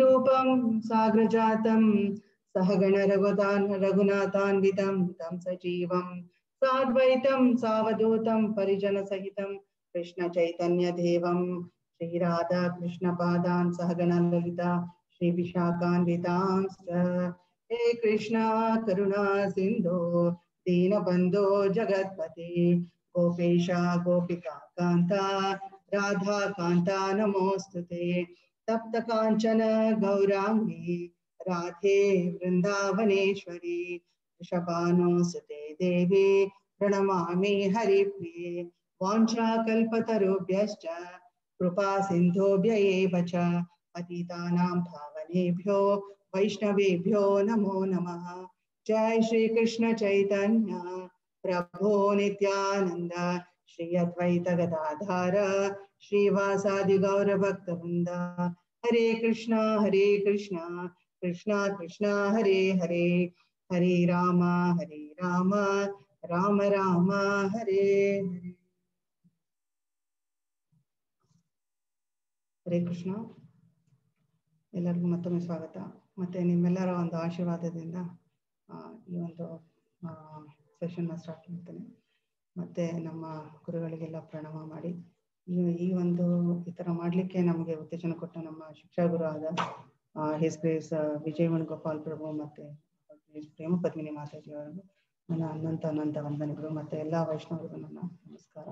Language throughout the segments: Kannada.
रूपं साग्रजातं सहगण रघुनाथान्वितं तं सजीवं साद्वैतं सावधूतं परिजनसहितं कृष्ण चैतन्य देवं श्री राधा कृष्ण पादान् सहगण ललिता श्री विशाखान्वितांश्च हे कृष्णा करुणा सिन्धो दीनबन्धो जगत्पते गोपेशा गोपिका कान्ता राधा कान्ता नमोस्तुते तप्त कांचन गौरांगी राधे वृंदावनेश्वरी वृषभानुसुते देवी प्रणमामि हरिप्रिये वाञ्छाकल्पतरुभ्यश्च कृपा सिन्धुभ्य एव च पतितानां पावनेभ्यो वैष्णवेभ्यो नमो नमः। जय श्री कृष्ण चैतन्य प्रभो नित्यानंद श्री अद्वैत गदाधर श्रीवासादि गौर भक्त वृंद हरे कृष्णा कृष्णा कृष्णा हरे हरे हरे राम राम राम हरे हरे। ಹರೇ ಕೃಷ್ಣ. ಎಲ್ಲರಿಗೂ ಮತ್ತೊಮ್ಮೆ ಸ್ವಾಗತ. ಮತ್ತೆ ನಿಮ್ಮೆಲ್ಲರ ಒಂದು ಆಶೀರ್ವಾದದಿಂದ ಈ ಒಂದು ಸೆಷನ್ನ ಸ್ಟಾರ್ಟ್ ಮಾಡ್ತೇನೆ. ಮತ್ತೆ ನಮ್ಮ ಗುರುಗಳಿಗೆಲ್ಲ ಪ್ರಣಾಮ ಮಾಡಿ ಈ ಒಂದು ಈ ಥರ ಮಾಡಲಿಕ್ಕೆ ನಮಗೆ ಉತ್ತೇಜನ ಕೊಟ್ಟ ನಮ್ಮ ಶಿಕ್ಷಾ ಗುರು ಆದ ಹಿಸ್ ಗ್ರೇಸ್ ವಿಜಯ ವೇಣುಗೋಪಾಲ್ ಪ್ರಭು ಮತ್ತು ಪ್ರೇಮ ಪದ್ಮಿನಿ ಮಾತಾಜಿಯವರಿಗೂ ನನ್ನ ಅನಂತ ವಂದನೆಗಳು. ಮತ್ತು ಎಲ್ಲ ವೈಷ್ಣವರಿಗೂ ನನ್ನ ನಮಸ್ಕಾರ.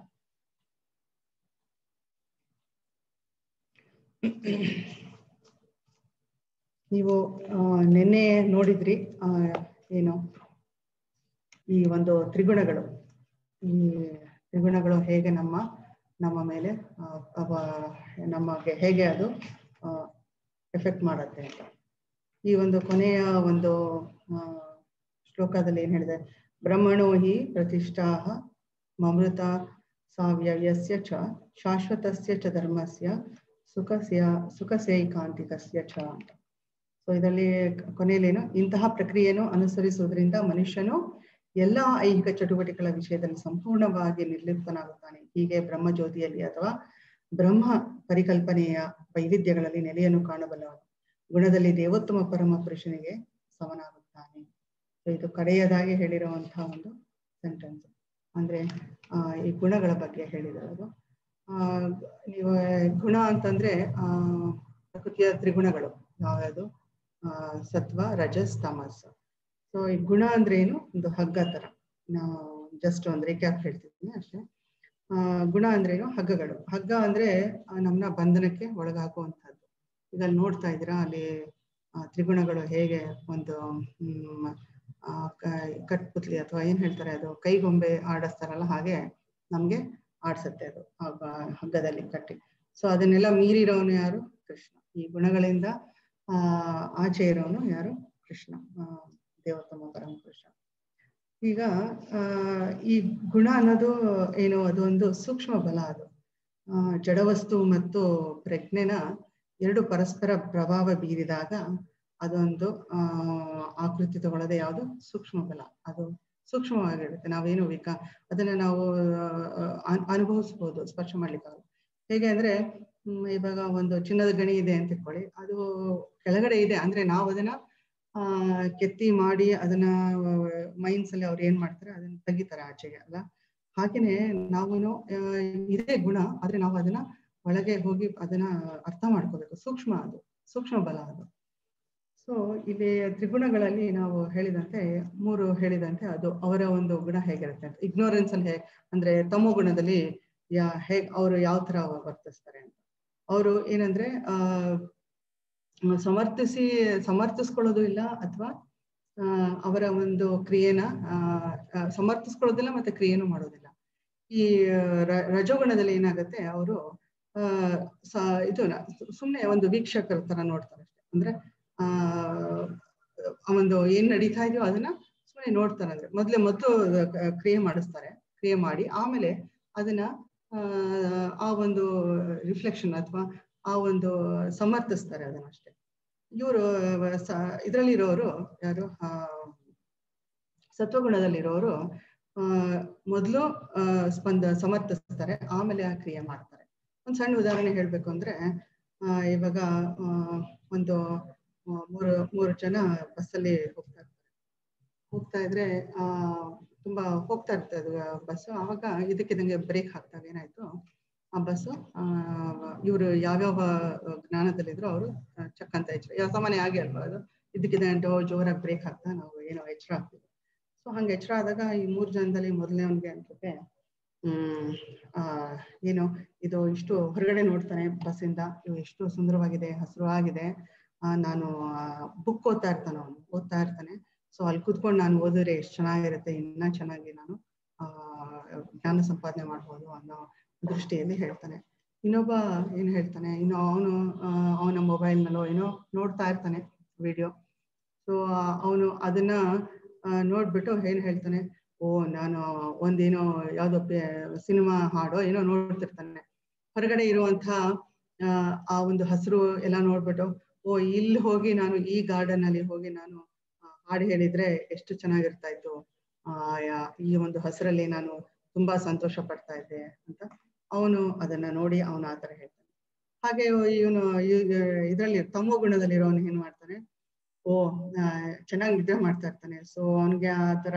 ನೀವು ನಿನ್ನೆ ನೋಡಿದ್ರಿ ಏನು ಈ ಒಂದು ತ್ರಿಗುಣಗಳು, ಈ ತ್ರಿಗುಣಗಳು ಹೇಗೆ ನಮ್ಮ ಮೇಲೆ ನಮಗೆ ಹೇಗೆ ಅದು ಎಫೆಕ್ಟ್ ಮಾಡುತ್ತೆ ಅಂತ. ಈ ಒಂದು ಕೊನೆಯ ಒಂದು ಶ್ಲೋಕದಲ್ಲಿ ಏನು ಹೇಳಿದೆ, ಬ್ರಹ್ಮಣೋ ಹಿ ಪ್ರತಿಷ್ಠಾ ಮಮೃತ ಸಾವ್ಯವ್ಯಸ್ಯ ಚ ಶಾಶ್ವತಸ್ಯ ಚ ಧರ್ಮಸ್ಯ ಸುಖಸೈಕಾಂತಿಕಸ್ಯ ಚ ಅಂತ. ಸೊ ಇದರಲ್ಲಿ ಕೊನೆಯಲ್ಲೇನು, ಇಂತಹ ಪ್ರಕ್ರಿಯೆಯನ್ನು ಅನುಸರಿಸುವುದರಿಂದ ಮನುಷ್ಯನು ಎಲ್ಲ ಐಹಿಕ ಚಟುವಟಿಕೆಗಳ ವಿಷಯದಲ್ಲಿ ಸಂಪೂರ್ಣವಾಗಿ ನಿರ್ಲಿಪ್ತನಾಗುತ್ತಾನೆ. ಹೀಗೆ ಬ್ರಹ್ಮಜ್ಯೋತಿಯಲ್ಲಿ ಅಥವಾ ಬ್ರಹ್ಮ ಪರಿಕಲ್ಪನೆಯ ವೈವಿಧ್ಯಗಳಲ್ಲಿ ನೆಲೆಯನ್ನು ಕಾಣಬಲ್ಲ ಗುಣದಲ್ಲಿ ದೇವೋತ್ತಮ ಪರಮ ಪುರುಷನಿಗೆ ಸಮನಾಗುತ್ತಾನೆ. ಸೊ ಇದು ಕಡೆಯದಾಗಿ ಹೇಳಿರುವಂತಹ ಒಂದು ಸೆಂಟೆನ್ಸ್. ಅಂದ್ರೆ ಈ ಗುಣಗಳ ಬಗ್ಗೆ ಹೇಳಿರೋದು. ನೀವು ಗುಣ ಅಂತಂದ್ರೆ ಪ್ರಕೃತಿಯ ತ್ರಿಗುಣಗಳು ಯಾವ್ಯಾವುದು, ಸತ್ವ ರಜಸ್ ತಮಸ್. ಸೊ ಈ ಗುಣ ಅಂದ್ರೆ ಏನು, ಒಂದು ಹಗ್ಗ ತರ. ನಾವು ಜಸ್ಟ್ ಒಂದು ರಿಕ್ಯಾಪ್ ಹೇಳ್ತಿದ್ದೀನಿ ಅಷ್ಟೇ. ಗುಣ ಅಂದ್ರೆ ಏನು, ಹಗ್ಗಗಳು. ಹಗ್ಗ ಅಂದ್ರೆ ನಮ್ಮನ್ನ ಬಂಧನಕ್ಕೆ ಒಳಗಾಕುವಂಥದ್ದು. ಈಗ ನೋಡ್ತಾ ಇದ್ದೀರಾ ಅಲ್ಲಿ ತ್ರಿಗುಣಗಳು ಹೇಗೆ ಒಂದು ಕಟ್ಪುತ್ಲಿ ಅಥವಾ ಏನ್ ಹೇಳ್ತಾರೆ ಅದು ಕೈಗೊಂಬೆ ಆಡಿಸ್ತಾರಲ್ಲ, ಹಾಗೆ ನಮ್ಗೆ ಆಡ್ಸತ್ತೆ ಅದು ಹಗ್ಗದಲ್ಲಿ ಕಟ್ಟಿ. ಸೊ ಅದನ್ನೆಲ್ಲ ಮೀರಿರೋನು ಯಾರು, ಕೃಷ್ಣ. ಈ ಗುಣಗಳಿಂದ ಆಚೆ ಇರೋನು ಯಾರು, ಕೃಷ್ಣ, ದೇವೋತ್ತಮ ಪರಮ ಪುರುಷ. ಈಗ ಈ ಗುಣ ಅನ್ನೋದು ಏನು, ಅದೊಂದು ಸೂಕ್ಷ್ಮ ಬಲ. ಅದು ಜಡವಸ್ತು ಮತ್ತು ಪ್ರಜ್ಞೆನ ಎರಡು ಪರಸ್ಪರ ಪ್ರಭಾವ ಬೀರಿದಾಗ ಅದೊಂದು ಆಕೃತಿ ತಗೊಳ್ಳೋದೇ ಯಾವುದು, ಸೂಕ್ಷ್ಮ ಬಲ. ಅದು ಸೂಕ್ಷ್ಮವಾಗಿರುತ್ತೆ. ನಾವೇನು ಅದನ್ನ ನಾವು ಅನುಭವಿಸ್ಬೋದು, ಸ್ಪರ್ಶ ಮಾಡ್ಲಿಕ್ಕಾಗಲ್ಲ. ಹೇಗೆ ಅಂದ್ರೆ ಇವಾಗ ಒಂದು ಚಿನ್ನದ ಗಣಿ ಇದೆ ಅಂತ ಇಟ್ಕೊಳ್ಳಿ, ಅದು ಕೆಳಗಡೆ ಇದೆ ಅಂದ್ರೆ ನಾವು ಅದನ್ನ ಕೆತ್ತಿ ಮಾಡಿ ಅದನ್ನ ಮೈನ್ಸ್ ಅಲ್ಲಿ ಅವ್ರು ಏನ್ ಮಾಡ್ತಾರೆ, ಅದನ್ನ ತೆಗಿತಾರೆ ಆಚೆಗೆ ಅಲ್ಲ. ಹಾಗೇನೆ ನಾವು ಇದೇ ಗುಣ, ಆದ್ರೆ ನಾವು ಅದನ್ನ ಒಳಗೆ ಹೋಗಿ ಅದನ್ನ ಅರ್ಥ ಮಾಡ್ಕೋಬೇಕು. ಸೂಕ್ಷ್ಮ, ಅದು ಸೂಕ್ಷ್ಮ ಬಲ ಅದು. ಸೊ ಇಲ್ಲಿ ತ್ರಿಗುಣಗಳಲ್ಲಿ ನಾವು ಹೇಳಿದಂತೆ ಮೂರು ಹೇಳಿದಂತೆ ಅದು ಅವರ ಒಂದು ಗುಣ ಹೇಗಿರುತ್ತೆ ಅಂತ. ಇಗ್ನೋರೆನ್ಸ್ ಅಲ್ಲಿ ಅಂದ್ರೆ ತಮೋ ಗುಣದಲ್ಲಿ ಅವರು ಯಾವ ತರ ವರ್ತಿಸ್ತಾರೆ ಅಂತ. ಅವರು ಏನಂದ್ರೆ ಸಮರ್ಥಿಸ್ಕೊಳ್ಳೋದು ಇಲ್ಲ, ಅಥವಾ ಅವರ ಒಂದು ಕ್ರಿಯೆನ ಸಮರ್ಥಿಸ್ಕೊಳ್ಳೋದಿಲ್ಲ ಮತ್ತೆ ಕ್ರಿಯೆನೂ ಮಾಡೋದಿಲ್ಲ. ಈ ರಜೋಗುಣದಲ್ಲಿ ಏನಾಗುತ್ತೆ, ಅವರು ಇದು ಸುಮ್ಮನೆ ಒಂದು ವೀಕ್ಷಕರ ತರ ನೋಡ್ತಾರೆ ಅಷ್ಟೇ. ಅಂದ್ರೆ ಒಂದು ಏನ್ ನಡೀತಾ ಇದೆಯೋ ಅದನ್ನ ಸುಮ್ಮನೆ ನೋಡ್ತಾರೆ. ಅಂದ್ರೆ ಮೊದಲು ಕ್ರಿಯೆ ಮಾಡಿಸ್ತಾರೆ, ಕ್ರಿಯೆ ಮಾಡಿ ಆಮೇಲೆ ಅದನ್ನ ಆ ಒಂದು ರಿಫ್ಲೆಕ್ಷನ್ ಅಥವಾ ಆ ಒಂದು ಸಮರ್ಥಿಸ್ತಾರೆ ಅದನ್ನಷ್ಟೇ. ಇವರು ಇದರಲ್ಲಿರೋರು ಯಾರು, ಸತ್ವಗುಣದಲ್ಲಿರೋರು ಮೊದಲು ಸಮರ್ಥಿಸ್ತಾರೆ, ಆಮೇಲೆ ಆ ಕ್ರಿಯೆ ಮಾಡ್ತಾರೆ. ಒಂದು ಸಣ್ಣ ಉದಾಹರಣೆ ಹೇಳ್ಬೇಕು ಅಂದ್ರೆ, ಇವಾಗ ಒಂದು ಮೂರು ಜನ ಬಸ್ಸಲ್ಲಿ ಹೋಗ್ತಾ ಇದ್ರೆ ತುಂಬಾ ಹೋಗ್ತಾ ಇರ್ತದೆ ಅದು ಬಸ್ಸು. ಆವಾಗ ಇದಕ್ಕಿದಂಗೆ ಬ್ರೇಕ್ ಹಾಕ್ತಾರೆ. ಏನಾಯ್ತು, ಆ ಬಸ್ಸು ಇವರು ಯಾವ್ಯಾವ ಜ್ಞಾನದಲ್ಲಿದ್ರು ಅವರು ಚಕ್ ಅಂತ ಎಚ್ಚರ, ಸಾಮಾನ್ಯ ಆಗಿ ಅಲ್ವಾ ಅದು, ಇದಕ್ಕಿದಂಗೆ ಜೋರಾಗಿ ಬ್ರೇಕ್ ಹಾಕ್ತಾ ನಾವು ಏನೋ ಎಚ್ಚರ ಆಗ್ತೀವಿ. ಸೊ ಹಂಗೆ ಎಚ್ಚರ ಆದಾಗ ಈ 3 ಜನದಲ್ಲಿ ಮೊದಲನೇವನಿಗೆ ಅನ್ಸುತ್ತೆ ಏನು ಇದು ಇಷ್ಟು ಹೊರಗಡೆ ನೋಡ್ತಾನೆ ಬಸ್ಸಿಂದ, ಇವು ಎಷ್ಟು ಸುಂದರವಾಗಿದೆ, ಹಸಿರಾಗಿದೆ, ನಾನು ಬುಕ್ ಓದ್ತಾ ಇರ್ತಾನೆ. ಸೊ ಅಲ್ಲಿ ಕೂತ್ಕೊಂಡು ನಾನು ಓದಿದ್ರೆ ಎಷ್ಟು ಚೆನ್ನಾಗಿರುತ್ತೆ, ಇನ್ನ ಚೆನ್ನಾಗಿ ನಾನು ಜ್ಞಾನ ಸಂಪಾದನೆ ಮಾಡ್ಬೋದು ಅನ್ನೋ ದೃಷ್ಟಿಯಲ್ಲಿ ಹೇಳ್ತಾನೆ. ಇನ್ನೊಬ್ಬ ಏನ್ ಹೇಳ್ತಾನೆ, ಇನ್ನು ಅವನ ಮೊಬೈಲ್ನಲ್ಲೋ ಏನೋ ನೋಡ್ತಾ ಇರ್ತಾನೆ ವಿಡಿಯೋ. ಸೊ ಅವನು ಅದನ್ನ ನೋಡ್ಬಿಟ್ಟು ಏನ್ ಹೇಳ್ತಾನೆ, ನಾನು ಒಂದೇನೋ ಯಾವ್ದೋ ಸಿನಿಮಾ ಹಾಡೋ ಏನೋ ನೋಡ್ತಿರ್ತಾನೆ. ಹೊರಗಡೆ ಇರುವಂತಹ ಆ ಒಂದು ಹಸಿರು ಎಲ್ಲ ನೋಡ್ಬಿಟ್ಟು, ಇಲ್ಲಿ ಹೋಗಿ ನಾನು ಈ ಗಾರ್ಡನ್ ಅಲ್ಲಿ ಹೋಗಿ ನಾನು ಹಾಡು ಹೇಳಿದ್ರೆ ಎಷ್ಟು ಚೆನ್ನಾಗಿರ್ತಾ ಇತ್ತು, ಈ ಒಂದು ಹಸಿರಲ್ಲಿ ನಾನು ತುಂಬಾ ಸಂತೋಷ ಪಡ್ತಾ ಇದ್ದೆ ಅಂತ ಅವನು ಅದನ್ನ ನೋಡಿ ಅವನು ಆತರ ಹೇಳ್ತಾನೆ. ಹಾಗೆ ಇವನು ಇದ್ರಲ್ಲಿ ತಮೋ ಗುಣದಲ್ಲಿರೋನು ಏನ್ ಮಾಡ್ತಾನೆ, ಚೆನ್ನಾಗಿ ನಿದ್ರೆ ಮಾಡ್ತಾ ಇರ್ತಾನೆ. ಸೊ ಅವನಿಗೆ ಆತರ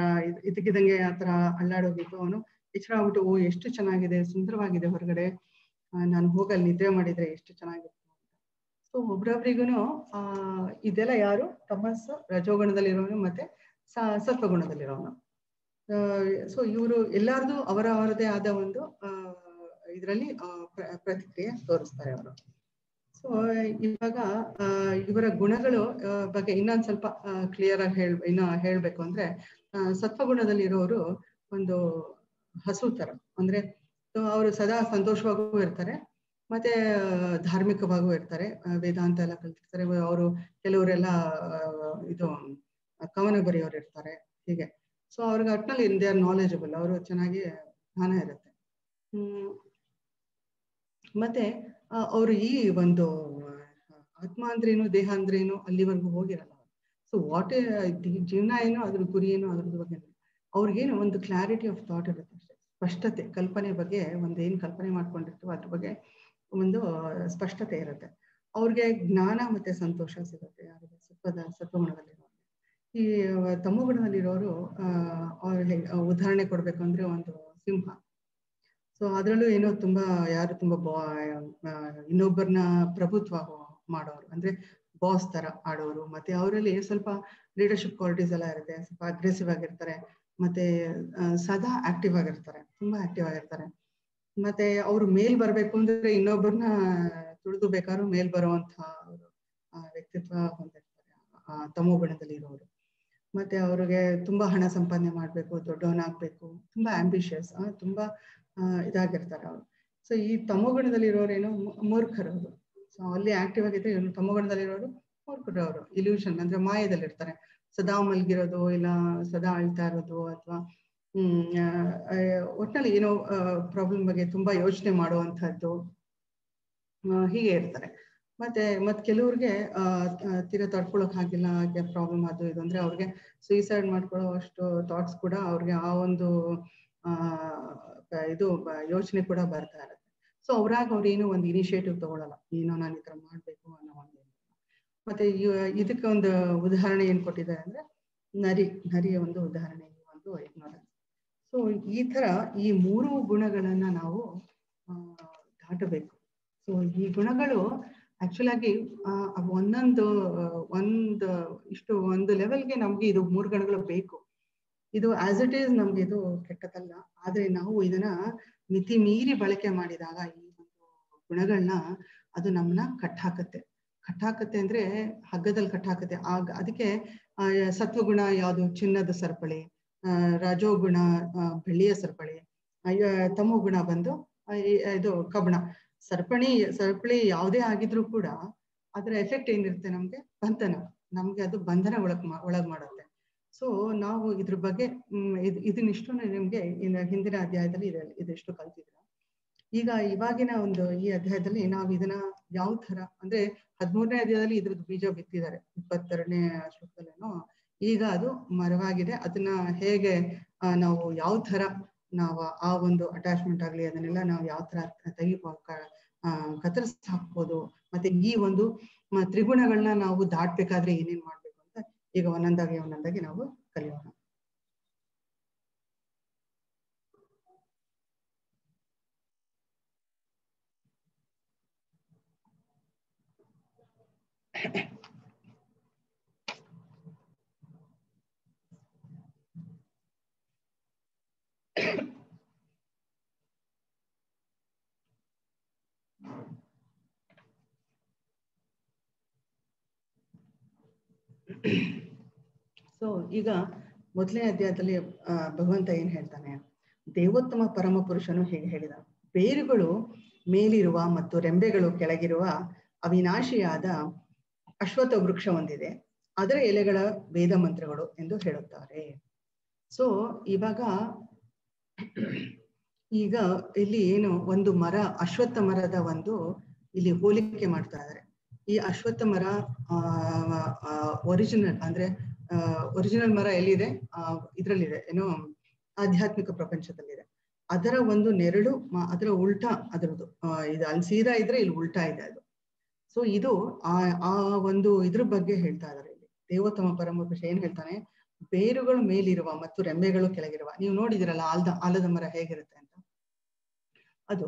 ಇದಕ್ಕಿದಂಗೆ ಆತರ ಅಲ್ಲಾಡೋಗಿತ್ತು. ಅವನು ಎಚ್ಚರ ಆಗ್ಬಿಟ್ಟು, ಎಷ್ಟು ಚೆನ್ನಾಗಿದೆ, ಸುಂದರವಾಗಿದೆ ಹೊರಗಡೆ, ನಾನು ಹೋಗಲ್ಲಿ ನಿದ್ರೆ ಮಾಡಿದ್ರೆ ಎಷ್ಟು ಚೆನ್ನಾಗಿತ್ತು. ಸೊ ಒಬ್ರೊಬ್ರಿಗೂ ಇದೆಲ್ಲ ಯಾರು, ತಮಸ್ಸು ರಜೋಗುಣದಲ್ಲಿರೋನು ಮತ್ತೆ ಸತ್ವಗುಣದಲ್ಲಿರೋನು. ಸೊ ಇವರು ಎಲ್ಲಾರ್ದು ಅವರದೇ ಆದ ಒಂದು ಇದರಲ್ಲಿ ಪ್ರತಿಕ್ರಿಯೆ ತೋರಿಸ್ತಾರೆ ಅವರು. ಸೊ ಇವಾಗ ಇವರ ಗುಣಗಳು ಬಗ್ಗೆ ಇನ್ನೊಂದ್ ಸ್ವಲ್ಪ ಕ್ಲಿಯರ್ ಆಗಿ ಹೇಳ್ಬೇಕು ಅಂದ್ರೆ, ಸತ್ವಗುಣದಲ್ಲಿರೋರು ಒಂದು ಹಸು ತರ, ಅಂದ್ರೆ ಅವರು ಸದಾ ಸಂತೋಷವಾಗೂ ಇರ್ತಾರೆ, ಮತ್ತೆ ಧಾರ್ಮಿಕವಾಗೂ ಇರ್ತಾರೆ, ವೇದಾಂತ ಎಲ್ಲ ಕಲ್ತಿರ್ತಾರೆ. ಅವರು ಕೆಲವರೆಲ್ಲ ಇದು ಕವನ ಬರೆಯೋರು ಇರ್ತಾರೆ, ಹೀಗೆ. ಸೊ ಅವ್ರಿಗೆ ಒಟ್ನಲ್ಲಿ ದೇ ಆರ್ ನಾಲೆಜಬಲ್, ಅವರು ಚೆನ್ನಾಗಿ ಜ್ಞಾನ ಇರುತ್ತೆ. ಮತ್ತೆ ಅವರು ಈ ಒಂದು ಆತ್ಮ ಅಂದ್ರೇನು, ದೇಹ ಅಂದ್ರೇನು ಅಲ್ಲಿವರೆಗೂ ಹೋಗಿರಲ್ಲ. ಸೊ ಜೀವನ ಏನು, ಅದ್ರ ಗುರಿ ಏನು, ಅದ್ರ ಬಗ್ಗೆ ಅವ್ರಿಗೇನು ಒಂದು ಕ್ಲಾರಿಟಿ ಆಫ್ ಥಾಟ್ ಇರುತ್ತೆ ಅಷ್ಟೇ, ಸ್ಪಷ್ಟತೆ, ಕಲ್ಪನೆ ಬಗ್ಗೆ ಏನ್ ಕಲ್ಪನೆ ಮಾಡ್ಕೊಂಡಿರ್ತೀವೋ ಅದ್ರ ಬಗ್ಗೆ ಒಂದು ಸ್ಪಷ್ಟತೆ ಇರುತ್ತೆ. ಅವ್ರಿಗೆ ಜ್ಞಾನ ಮತ್ತೆ ಸಂತೋಷ ಸಿಗುತ್ತೆ ಯಾರಿಗೆ, ಸತ್ವಗುಣದಲ್ಲಿರೋರು. ಈ ತಮೋಗುಣದಲ್ಲಿರೋರು ಅವ್ರಿಗೆ ಉದಾಹರಣೆ ಕೊಡ್ಬೇಕು ಅಂದ್ರೆ ಒಂದು ಸಿಂಹ. ಸೊ ಅದ್ರಲ್ಲೂ ಏನೋ ಯಾರು ತುಂಬಾ ಇನ್ನೊಬ್ಬರನ್ನ ಪ್ರಭುತ್ವ ಮಾಡೋರು, ಅಂದ್ರೆ ಬಾಸ್ ತರ ಆಡೋರು. ಮತ್ತೆ ಅವರಲ್ಲಿ ಸ್ವಲ್ಪ ಲೀಡರ್ಶಿಪ್ ಕ್ವಾಲಿಟೀಸ್ ಎಲ್ಲ ಇರುತ್ತೆ, ಸ್ವಲ್ಪ ಅಗ್ರೆಸಿವ್ ಆಗಿರ್ತಾರೆ, ಮತ್ತೆ ಸದಾ ಆಕ್ಟಿವ್ ಆಗಿರ್ತಾರೆ, ತುಂಬಾ ಆಕ್ಟಿವ್ ಆಗಿರ್ತಾರೆ. ಮತ್ತೆ ಅವ್ರು ಮೇಲ್ ಬರ್ಬೇಕು ಅಂದ್ರೆ ಇನ್ನೊಬ್ಬರನ್ನ ತುಳಿದು ಬೇಕಾದ್ರೂ ಮೇಲ್ ಬರುವಂತಹ ವ್ಯಕ್ತಿತ್ವ ಹೊಂದಿರ್ತಾರೆ ತಮೋಗುಣದಲ್ಲಿ ಇರೋರು. ಮತ್ತೆ ಅವ್ರಿಗೆ ತುಂಬಾ ಹಣ ಸಂಪಾದನೆ ಮಾಡ್ಬೇಕು, ದೊಡ್ಡವನಾಗ್ಬೇಕು, ತುಂಬಾ ಆಂಬಿಷಿಯಸ್, ತುಂಬಾ ಇದಾಗಿರ್ತಾರೆ ಅವರು. ಸೊ ಈ ತಮೋಗುಣದಲ್ಲಿರೋರೇನು ಮೂರ್ಖರವರು. ಸೊ ಅಲ್ಲಿ ಆಕ್ಟಿವ್ ಆಗಿದ್ರೆ ಇವನು ತಮೋಗುಣದಲ್ಲಿರೋರು ಮೂರ್ಖರು, ಅವರು ಇಲ್ಯೂಷನ್ ಅಂದ್ರೆ ಮಾಯದಲ್ಲಿರ್ತಾರೆ, ಸದಾ ಮಲ್ಗಿರೋದು, ಇಲ್ಲ ಸದಾ ಅಳ್ತಾ ಇರೋದು, ಅಥವಾ ಒಟ್ಟಿನಲ್ಲಿ ಏನೋ ಪ್ರಾಬ್ಲಮ್ ಬಗ್ಗೆ ತುಂಬಾ ಯೋಚನೆ ಮಾಡುವಂತಹದ್ದು, ಹೀಗೆ ಇರ್ತಾರೆ. ಮತ್ತೆ ಕೆಲವ್ರಿಗೆ ತೀರಾ ತಡ್ಕೊಳಕ್ ಆಗಿಲ್ಲ, ಪ್ರಾಬ್ಲಮ್ ಅದು ಇದು ಅಂದ್ರೆ ಅವ್ರಿಗೆ ಸೂಸೈಡ್ ಮಾಡ್ಕೊಳ್ಳೋ ಅಷ್ಟು ಥಾಟ್ಸ್ ಕೂಡ ಅವ್ರಿಗೆ ಆ ಒಂದು ಇದು ಯೋಚನೆ ಕೂಡ ಬರ್ತಾ ಇರುತ್ತೆ. ಸೊ ಅವ್ರು ಏನೋ ಒಂದು ಇನಿಷಿಯೇಟಿವ್ ತಗೊಳಲ್ಲ, ಏನೋ ನಾನು ಈ ತರ ಮಾಡ್ಬೇಕು ಅನ್ನೋ ಒಂದು. ಮತ್ತೆ ಇದಕ್ಕೆ ಒಂದು ಉದಾಹರಣೆ ಏನ್ ಕೊಟ್ಟಿದ್ದಾರೆ ಅಂದ್ರೆ ನರಿಯ ಒಂದು ಉದಾಹರಣೆ, ಒಂದು ಇಗ್ನೋರೆನ್ಸ್. ಸೊ ಈ ತರ ಈ 3 ಗುಣಗಳನ್ನ ನಾವು ದಾಟಬೇಕು. ಸೊ ಈ ಗುಣಗಳು ಆಕ್ಚುಲ್ ಆಗಿ ಒಂದು ಲೆವೆಲ್ಗೆ ನಮ್ಗೆ ಇದು 3 ಗುಣಗಳು ಬೇಕು. ಇದು ಆಸ್ ಇಟ್ ಈಸ್ ನಮ್ಗೆ ಇದು ಕೆಟ್ಟದಲ್ಲ, ಆದ್ರೆ ನಾವು ಇದನ್ನ ಮಿತಿ ಮೀರಿ ಬಳಕೆ ಮಾಡಿದಾಗ ಈ ಒಂದು ಗುಣಗಳನ್ನ ಅದು ನಮ್ಮನ್ನ ಕಟ್ಟಾಕತ್ತೆ ಅಂದ್ರೆ ಹಗ್ಗದಲ್ಲಿ ಕಟ್ಟಾಕತ್ತೆ. ಅದಕ್ಕೆ ಸತ್ವಗುಣ ಯಾವುದು, ಚಿನ್ನದ ಸರಪಳಿ, ರಜೋಗುಣ ಬೆಳ್ಳಿಯ ಸರಪಳಿ, ತಮೋಗುಣ ಬಂದು ಇದು ಕಬ್ಬಣ. ಸರಪಳಿ ಯಾವುದೇ ಆಗಿದ್ರು ಕೂಡ ಅದರ ಎಫೆಕ್ಟ್ ಏನಿರುತ್ತೆ, ನಮ್ಗೆ ಅದು ಬಂಧನ ಒಳಗ್ ಮಾಡುತ್ತೆ. ಸೊ ನಾವು ಇದ್ರ ಬಗ್ಗೆ ಇದನ್ನಿಷ್ಟು ನಿಮ್ಗೆ ಹಿಂದಿನ ಅಧ್ಯಾಯದಲ್ಲಿ ಇದಿಷ್ಟು ಕಲ್ತಿದ್ರ. ಇವಾಗಿನ ಒಂದು ಈ ಅಧ್ಯಾಯದಲ್ಲಿ ನಾವು ಇದನ್ನ ಯಾವ ತರ ಅಂದ್ರೆ 13ನೇ ಅಧ್ಯಾಯದಲ್ಲಿ ಇದ್ರದ್ದು ಬೀಜ ಬಿತ್ತಿದ್ದಾರೆ, 22ನೇ ಶ್ಲೋಕದಲ್ಲೇನೋ. ಈಗ ಅದು ಮರವಾಗಿದೆ, ಅದನ್ನ ಹೇಗೆ ನಾವು ಯಾವ ತರ ನಾವು ಆ ಒಂದು ಅಟ್ಯಾಚ್ಮೆಂಟ್ ಆಗ್ಲಿ ಅದನ್ನೆಲ್ಲ ನಾವು ಯಾವ ತರ ಕತ್ತರಿಸಿ ಹಾಕ್ಬೋದು, ಮತ್ತೆ ಈ ಒಂದು ತ್ರಿಗುಣಗಳನ್ನ ನಾವು ದಾಟ್ಬೇಕಾದ್ರೆ ಏನೇನ್ ಮಾಡ್ಬೇಕು ಅಂತ ಈಗ ಒಂದೊಂದಾಗಿ ನಾವು ಕಲಿಯೋಣ. ಸೊ ಈಗ ಮೊದಲನೇ ಅಧ್ಯಾಯದಲ್ಲಿ ಭಗವಂತ ಏನ್ ಹೇಳ್ತಾನೆ, ದೇವೋತ್ತಮ ಪರಮ ಪುರುಷನು ಹೀಗೆ ಹೇಳಿದ, ಬೇರುಗಳು ಮೇಲಿರುವ ಮತ್ತು ರೆಂಬೆಗಳು ಕೆಳಗಿರುವ ಅವಿನಾಶಿಯಾದ ಅಶ್ವತ್ಥ ವೃಕ್ಷ ಹೊಂದಿದೆ, ಅದರ ಎಲೆಗಳ ವೇದ ಮಂತ್ರಗಳು ಎಂದು ಹೇಳುತ್ತಾರೆ. ಸೊ ಈಗ ಇಲ್ಲಿ ಏನು ಒಂದು ಮರ, ಅಶ್ವತ್ಥ ಮರದ ಒಂದು ಇಲ್ಲಿ ಹೋಲಿಕೆ ಮಾಡ್ತಾ ಇದ್ದಾರೆ. ಈ ಅಶ್ವತ್ಥ ಮರ ಒರಿಜಿನಲ್ ಅಂದ್ರೆ ಒರಿಜಿನಲ್ ಮರ ಎಲ್ಲಿದೆ, ಇದ್ರಲ್ಲಿದೆ, ಏನೋ ಆಧ್ಯಾತ್ಮಿಕ ಪ್ರಪಂಚದಲ್ಲಿದೆ. ಅದರ ಒಂದು ನೆರಳು, ಅದರ ಉಲ್ಟಾ ಅದರದ್ದು ಇದು ಅಲ್ಲಿ ಸೀದಾ ಇದ್ರೆ ಇಲ್ಲಿ ಉಲ್ಟಾ ಇದೆ ಅದು. ಸೊ ಇದು ಆ ಒಂದು ಇದ್ರ ಬಗ್ಗೆ ಹೇಳ್ತಾ ಇದ್ದಾರೆ ಇಲ್ಲಿ. ದೇವೋತ್ತಮ ಪರಮ ಪುರುಷ ಏನ್ ಹೇಳ್ತಾನೆ, ಬೇರುಗಳು ಮೇಲಿರುವ ಮತ್ತು ರೆಂಬೆಗಳು ಕೆಳಗಿರುವ, ನೀವು ನೋಡಿದಿರಲ್ಲ ಆಲದ ಮರ ಹೇಗಿರುತ್ತೆ ಅಂತ, ಅದು.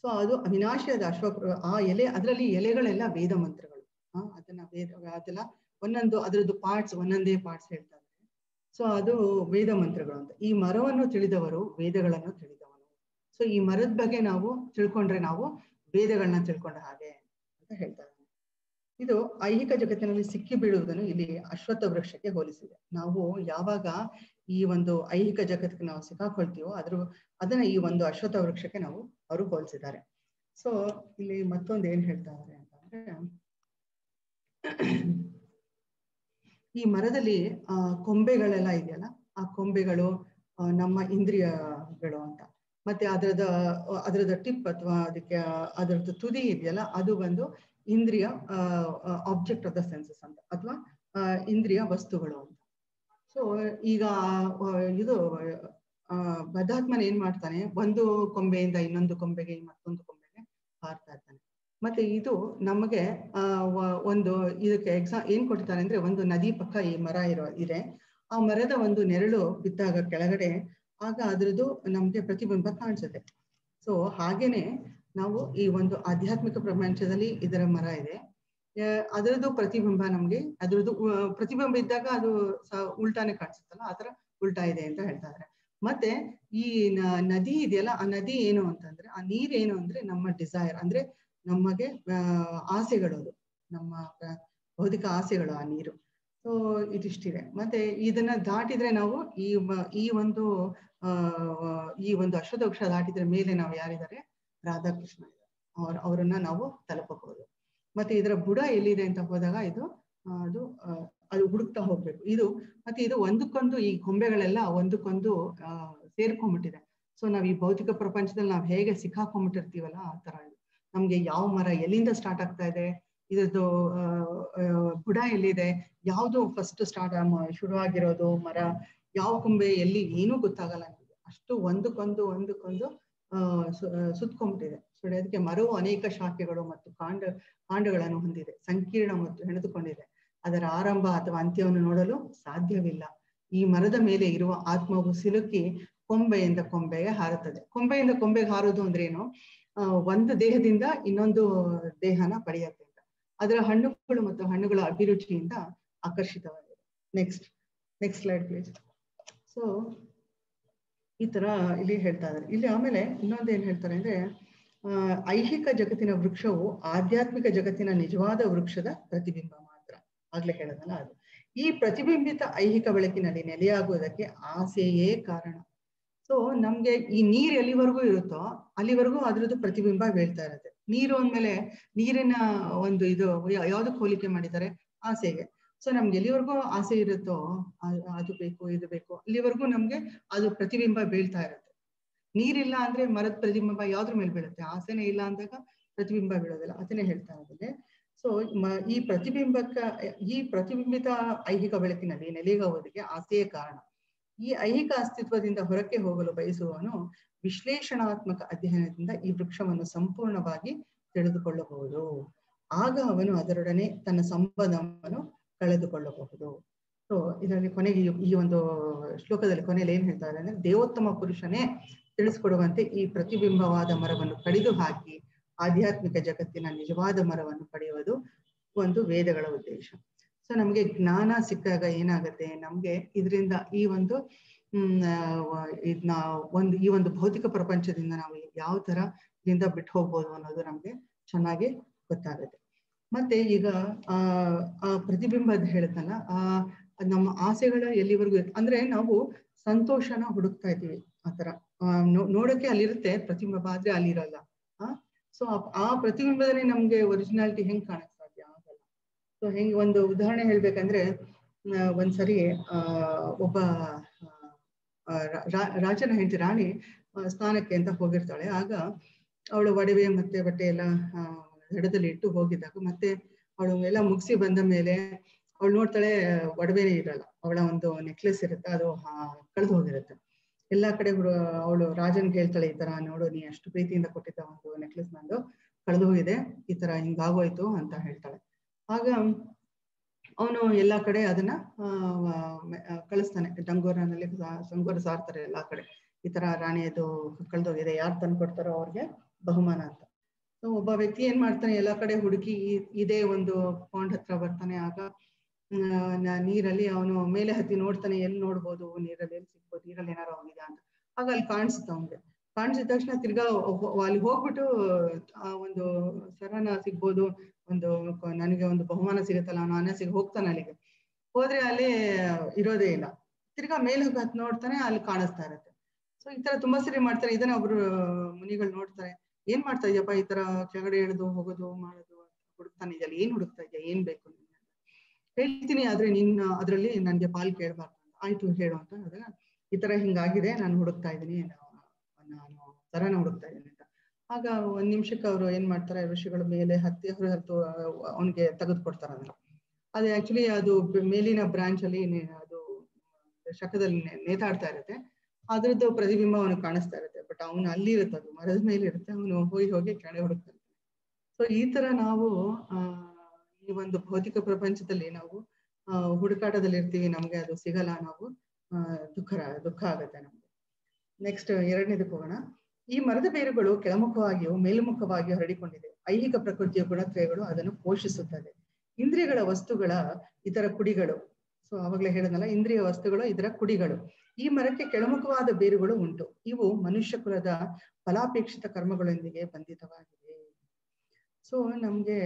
ಸೊ ಅದು ಅವಿನಾಶಿಯಾದ ಆ ಎಲೆ, ಅದರಲ್ಲಿ ಎಲೆಗಳೆಲ್ಲ ವೇದ ಮಂತ್ರಗಳು. ಅದೆಲ್ಲ ಒಂದೊಂದು ಅದರದ್ದು ಪಾರ್ಟ್ಸ್, ಒಂದೊಂದೇ ಪಾರ್ಟ್ಸ್ ಹೇಳ್ತಾ ಇದ್ದಾರೆ. ಸೊ ಅದು ವೇದ ಮಂತ್ರಗಳು ಅಂತ. ಈ ಮರವನ್ನು ತಿಳಿದವರು ವೇದಗಳನ್ನು ತಿಳಿದವನು. ಸೊ ಈ ಮರದ ಬಗ್ಗೆ ನಾವು ತಿಳ್ಕೊಂಡ್ರೆ ನಾವು ವೇದಗಳನ್ನ ತಿಳ್ಕೊಂಡ ಹಾಗೆ ಅಂತ ಹೇಳ್ತಾ ಇದ್ದಾರೆ. ಇದು ಐಹಿಕ ಜಗತ್ತಿನಲ್ಲಿ ಸಿಕ್ಕಿ ಬೀಳುವುದನ್ನು ಇಲ್ಲಿ ಅಶ್ವತ್ಥ ವೃಕ್ಷಕ್ಕೆ ಹೋಲಿಸಿದೆ. ನಾವು ಯಾವಾಗ ಈ ಒಂದು ಐಹಿಕ ಜಗತ್ತಿಗೆ ನಾವು ಸಿಕ್ಕಾಕೊಳ್ತೀವೋ ಅದನ್ನ ಈ ಒಂದು ಅಶ್ವತ್ಥ ವೃಕ್ಷಕ್ಕೆ ಅವರು ಹೋಲಿಸಿದ್ದಾರೆ. ಸೊ ಇಲ್ಲಿ ಮತ್ತೊಂದು ಏನ್ ಹೇಳ್ತಾ ಇದ್ದಾರೆ ಅಂತಂದ್ರೆ, ಈ ಮರದಲ್ಲಿ ಕೊಂಬೆಗಳೆಲ್ಲ ಇದೆಯಲ್ಲ, ಆ ಕೊಂಬೆಗಳು ನಮ್ಮ ಇಂದ್ರಿಯಗಳು ಅಂತ. ಮತ್ತೆ ಅದರದ ಟಿಪ್ ಅಥವಾ ಅದರದ್ದು ತುದಿ ಇದೆಯಲ್ಲ, ಅದು ಒಂದು ಇಂದ್ರಿಯ ಆಬ್ಜೆಕ್ಟ್ ಆಫ್ ದ ಸೆನ್ಸಸ್ ಅಂತ, ಅಥವಾ ಇಂದ್ರಿಯ ವಸ್ತುಗಳು ಅಂತ. ಸೊ ಈಗ ಇದು ಬದ್ಧಾತ್ಮನ ಏನ್ ಮಾಡ್ತಾನೆ, ಒಂದು ಕೊಂಬೆಯಿಂದ ಇನ್ನೊಂದು ಕೊಂಬೆಗೆ, ಮತ್ತೊಂದು ಕೊಂಬೆಗೆ ಹಾರ್ತಾ ಇರ್ತಾನೆ. ಮತ್ತೆ ಇದು ನಮಗೆ ಒಂದು ಇದಕ್ಕೆ ಏನ್ ಕೊಡ್ತಾರೆ ಅಂದ್ರೆ, ಒಂದು ನದಿ ಪಕ್ಕ ಈ ಮರ ಇದೆ, ಆ ಮರದ ಒಂದು ನೆರಳು ಬಿದ್ದಾಗ ಕೆಳಗಡೆ, ಆಗ ಅದ್ರದ್ದು ನಮ್ಗೆ ಪ್ರತಿಬಿಂಬ ಕಾಣಿಸುತ್ತೆ. ಸೊ ಹಾಗೇನೆ ನಾವು ಈ ಒಂದು ಆಧ್ಯಾತ್ಮಿಕ ಪ್ರಪಂಚದಲ್ಲಿ ಇದರ ಮರ ಇದೆ, ಅದರದ್ದು ಪ್ರತಿಬಿಂಬ ನಮ್ಗೆ, ಅದ್ರದ್ದು ಪ್ರತಿಬಿಂಬ ಇದ್ದಾಗ ಅದು ಉಲ್ಟಾನೆ ಕಾಣಿಸುತ್ತಲ್ಲ, ಆ ತರ ಉಲ್ಟಾ ಇದೆ ಅಂತ ಹೇಳ್ತಾ ಇದ್ದಾರೆ. ಮತ್ತೆ ಈ ನದಿ ಇದೆಯಲ್ಲ, ಆ ನದಿ ಏನು ಅಂತಂದ್ರೆ, ಆ ನೀರೇನು ಅಂದ್ರೆ ನಮ್ಮ ಡಿಸೈರ್, ಅಂದ್ರೆ ನಮಗೆ ಆಸೆಗಳು, ಅದು ನಮ್ಮ ಭೌತಿಕ ಆಸೆಗಳು ಆ ನೀರು. ಸೊ ಇದಿಷ್ಟಿದೆ. ಮತ್ತೆ ಇದನ್ನ ದಾಟಿದ್ರೆ ನಾವು ಈ ಒಂದು ಅಶ್ವತ್ಥ ವೃಕ್ಷ ದಾಟಿದ್ರೆ ಮೇಲೆ ನಾವು ಯಾರಿದ್ದಾರೆ, ರಾಧಾಕೃಷ್ಣ ಅವರನ್ನ ನಾವು ತಲುಪಬಹುದು. ಮತ್ತೆ ಇದರ ಬುಡ ಎಲ್ಲಿದೆ ಅಂತ ಹೋದಾಗ ಅದು ಹುಡುಕ್ತಾ ಹೋಗ್ಬೇಕು. ಮತ್ತೆ ಇದು ಒಂದಕ್ಕೊಂದು, ಈ ಕೊಂಬೆಗಳೆಲ್ಲ ಒಂದಕ್ಕೊಂದು ಸೇರ್ಕೊಂಡ್ಬಿಟ್ಟಿದೆ. ಸೊ ನಾವ್ ಈ ಭೌತಿಕ ಪ್ರಪಂಚದಲ್ಲಿ ನಾವ್ ಹೇಗೆ ಸಿಕ್ಕಾಕೊಂಡ್ಬಿಟ್ಟಿರ್ತೀವಲ್ಲ, ಆ ತರ ನಮ್ಗೆ ಯಾವ ಮರ ಎಲ್ಲಿಂದ ಸ್ಟಾರ್ಟ್ ಆಗ್ತಾ ಇದೆ, ಇದ್ರದ್ದು ಬುಡ ಎಲ್ಲಿದೆ, ಯಾವ್ದು ಫಸ್ಟ್ ಶುರುವಾಗಿರೋದು ಮರ, ಯಾವ ಕೊಂಬೆ ಎಲ್ಲಿ, ಏನೂ ಗೊತ್ತಾಗಲ್ಲ ನಮ್ಗೆ. ಅಷ್ಟು ಒಂದಕ್ಕೊಂದು ಸುತ್ಕೊಂಡ್ಬಿಟ್ಟಿದೆ. ಸೊ ಅದಕ್ಕೆ ಮರವು ಅನೇಕ ಶಾಖೆಗಳು ಮತ್ತು ಕಾಂಡಗಳನ್ನು ಹೊಂದಿದೆ, ಸಂಕೀರ್ಣ ಮತ್ತು ಹೆಣೆದುಕೊಂಡಿದೆ. ಅದರ ಆರಂಭ ಅಥವಾ ಅಂತ್ಯವನ್ನು ನೋಡಲು ಸಾಧ್ಯವಿಲ್ಲ. ಈ ಮರದ ಮೇಲೆ ಇರುವ ಆತ್ಮವು ಸಿಲುಕಿ ಕೊಂಬೆಯಿಂದ ಕೊಂಬೆಗೆ ಹಾರುತ್ತದೆ. ಕೊಂಬೆಯಿಂದ ಕೊಂಬೆಗೆ ಹಾರೋದು ಅಂದ್ರೆ ಏನು, ಒಂದು ದೇಹದಿಂದ ಇನ್ನೊಂದು ದೇಹನ ಪಡೆಯುತ್ತೆ ಅಂತ. ಅದರ ಹಣ್ಣುಗಳು ಮತ್ತು ಹಣ್ಣುಗಳ ಅಭಿರುಚಿಯಿಂದ ಆಕರ್ಷಿತವಾಗಿದೆ. Next slide please. ಸೊ ಈ ತರ ಇಲ್ಲಿ ಹೇಳ್ತಾ ಇದ್ದಾರೆ. ಇಲ್ಲಿ ಆಮೇಲೆ ಇನ್ನೊಂದು ಏನ್ ಹೇಳ್ತಾರೆ ಅಂದ್ರೆ, ಐಹಿಕ ಜಗತ್ತಿನ ವೃಕ್ಷವು ಆಧ್ಯಾತ್ಮಿಕ ಜಗತ್ತಿನ ನಿಜವಾದ ವೃಕ್ಷದ ಪ್ರತಿಬಿಂಬ ಮಾತ್ರ. ಆಗ್ಲೇ ಹೇಳೋದಲ್ಲ ಅದು. ಈ ಪ್ರತಿಬಿಂಬಿತ ಐಹಿಕ ಬೆಳಕಿನಲ್ಲಿ ನೆಲೆಯಾಗುವುದಕ್ಕೆ ಆಸೆಯೇ ಕಾರಣ. ಸೊ ನಮ್ಗೆ ಈ ನೀರ್ ಎಲ್ಲಿವರೆಗೂ ಇರುತ್ತೋ ಅಲ್ಲಿವರೆಗೂ ಅದ್ರದ್ದು ಪ್ರತಿಬಿಂಬ ಬೀಳ್ತಾ ಇರುತ್ತೆ. ನೀರು ಅಂದ್ಮೇಲೆ ನೀರಿನ ಒಂದು ಯಾವ್ದಕ್ಕೆ ಹೋಲಿಕೆ ಮಾಡಿದ್ದಾರೆ, ಆಸೆಗೆ. ಸೊ ನಮ್ಗೆ ಎಲ್ಲಿವರೆಗೂ ಆಸೆ ಇರುತ್ತೋ, ಅದು ಬೇಕು ಇದು ಬೇಕು, ಅಲ್ಲಿವರೆಗೂ ನಮ್ಗೆ ಅದು ಪ್ರತಿಬಿಂಬ ಬೀಳ್ತಾ ಇರುತ್ತೆ. ನೀರಿಲ್ಲ ಅಂದ್ರೆ ಮರದ ಪ್ರತಿಬಿಂಬ ಯಾವ್ದ್ರ ಮೇಲೆ ಬೀಳುತ್ತೆ, ಆಸೆನೇ ಇಲ್ಲ ಅಂದಾಗ ಪ್ರತಿಬಿಂಬ ಬೀಳೋದಿಲ್ಲ. ಅದನ್ನೇ ಹೇಳ್ತಾ ಇದ್ದೇನೆ. ಸೊ ಈ ಪ್ರತಿಬಿಂಬಿತ ಐಹಿಕ ಬೆಳಕಿನಲ್ಲಿ ನೆಲೆಯಾಗುವುದಕ್ಕೆ ಆಸೆಯೇ ಕಾರಣ. ಈ ಐಹಿಕ ಅಸ್ತಿತ್ವದಿಂದ ಹೊರಕ್ಕೆ ಹೋಗಲು ಬಯಸುವವನು ವಿಶ್ಲೇಷಣಾತ್ಮಕ ಅಧ್ಯಯನದಿಂದ ಈ ವೃಕ್ಷವನ್ನು ಸಂಪೂರ್ಣವಾಗಿ ತಿಳಿದುಕೊಳ್ಳಬಹುದು. ಆಗ ಅವನು ಅದರೊಡನೆ ತನ್ನ ಸಂಬಂಧವನ್ನು ಕಳೆದುಕೊಳ್ಳಬಹುದು. ಸೊ ಇದರಲ್ಲಿ ಕೊನೆಗೆ ಈ ಒಂದು ಶ್ಲೋಕದಲ್ಲಿ ಕೊನೆಯಲ್ಲಿ ಏನ್ ಹೇಳ್ತಾರೆ ಅಂದ್ರೆ, ದೇವೋತ್ತಮ ಪುರುಷನೇ ತಿಳಿಸ್ಕೊಡುವಂತೆ ಈ ಪ್ರತಿಬಿಂಬವಾದ ಮರವನ್ನು ಕಡಿದು ಹಾಕಿ ಆಧ್ಯಾತ್ಮಿಕ ಜಗತ್ತಿನ ನಿಜವಾದ ಮರವನ್ನು ಪಡೆಯುವುದು ಒಂದು ವೇದಗಳ ಉದ್ದೇಶ. ಸೊ ನಮ್ಗೆ ಜ್ಞಾನ ಸಿಕ್ಕಾಗ ಏನಾಗುತ್ತೆ, ನಮ್ಗೆ ಇದರಿಂದ ಈ ಒಂದು ಈ ಒಂದು ಭೌತಿಕ ಪ್ರಪಂಚದಿಂದ ನಾವು ಯಾವ ತರ ಇದರಿಂದ ಬಿಟ್ಟು ಹೋಗ್ಬೋದು ಅನ್ನೋದು ನಮ್ಗೆ ಚೆನ್ನಾಗಿ ಗೊತ್ತಾಗುತ್ತೆ. ಮತ್ತೆ ಈಗ ಆ ಪ್ರತಿಬಿಂಬ ಹೇಳುತ್ತಲ್ಲ, ನಮ್ಮ ಆಸೆಗಳ ಎಲ್ಲಿವರೆಗೂ ಅಂದ್ರೆ ನಾವು ಸಂತೋಷನ ಹುಡುಕ್ತಾ ಇದ್ದೀವಿ. ಆತರ ನೋಡಕ್ಕೆ ಅಲ್ಲಿರುತ್ತೆ ಪ್ರತಿಬಿಂಬ, ಆದ್ರೆ ಅಲ್ಲಿರಲ್ಲ. ಸೊ ಆ ಪ್ರತಿಬಿಂಬದಲ್ಲಿ ನಮ್ಗೆ ಒರಿಜಿನಾಲಿಟಿ ಹೆಂಗ್ ಕಾಣಕ್ ಸಾಧ್ಯ ಆಗಲ್ಲ. ಸೊ ಹೆಂಗ್ ಒಂದು ಉದಾಹರಣೆ ಹೇಳ್ಬೇಕಂದ್ರೆ, ಒಂದ್ಸರಿ ಒಬ್ಬ ರಾಜನ ಹೆಂಡತಿ ರಾಣಿ ಸ್ನಾನಕ್ಕೆ ಅಂತ ಹೋಗಿರ್ತಾಳೆ. ಆಗ ಅವಳು ಒಡವೆ ಮತ್ತೆ ಬಟ್ಟೆ ಎಲ್ಲ ದಡದಲ್ಲಿ ಇಟ್ಟು ಹೋಗಿದ್ದಾಗ ಮತ್ತೆ ಅವಳು ಎಲ್ಲ ಮುಗಿಸಿ ಬಂದ ಮೇಲೆ ಅವಳು ನೋಡ್ತಾಳೆ, ಒಡವೆನೇ ಇರಲ್ಲ. ಅವಳ ಒಂದು ನೆಕ್ಲೆಸ್ ಇರುತ್ತೆ, ಅದು ಕಳೆದು ಹೋಗಿರುತ್ತೆ. ಎಲ್ಲಾ ಕಡೆ ಅವಳು ರಾಜನ್ಗೆ ಹೇಳ್ತಾಳೆ, ಈ ತರ ನೋಡು, ನೀ ಅಷ್ಟು ಪ್ರೀತಿಯಿಂದ ಕೊಟ್ಟಿದ್ದ ಒಂದು ನೆಕ್ಲೆಸ್ ನಂದು ಕಳೆದು ಹೋಗಿದೆ, ಈ ತರ ಹಿಂಗಾಗೋಯ್ತು ಅಂತ ಹೇಳ್ತಾಳೆ. ಆಗ ಅವನು ಎಲ್ಲಾ ಕಡೆ ಅದನ್ನ ಕಳಿಸ್ತಾನೆ. ಡಂಗೋರ ಸಾರ್ತಾರೆ ಎಲ್ಲಾ ಕಡೆ, ಈ ತರ ರಾಣಿಯದು ಕಳೆದೋಗಿದೆ, ಯಾರು ತಂದು ಕೊಡ್ತಾರೋ ಅವ್ರಿಗೆ ಬಹುಮಾನ ಅಂತ. ಸೊ ಒಬ್ಬ ವ್ಯಕ್ತಿ ಏನ್ ಮಾಡ್ತಾನೆ, ಎಲ್ಲಾ ಕಡೆ ಹುಡುಕಿ ಇದೇ ಒಂದು ಪಾಂಡ್ ಹತ್ರ ಬರ್ತಾನೆ. ಆಗ ನೀರಲ್ಲಿ ಅವನು ಮೇಲೆ ಹತ್ತಿ ನೋಡ್ತಾನೆ, ಎಲ್ಲಿ ನೋಡ್ಬೋದು, ನೀರಲ್ಲಿ ಎಲ್ಲಿ ಸಿಗ್ಬೋದು, ನೀರಲ್ಲಿ ಏನಾರು ಹೋಗಿದೆ ಅಂತ. ಆಗ ಅಲ್ಲಿ ಕಾಣಿಸುತ್ತೆ ಅವನಿಗೆ. ಕಾಣಿಸಿದ ತಕ್ಷಣ ತಿರ್ಗಾ ಅಲ್ಲಿ ಹೋಗ್ಬಿಟ್ಟು ಆ ಒಂದು ಸರನ ಸಿಗ್ಬೋದು, ಒಂದು ನನಗೆ ಒಂದು ಬಹುಮಾನ ಸಿಗುತ್ತಲ್ಲ ಅನ್ನೋ ಅನಸಿಗೆ ಹೋಗ್ತಾನೆ. ಅಲ್ಲಿಗೆ ಹೋದ್ರೆ ಅಲ್ಲಿ ಇರೋದೇ ಇಲ್ಲ. ತಿರ್ಗಾ ಮೇಲೆ ಹತ್ತಿ ನೋಡ್ತಾನೆ, ಅಲ್ಲಿ ಕಾಣಿಸ್ತಾ ಇರತ್ತೆ. ಸೊ ಈ ತರ ತುಂಬಾ ಸರಿ ಮಾಡ್ತಾರೆ. ಇದನ್ನ ಒಬ್ರು ಮುನಿಗಳು ನೋಡ್ತಾರೆ, ಏನ್ ಮಾಡ್ತಾ ಇದೆಯಪ್ಪ, ಈ ತರ ಕೆಳಗಡೆ ಇಳಿದು ಹೋಗೋದು ಮಾಡೋದು ಹುಡುಕ್ತಾನೆ ಇದೆಯಲ್ಲ, ಏನ್ ಹುಡುಕ್ತಾ ಇದೆಯಾ, ಏನ್ ಬೇಕು ನಿಮ್ಗೆ? ಹೇಳ್ತೀನಿ, ಆದ್ರೆ ಅದ್ರಲ್ಲಿ ನನ್ಗೆ ಪಾಲ್ ಕೇಳ್ಬಾರ್ದು. ಆಯ್ತು ಹೇಳು ಅಂತ ಹೇಳಿದ್ರೆ, ಈ ತರ ಹಿಂಗಾಗಿದೆ, ನಾನು ಹುಡುಕ್ತಾ ಇದ್ದೀನಿ, ನಾನು ಸರನ ಹುಡುಕ್ತಾ ಇದ್ದೀನಿ ಅಂತ. ಆಗ ಒಂದ್ ನಿಮಿಷಕ್ಕೆ ಅವ್ರು ಏನ್ ಮಾಡ್ತಾರೆ, ಋಷಿಗಳು ಮೇಲೆ ಹತ್ತಿ ಅವನಿಗೆ ತೆಗೆದು ಕೊಡ್ತಾರ. ಅದು ಆಕ್ಚುಲಿ ಅದು ಮೇಲಿನ ಬ್ರಾಂಚ್ ಅಲ್ಲಿ ಅದು ಶಕದಲ್ಲಿ ನೇತಾಡ್ತಾ ಇರುತ್ತೆ. ಅದ್ರದ್ದು ಪ್ರತಿಬಿಂಬ ಅವನಿಗೆ ಕಾಣಿಸ್ತಾ ಇರುತ್ತೆ. ಬಟ್ ಅವನು ಅಲ್ಲಿ ಇರುತ್ತೆ, ಅದು ಮರದ ಮೇಲೆ ಇರುತ್ತೆ, ಅವನು ಹೋಗಿ ಕೆಳಗೆ ಹುಡುಕ್ತಾನೆ. ಸೊ ಈ ತರ ನಾವು ಈ ಒಂದು ಭೌತಿಕ ಪ್ರಪಂಚದಲ್ಲಿ ನಾವು ಹುಡುಕಾಟದಲ್ಲಿ ಇರ್ತೀವಿ, ನಮ್ಗೆ ಅದು ಸಿಗಲ್ಲ, ನಾವು ದುಃಖ ಆಗುತ್ತೆ ನಮ್ಗೆ. ನೆಕ್ಸ್ಟ್ ಎರಡನೇದಕ್ಕೆ ಹೋಗೋಣ. ಈ ಮರದ ಬೇರುಗಳು ಕೆಳಮುಖವಾಗಿಯೂ ಮೇಲ್ಮುಖವಾಗಿಯೂ ಹರಡಿಕೊಂಡಿದೆ. ಐಹಿಕ ಪ್ರಕೃತಿಯ ಗುಣತ್ರಯಗಳು ಅದನ್ನು ಪೋಷಿಸುತ್ತದೆ. ಇಂದ್ರಿಯಗಳ ವಸ್ತುಗಳ ಇದರ ಕುಡಿಗಳು. ಸೊ ಆವಾಗಲೇ ಹೇಳಿದ್ನಲ್ಲ, ಇಂದ್ರಿಯ ವಸ್ತುಗಳು ಇದರ ಕುಡಿಗಳು. ಈ ಮರಕ್ಕೆ ಕೆಳಮುಖವಾದ ಬೇರುಗಳು ಉಂಟು. ಇವು ಮನುಷ್ಯ ಕುಲದ ಫಲಾಪೇಕ್ಷಿತ ಕರ್ಮಗಳೊಂದಿಗೆ ಬಂಧಿತವಾಗಿವೆ. ಸೊ ನಮ್ಗೆ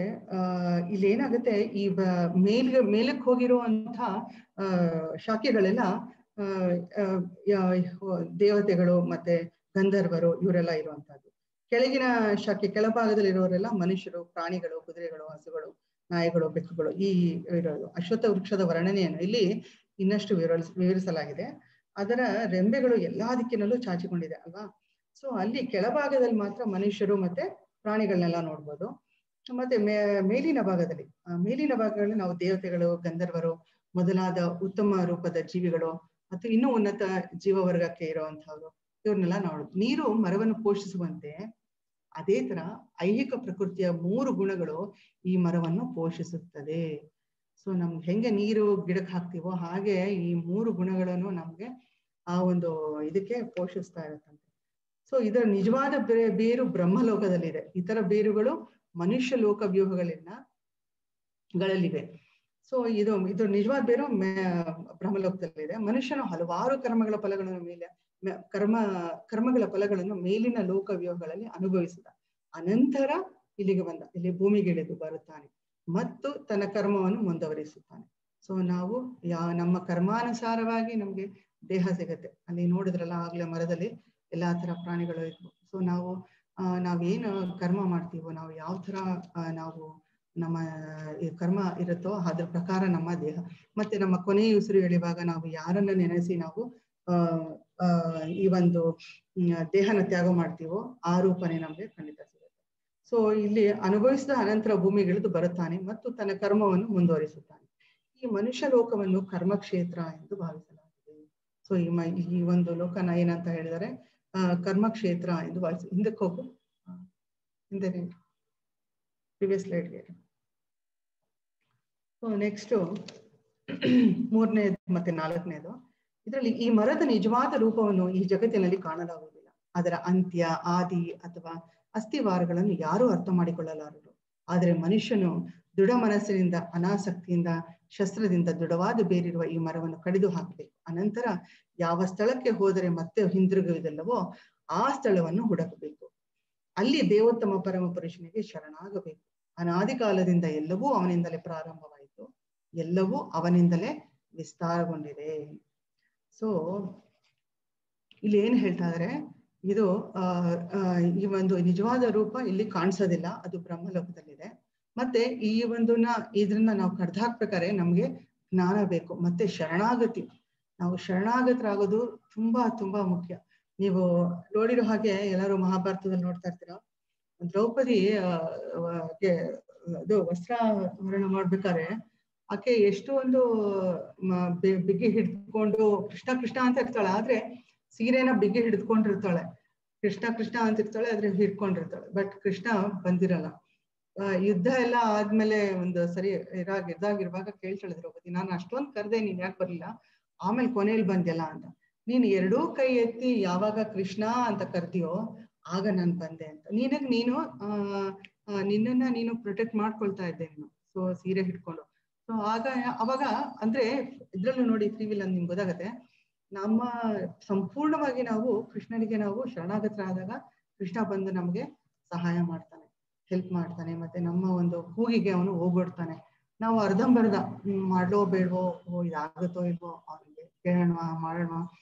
ಇಲ್ಲಿ ಏನಾಗುತ್ತೆ, ಈ ಮೇಲಕ್ಕೆ ಹೋಗಿರುವಂತ ಶಾಖೆಗಳೆಲ್ಲ ದೇವತೆಗಳು ಮತ್ತೆ ಗಂಧರ್ವರು ಇವರೆಲ್ಲ ಇರುವಂತಹದ್ದು. ಕೆಳಗಿನ ಶಾಖೆ ಕೆಳಭಾಗದಲ್ಲಿ ಇರೋರೆಲ್ಲ ಮನುಷ್ಯರು, ಪ್ರಾಣಿಗಳು, ಕುದುರೆಗಳು, ಹಸುಗಳು, ನಾಯಿಗಳು, ಬೆಕ್ಕುಗಳು. ಈ ಇರೋದು ಅಶ್ವತ್ಥ ವೃಕ್ಷದ ವರ್ಣನೆಯನ್ನು ಇಲ್ಲಿ ಇನ್ನಷ್ಟು ವಿವರಿಸಲಾಗಿದೆ. ಅದರ ರೆಂಬೆಗಳು ಎಲ್ಲಾ ದಿಕ್ಕಿನಲ್ಲೂ ಚಾಚಿಕೊಂಡಿದೆ ಅಲ್ವಾ. ಸೊ ಅಲ್ಲಿ ಕೆಳಭಾಗದಲ್ಲಿ ಮಾತ್ರ ಮನುಷ್ಯರು ಮತ್ತೆ ಪ್ರಾಣಿಗಳನ್ನೆಲ್ಲ ನೋಡ್ಬೋದು. ಮತ್ತೆ ಮೇಲಿನ ಭಾಗಗಳಲ್ಲಿ ನಾವು ದೇವತೆಗಳು, ಗಂಧರ್ವರು ಮೊದಲಾದ ಉತ್ತಮ ರೂಪದ ಜೀವಿಗಳು ಮತ್ತು ಇನ್ನೂ ಉನ್ನತ ಜೀವವರ್ಗಕ್ಕೆ ಇರುವಂತಹವ್ರು, ಇವ್ರನ್ನೆಲ್ಲ ನೋಡುದು. ನೀರು ಮರವನ್ನು ಪೋಷಿಸುವಂತೆ ಅದೇ ತರ ಐಹಿಕ ಪ್ರಕೃತಿಯ 3 ಗುಣಗಳು ಈ ಮರವನ್ನು ಪೋಷಿಸುತ್ತದೆ. ಸೊ ನಮ್ಗೆ ಹೆಂಗೆ ನೀರು ಗಿಡಕ್ಕೆ ಹಾಕ್ತಿವೋ ಹಾಗೆ ಈ 3 ಗುಣಗಳನ್ನು ನಮ್ಗೆ ಆ ಒಂದು ಇದಕ್ಕೆ ಪೋಷಿಸ್ತಾ ಇರುತ್ತಂತೆ. ಸೊ ಇದರ ನಿಜವಾದ ಬೇರು ಬ್ರಹ್ಮಲೋಕದಲ್ಲಿದೆ. ಇತರ ಬೇರುಗಳು ಮನುಷ್ಯ ಲೋಕ ಗಳಲ್ಲಿವೆ. ಸೊ ಇದು ನಿಜವಾದ ಬೇರು ಬ್ರಹ್ಮಲೋಕದಲ್ಲಿದೆ. ಮನುಷ್ಯನು ಹಲವಾರು ಕರ್ಮಗಳ ಫಲಗಳನ್ನು ಮೇಲಿನ ಲೋಕ ವ್ಯೂಹಗಳಲ್ಲಿ ಅನುಭವಿಸಿದ ಅನಂತರ ಇಲ್ಲಿ ಭೂಮಿಗೆ ಇಳಿದು ಬರುತ್ತಾನೆ ಮತ್ತು ತನ್ನ ಕರ್ಮವನ್ನು ಮುಂದುವರಿಸುತ್ತಾನೆ. ಸೊ ನಾವು ನಮ್ಮ ಕರ್ಮಾನುಸಾರವಾಗಿ ನಮ್ಗೆ ದೇಹ ಸಿಗತ್ತೆ. ಅಲ್ಲಿ ನೋಡಿದ್ರಲ್ಲ ಆಗ್ಲೇ ಮರದಲ್ಲಿ ಎಲ್ಲಾ ತರ ಪ್ರಾಣಿಗಳು ಇದ್ವು. ಸೊ ನಾವೇನು ಕರ್ಮ ಮಾಡ್ತೀವೋ, ನಾವು ಯಾವ ತರ ನಮ್ಮ ಈ ಕರ್ಮ ಇರುತ್ತೋ ಅದ್ರ ಪ್ರಕಾರ ನಮ್ಮ ದೇಹ ಮತ್ತೆ ನಮ್ಮ ಕೊನೆಯ ಉಸಿರು ಎಳೆಯುವಾಗ ನಾವು ಯಾರನ್ನ ನೆನೆಸಿ ನಾವು ಈ ಒಂದು ದೇಹನ ತ್ಯಾಗ ಮಾಡ್ತೀವೋ ಆ ರೂಪನೇ ನಮ್ಗೆ ಖಂಡಿತ ಸಿಗುತ್ತೆ. ಸೊ ಇಲ್ಲಿ ಅನುಭವಿಸಿದ ಅನಂತರ ಭೂಮಿಗಿಳಿದು ಬರುತ್ತಾನೆ ಮತ್ತು ತನ್ನ ಕರ್ಮವನ್ನು ಮುಂದುವರಿಸುತ್ತಾನೆ. ಈ ಮನುಷ್ಯ ಲೋಕವನ್ನು ಕರ್ಮಕ್ಷೇತ್ರ ಎಂದು ಭಾವಿಸಲಾಗಿದೆ. ಸೊ ಈ ಒಂದು ಲೋಕನ ಏನಂತ ಹೇಳಿದರೆ ಕರ್ಮಕ್ಷೇತ್ರ ಎಂದು ಭಾವಿಸಿ. ಹಿಂದಕ್ಕೆ ಹೋಗು, ಹಿಂದೆ ಪ್ರಿವಿಯಸ್ ಸ್ಲೈಡ್ಗೆ. ಸೊ ನೆಕ್ಸ್ಟ್ ಮೂರನೇದು ಮತ್ತೆ ನಾಲ್ಕನೇದು, ಇದರಲ್ಲಿ ಈ ಮರದ ನಿಜವಾದ ರೂಪವನ್ನು ಈ ಜಗತ್ತಿನಲ್ಲಿ ಕಾಣಲಾಗುವುದಿಲ್ಲ. ಅದರ ಅಂತ್ಯ, ಆದಿ ಅಥವಾ ಅಸ್ಥಿವಾರಗಳನ್ನು ಯಾರೂ ಅರ್ಥ ಮಾಡಿಕೊಳ್ಳಲಾರರು. ಆದರೆ ಮನುಷ್ಯನು ದೃಢ ಮನಸ್ಸಿನಿಂದ, ಅನಾಸಕ್ತಿಯಿಂದ, ಶಸ್ತ್ರದಿಂದ ದೃಢವಾದ ಬೇರಿರುವ ಈ ಮರವನ್ನು ಕಡಿದು ಹಾಕಬೇಕು. ಅನಂತರ ಯಾವ ಸ್ಥಳಕ್ಕೆ ಹೋದರೆ ಮತ್ತೆ ಹಿಂದಿರುಗುವುದಿಲ್ಲವೋ ಆ ಸ್ಥಳವನ್ನು ಹುಡುಕಬೇಕು. ಅಲ್ಲಿ ದೇವೋತ್ತಮ ಪರಮ ಪುರುಷನಿಗೆ ಶರಣಾಗಬೇಕು. ಅನಾದಿ ಕಾಲದಿಂದ ಎಲ್ಲವೂ ಅವನಿಂದಲೇ ಪ್ರಾರಂಭವಾಯಿತು, ಎಲ್ಲವೂ ಅವನಿಂದಲೇ ವಿಸ್ತಾರಗೊಂಡಿದೆ. ಸೊ ಇಲ್ಲಿ ಏನ್ ಹೇಳ್ತಾ ಇದಾರೆ, ಇದು ಈ ಒಂದು ನಿಜವಾದ ರೂಪ ಇಲ್ಲಿ ಕಾಣಿಸೋದಿಲ್ಲ, ಅದು ಬ್ರಹ್ಮಲೋಕದಲ್ಲಿದೆ. ಮತ್ತೆ ಈ ಇದನ್ನ ನಾವು ಕಡ್ದಾಕ್ಬೇಕಾದ್ರೆ ನಮ್ಗೆ ಜ್ಞಾನ ಬೇಕು, ಮತ್ತೆ ಶರಣಾಗತಿ. ನಾವು ಶರಣಾಗತರಾಗೋದು ತುಂಬಾ ತುಂಬಾ ಮುಖ್ಯ. ನೀವು ನೋಡಿರೋ ಹಾಗೆ ಎಲ್ಲರೂ ಮಹಾಭಾರತದಲ್ಲಿ ನೋಡ್ತಾ ಇರ್ತೀರಾ, ದ್ರೌಪದಿ ಅದು ವಸ್ತ್ರಾವರಣ ಮಾಡ್ಬೇಕಾದ್ರೆ ಆಕೆ ಎಷ್ಟು ಒಂದು ಬಿಗಿ ಹಿಡ್ಕೊಂಡು ಕೃಷ್ಣ ಕೃಷ್ಣ ಅಂತ ಇರ್ತಾಳೆ, ಆದ್ರೆ ಸೀರೆನ ಬಿಗಿ ಹಿಡಿದುಕೊಂಡಿರ್ತಾಳೆ. ಕೃಷ್ಣ ಕೃಷ್ಣ ಅಂತ ಇರ್ತಾಳೆ, ಆದ್ರೆ ಹಿಡ್ಕೊಂಡಿರ್ತಾಳೆ. ಬಟ್ ಕೃಷ್ಣ ಬಂದಿರಲ್ಲ. ಯುದ್ಧ ಎಲ್ಲ ಆದ್ಮೇಲೆ ಒಂದು ಸರಿ ಇದಾಗಿರುವಾಗ ಕೇಳ್ತಾಳೆ ದ್ರೌಪದಿ, ನಾನು ಅಷ್ಟೊಂದು ಕರ್ದೆ, ನೀನ್ ಯಾಕೆ ಬರ್ಲಿಲ್ಲ, ಆಮೇಲೆ ಕೊನೆಯಲ್ಲಿ ಬಂದ್ಯಲ್ಲ ಅಂತ. ನೀನು ಎರಡೂ ಕೈ ಎತ್ತಿ ಯಾವಾಗ ಕೃಷ್ಣ ಅಂತ ಕರ್ದಿಯೋ ಆಗ ನಾನು ಬಂದೆ ಅಂತ. ನೀನು ನಿನ್ನನ್ನ ನೀನು ಪ್ರೊಟೆಕ್ಟ್ ಮಾಡ್ಕೊಳ್ತಾ ಇದ್ದೆ ನೀನು, ಸೊ ಸೀರೆ ಹಿಡ್ಕೊಂಡು. ಸೊ ಅವಾಗ ಅಂದ್ರೆ ಇದ್ರಲ್ಲೂ ನೋಡಿ ಫ್ರೀವಿಲ್ ಅಂತ ನಿಮ್ಗೆ ಗೊತ್ತಾಗತ್ತೆ. ನಮ್ಮ ಸಂಪೂರ್ಣವಾಗಿ ನಾವು ಕೃಷ್ಣನಿಗೆ ನಾವು ಶರಣಾಗತರಾದಾಗ ಕೃಷ್ಣ ಬಂದು ನಮ್ಗೆ ಸಹಾಯ ಮಾಡ್ತಾನೆ, ಹೆಲ್ಪ್ ಮಾಡ್ತಾನೆ. ಮತ್ತೆ ನಮ್ಮ ಒಂದು ಕೂಗಿಗೆ ಅವನು ಹೋಗ್ಬಿಡ್ತಾನೆ. ನಾವು ಅರ್ಧಂಬರ್ಧ ಮಾಡ್ಲೋ ಬೇಡವೋ, ಇದಾಗುತ್ತೋ ಇಲ್ವೋ, ಅವನಿಗೆ ಕೇಳೋಣ ಮಾಡೋಣ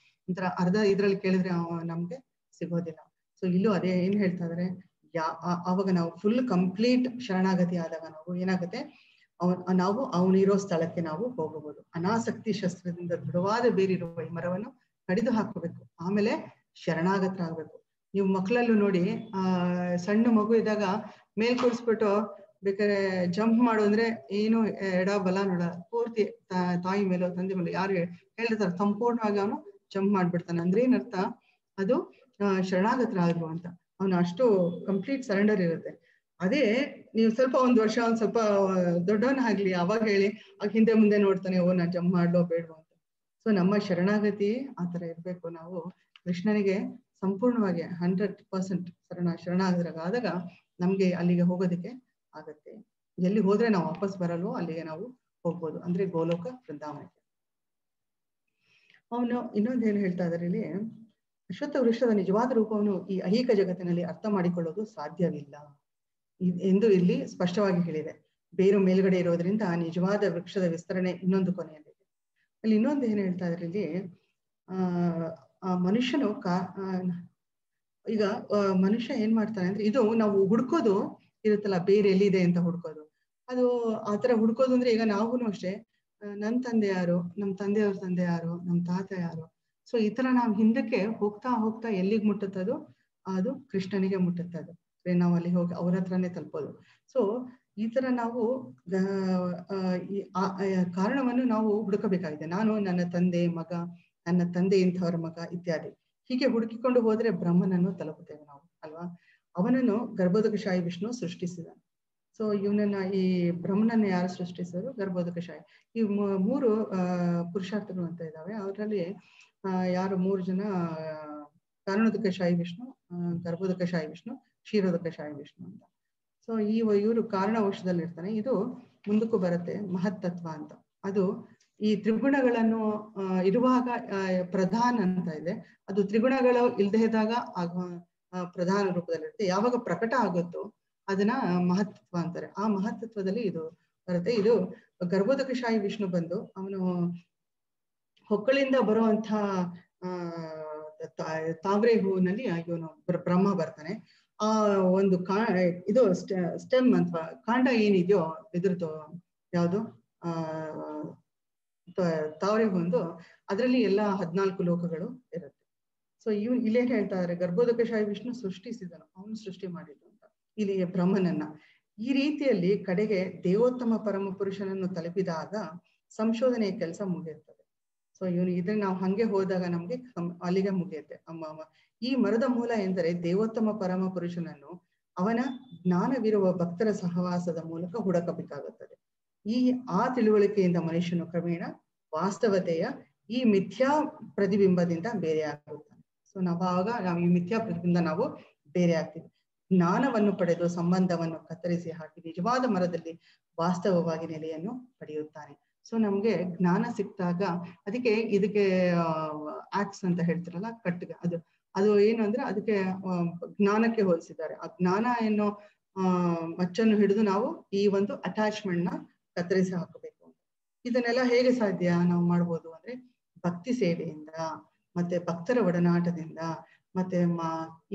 ಒಂಥರ ಅರ್ಧ ಇದ್ರಲ್ಲಿ ಕೇಳಿದ್ರೆ ನಮ್ಗೆ ಸಿಗೋದಿಲ್ಲ. ಸೊ ಇಲ್ಲೂ ಅದೇ ಏನ್ ಹೇಳ್ತಾ ಇದಾರೆ, ಅವಾಗ ನಾವು ಫುಲ್ ಕಂಪ್ಲೀಟ್ ಶರಣಾಗತಿ ಆದಾಗ ನಾವು ಏನಾಗುತ್ತೆ, ನಾವು ಅವನಿರೋ ಸ್ಥಳಕ್ಕೆ ನಾವು ಹೋಗಬಹುದು. ಅನಾಸಕ್ತಿ ಶಸ್ತ್ರದಿಂದ ದೃಢವಾದ ಬೇರಿರುವ ಈ ಮರವನ್ನು ಕಡಿದು ಹಾಕಬೇಕು, ಆಮೇಲೆ ಶರಣಾಗತರಾಗಬೇಕು. ನೀವು ಮಕ್ಕಳಲ್ಲೂ ನೋಡಿ, ಸಣ್ಣ ಮಗು ಇದ್ದಾಗ ಮೇಲ್ ಕೂರಿಸ್ಬಿಟ್ಟು ಬೇಕಾದ್ರೆ ಜಂಪ್ ಮಾಡು ಅಂದ್ರೆ ಏನು ಎಡ ಬಲ ನೋಡ, ಪೂರ್ತಿ ತಾಯಿ ಮೇಲೋ ತಂದೆ ಮೇಲೋ ಯಾರು ಹೇಳಿರ್ತಾರೆ ಸಂಪೂರ್ಣವಾಗಿ ಅವನು ಜಂಪ್ ಮಾಡ್ಬಿಡ್ತಾನೆ. ಅಂದ್ರೆ ಏನರ್ಥ, ಅದು ಶರಣಾಗತರಾದ್ರು ಅಂತ. ಅವನು ಅಷ್ಟು ಕಂಪ್ಲೀಟ್ ಸರೆಂಡರ್ ಇರುತ್ತೆ. ಅದೇ ನೀವು ಸ್ವಲ್ಪ ಒಂದ್ ವರ್ಷ ಒಂದ್ ಸ್ವಲ್ಪ ದೊಡ್ಡವನಾಗ್ಲಿ, ಅವಾಗ ಹೇಳಿ ಆಗ ಹಿಂದೆ ಮುಂದೆ ನೋಡ್ತಾನೆ, ಓ ನಾ ಜಂಪ್ ಮಾಡ್ಲೋ ಬೇಡವೋ ಅಂತ. ಸೊ ನಮ್ಮ ಶರಣಾಗತಿ ಆತರ ಇರ್ಬೇಕು. ನಾವು ಕೃಷ್ಣನಿಗೆ ಸಂಪೂರ್ಣವಾಗಿ 100% ಶರಣಾಗತರಾದಾಗ ನಮ್ಗೆ ಅಲ್ಲಿಗೆ ಹೋಗೋದಕ್ಕೆ ಆಗತ್ತೆ. ಎಲ್ಲಿ ಹೋದ್ರೆ ನಾವು ವಾಪಸ್ ಬರಲ್ವೋ ಅಲ್ಲಿಗೆ ನಾವು ಹೋಗ್ಬೋದು, ಅಂದ್ರೆ ಗೋಲೋಕ ವೃಂದಾವನಕ್ಕೆ. ಅವನು ಇನ್ನೊಂದು ಏನು ಹೇಳ್ತಾ ಇದಾರೆ ಇಲ್ಲಿ, ಅಶ್ವತ್ಥ ವೃಕ್ಷದ ನಿಜವಾದ ರೂಪವನ್ನು ಈ ಐಹಿಕ ಜಗತ್ತಿನಲ್ಲಿ ಅರ್ಥ ಮಾಡಿಕೊಳ್ಳೋದು ಸಾಧ್ಯವಿಲ್ಲ ಎಂದು ಇಲ್ಲಿ ಸ್ಪಷ್ಟವಾಗಿ ಹೇಳಿದೆ. ಬೇರು ಮೇಲ್ಗಡೆ ಇರೋದ್ರಿಂದ ನಿಜವಾದ ವೃಕ್ಷದ ವಿಸ್ತರಣೆ ಇನ್ನೊಂದು ಕೊನೆಯಲ್ಲಿದೆ. ಅಲ್ಲಿ ಇನ್ನೊಂದು ಏನು ಹೇಳ್ತಾ ಇದ್ರೆ ಇಲ್ಲಿ, ಆ ಮನುಷ್ಯನು ಈಗ ಮನುಷ್ಯ ಏನ್ ಮಾಡ್ತಾನೆ ಅಂದ್ರೆ, ಇದು ನಾವು ಹುಡ್ಕೋದು ಇರುತ್ತಲ್ಲ, ಬೇರೆ ಎಲ್ಲಿದೆ ಅಂತ ಹುಡ್ಕೋದು, ಅದು ಆತರ ಹುಡ್ಕೋದು ಅಂದ್ರೆ, ಈಗ ನಾವು ಅಷ್ಟೇ ನನ್ ತಂದೆ ಯಾರು, ನಮ್ ತಂದೆಯವ್ರ ತಂದೆ ಯಾರು, ನಮ್ ತಾತ ಯಾರು, ಸೊ ಈ ತರ ನಾವು ಹಿಂದಕ್ಕೆ ಹೋಗ್ತಾ ಹೋಗ್ತಾ ಎಲ್ಲಿಗೆ ಮುಟ್ಟುತ್ತದು, ಅದು ಕೃಷ್ಣನಿಗೆ ಮುಟ್ಟುತ್ತದು. ನಾವು ಅಲ್ಲಿ ಹೋಗಿ ಅವ್ರ ಹತ್ರನೇ ತಲುಪೋದು. ಸೊ ಈ ತರ ನಾವು ಕಾರಣವನ್ನು ನಾವು ಹುಡುಕಬೇಕಾಗಿದೆ. ನಾನು ನನ್ನ ತಂದೆ ಮಗ, ನನ್ನ ತಂದೆ ಇಂಥವರ ಮಗ ಇತ್ಯಾದಿ ಹೀಗೆ ಹುಡುಕಿಕೊಂಡು ಹೋದ್ರೆ ಬ್ರಹ್ಮನನ್ನು ತಲುಪುತ್ತೇವೆ ನಾವು, ಅಲ್ವಾ? ಅವನನ್ನು ಗರ್ಭೋದಕಶಾಹಿ ವಿಷ್ಣು ಸೃಷ್ಟಿಸಿದ. ಸೊ ಇವನನ್ನ, ಈ ಬ್ರಹ್ಮನನ್ನ ಯಾರು ಸೃಷ್ಟಿಸಿದ್ರು? ಗರ್ಭೋದಕಶಾಹಿ. ಈ ಮೂರು ಪುರುಷಾರ್ಥಗಳು ಅಂತ ಇದ್ದಾವೆ. ಅವರಲ್ಲಿ ಯಾರು 3 ಜನ, ಕಾರಣೋದಕಶಾಹಿ ವಿಷ್ಣು, ಗರ್ಭೋದಕಶಾಹಿ ವಿಷ್ಣು, ಕ್ಷೀರೋದಕಶಾಹಿ ವಿಷ್ಣು ಅಂತ. ಸೊ ಇವರು ಕಾರಣ ವಶದಲ್ಲಿ ಇರ್ತಾನೆ. ಇದು ಮುಂದಕ್ಕೂ ಬರುತ್ತೆ ಮಹತ್ತತ್ವ ಅಂತ. ಅದು ಈ ತ್ರಿಗುಣಗಳನ್ನು ಇರುವಾಗ ಪ್ರಧಾನ ಅಂತ ಇದೆ, ಅದು ತ್ರಿಗುಣಗಳು ಇಲ್ದೇ ಇದ್ದಾಗ ಪ್ರಧಾನ ರೂಪದಲ್ಲಿರುತ್ತೆ. ಯಾವಾಗ ಪ್ರಕಟ ಆಗುತ್ತೋ ಅದನ್ನ ಮಹತ್ತತ್ವ ಅಂತಾರೆ. ಆ ಮಹತ್ತತ್ವದಲ್ಲಿ ಇದು ಬರುತ್ತೆ. ಇದು ಗರ್ಭೋದಕಶಾಹಿ ವಿಷ್ಣು ಬಂದು ಅವನು ಹೊಕ್ಕಳಿಂದ ಬರುವಂತ ತಾಮ್ರೆ ಹೂವಿನಲ್ಲಿ ಇವನು ಬ್ರಹ್ಮ ಬರ್ತಾನೆ. ಆ ಒಂದು ಇದು ಸ್ಟೆಮ್ ಅಥವಾ ಕಾಂಡ ಏನಿದೆಯೋ ಇದ್ರದ್ದು ಯಾವುದು ತಾವರೆ ಹೂವಿಂದು, ಅದರಲ್ಲಿ ಎಲ್ಲ 14 ಲೋಕಗಳು ಇರುತ್ತೆ. ಸೊ ಇಲ್ಲೇನ್ ಹೇಳ್ತಾ ಇದಾರೆ, ಗರ್ಭೋದಕಶಾಹಿ ವಿಷ್ಣು ಸೃಷ್ಟಿಸಿದನು, ಅವನು ಸೃಷ್ಟಿ ಮಾಡಿದ್ದು ಅಂತ ಇಲ್ಲಿ ಬ್ರಹ್ಮನನ್ನ. ಈ ರೀತಿಯಲ್ಲಿ ಕಡೆಗೆ ದೇವೋತ್ತಮ ಪರಮ ಪುರುಷನನ್ನು ತಲುಪಿದಾಗ ಸಂಶೋಧನೆಯ ಕೆಲಸ ಮುಗಿಯುತ್ತದೆ. ಸೊ ಇದನ್ನ ನಾವು ಹಂಗೆ ಹೋದಾಗ ನಮ್ಗೆ ಅಲ್ಲಿಗೆ ಮುಗಿಯುತ್ತೆ. ಈ ಮರದ ಮೂಲ ಎಂದರೆ ದೇವೋತ್ತಮ ಪರಮ ಪುರುಷನನ್ನು ಅವನ ಜ್ಞಾನವಿರುವ ಭಕ್ತರ ಸಹವಾಸದ ಮೂಲಕ ಹುಡುಕಬೇಕಾಗುತ್ತದೆ. ಆ ತಿಳುವಳಿಕೆಯಿಂದ ಮನುಷ್ಯನು ಕ್ರಮೇಣ ವಾಸ್ತವತೆಯ ಈ ಮಿಥ್ಯಾ ಪ್ರತಿಬಿಂಬದಿಂದ ಬೇರೆ ಆಗುತ್ತಾನೆ. ಸೊ ನಾವು ಈ ಮಿಥ್ಯಾ ಪ್ರತಿಬಿಂಬದಿಂದ ನಾವು ಬೇರೆ ಆಗ್ತೀವಿ. ಜ್ಞಾನವನ್ನು ಪಡೆದು ಸಂಬಂಧವನ್ನು ಕತ್ತರಿಸಿ ಹಾಕಿ ನಿಜವಾದ ಮರದಲ್ಲಿ ವಾಸ್ತವವಾಗಿ ನೆಲೆಯನ್ನು ಪಡೆಯುತ್ತಾನೆ. ಸೊ ನಮ್ಗೆ ಜ್ಞಾನ ಸಿಕ್ತಾಗ ಇದಕ್ಕೆ ಆಕ್ಸ್ ಅಂತ ಹೇಳ್ತಿರಲ್ಲ, ಕಟ್ಟಿಗೆ, ಅದು ಏನು ಅಂದ್ರೆ ಅದಕ್ಕೆ ಜ್ಞಾನಕ್ಕೆ ಹೋಲಿಸಿದ್ದಾರೆ. ಆ ಜ್ಞಾನ ಎನ್ನೋ ಮಚ್ಚನ್ನು ಹಿಡಿದು ನಾವು ಈ ಒಂದು ಅಟ್ಯಾಚ್ಮೆಂಟ್ ನ ಕತ್ತರಿಸಿ ಹಾಕಬೇಕು. ಇದನ್ನೆಲ್ಲ ಹೇಗೆ ಸಾಧ್ಯ ನಾವು ಮಾಡ್ಬೋದು ಅಂದ್ರೆ ಭಕ್ತಿ ಸೇವೆಯಿಂದ, ಮತ್ತೆ ಭಕ್ತರ ಒಡನಾಟದಿಂದ, ಮತ್ತೆ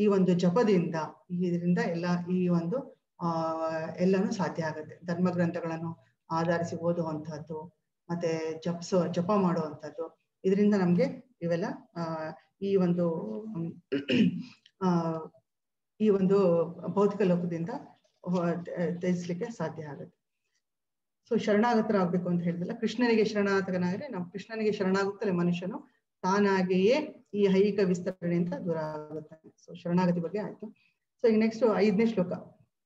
ಈ ಒಂದು ಜಪದಿಂದ, ಇದರಿಂದ ಈ ಒಂದು ಎಲ್ಲಾನು ಸಾಧ್ಯ ಆಗುತ್ತೆ. ಧರ್ಮ ಗ್ರಂಥಗಳನ್ನು ಆಧರಿಸಿ ಓದುವಂತಹದ್ದು, ಮತ್ತೆ ಜಪ ಮಾಡುವಂಥದ್ದು, ಇದರಿಂದ ನಮ್ಗೆ ಇವೆಲ್ಲ ಈ ಒಂದು ಭೌತಿಕ ಲೋಕದಿಂದ ತ್ಯಜಿಸ್ಲಿಕ್ಕೆ ಸಾಧ್ಯ ಆಗುತ್ತೆ. ಸೊ ಶರಣಾಗತರಾಗಬೇಕು ಅಂತ ಹೇಳಿದ್ರಲ್ಲ, ಕೃಷ್ಣನಿಗೆ ಶರಣಾಗತನಾದ್ರೆ ನಾವು ಕೃಷ್ಣನಿಗೆ ಶರಣಾಗುತ್ತಲೇ ಮನುಷ್ಯನು ತಾನಾಗಿಯೇ ಈ ಐಹಿಕ ವಿಸ್ತರಣೆಯಿಂದ ದೂರ ಆಗುತ್ತಾನೆ. ಸೊ ಶರಣಾಗತಿ ಬಗ್ಗೆ ಆಯ್ತು. ಸೊ ಈಗ ನೆಕ್ಸ್ಟ್ 5ನೇ ಶ್ಲೋಕ.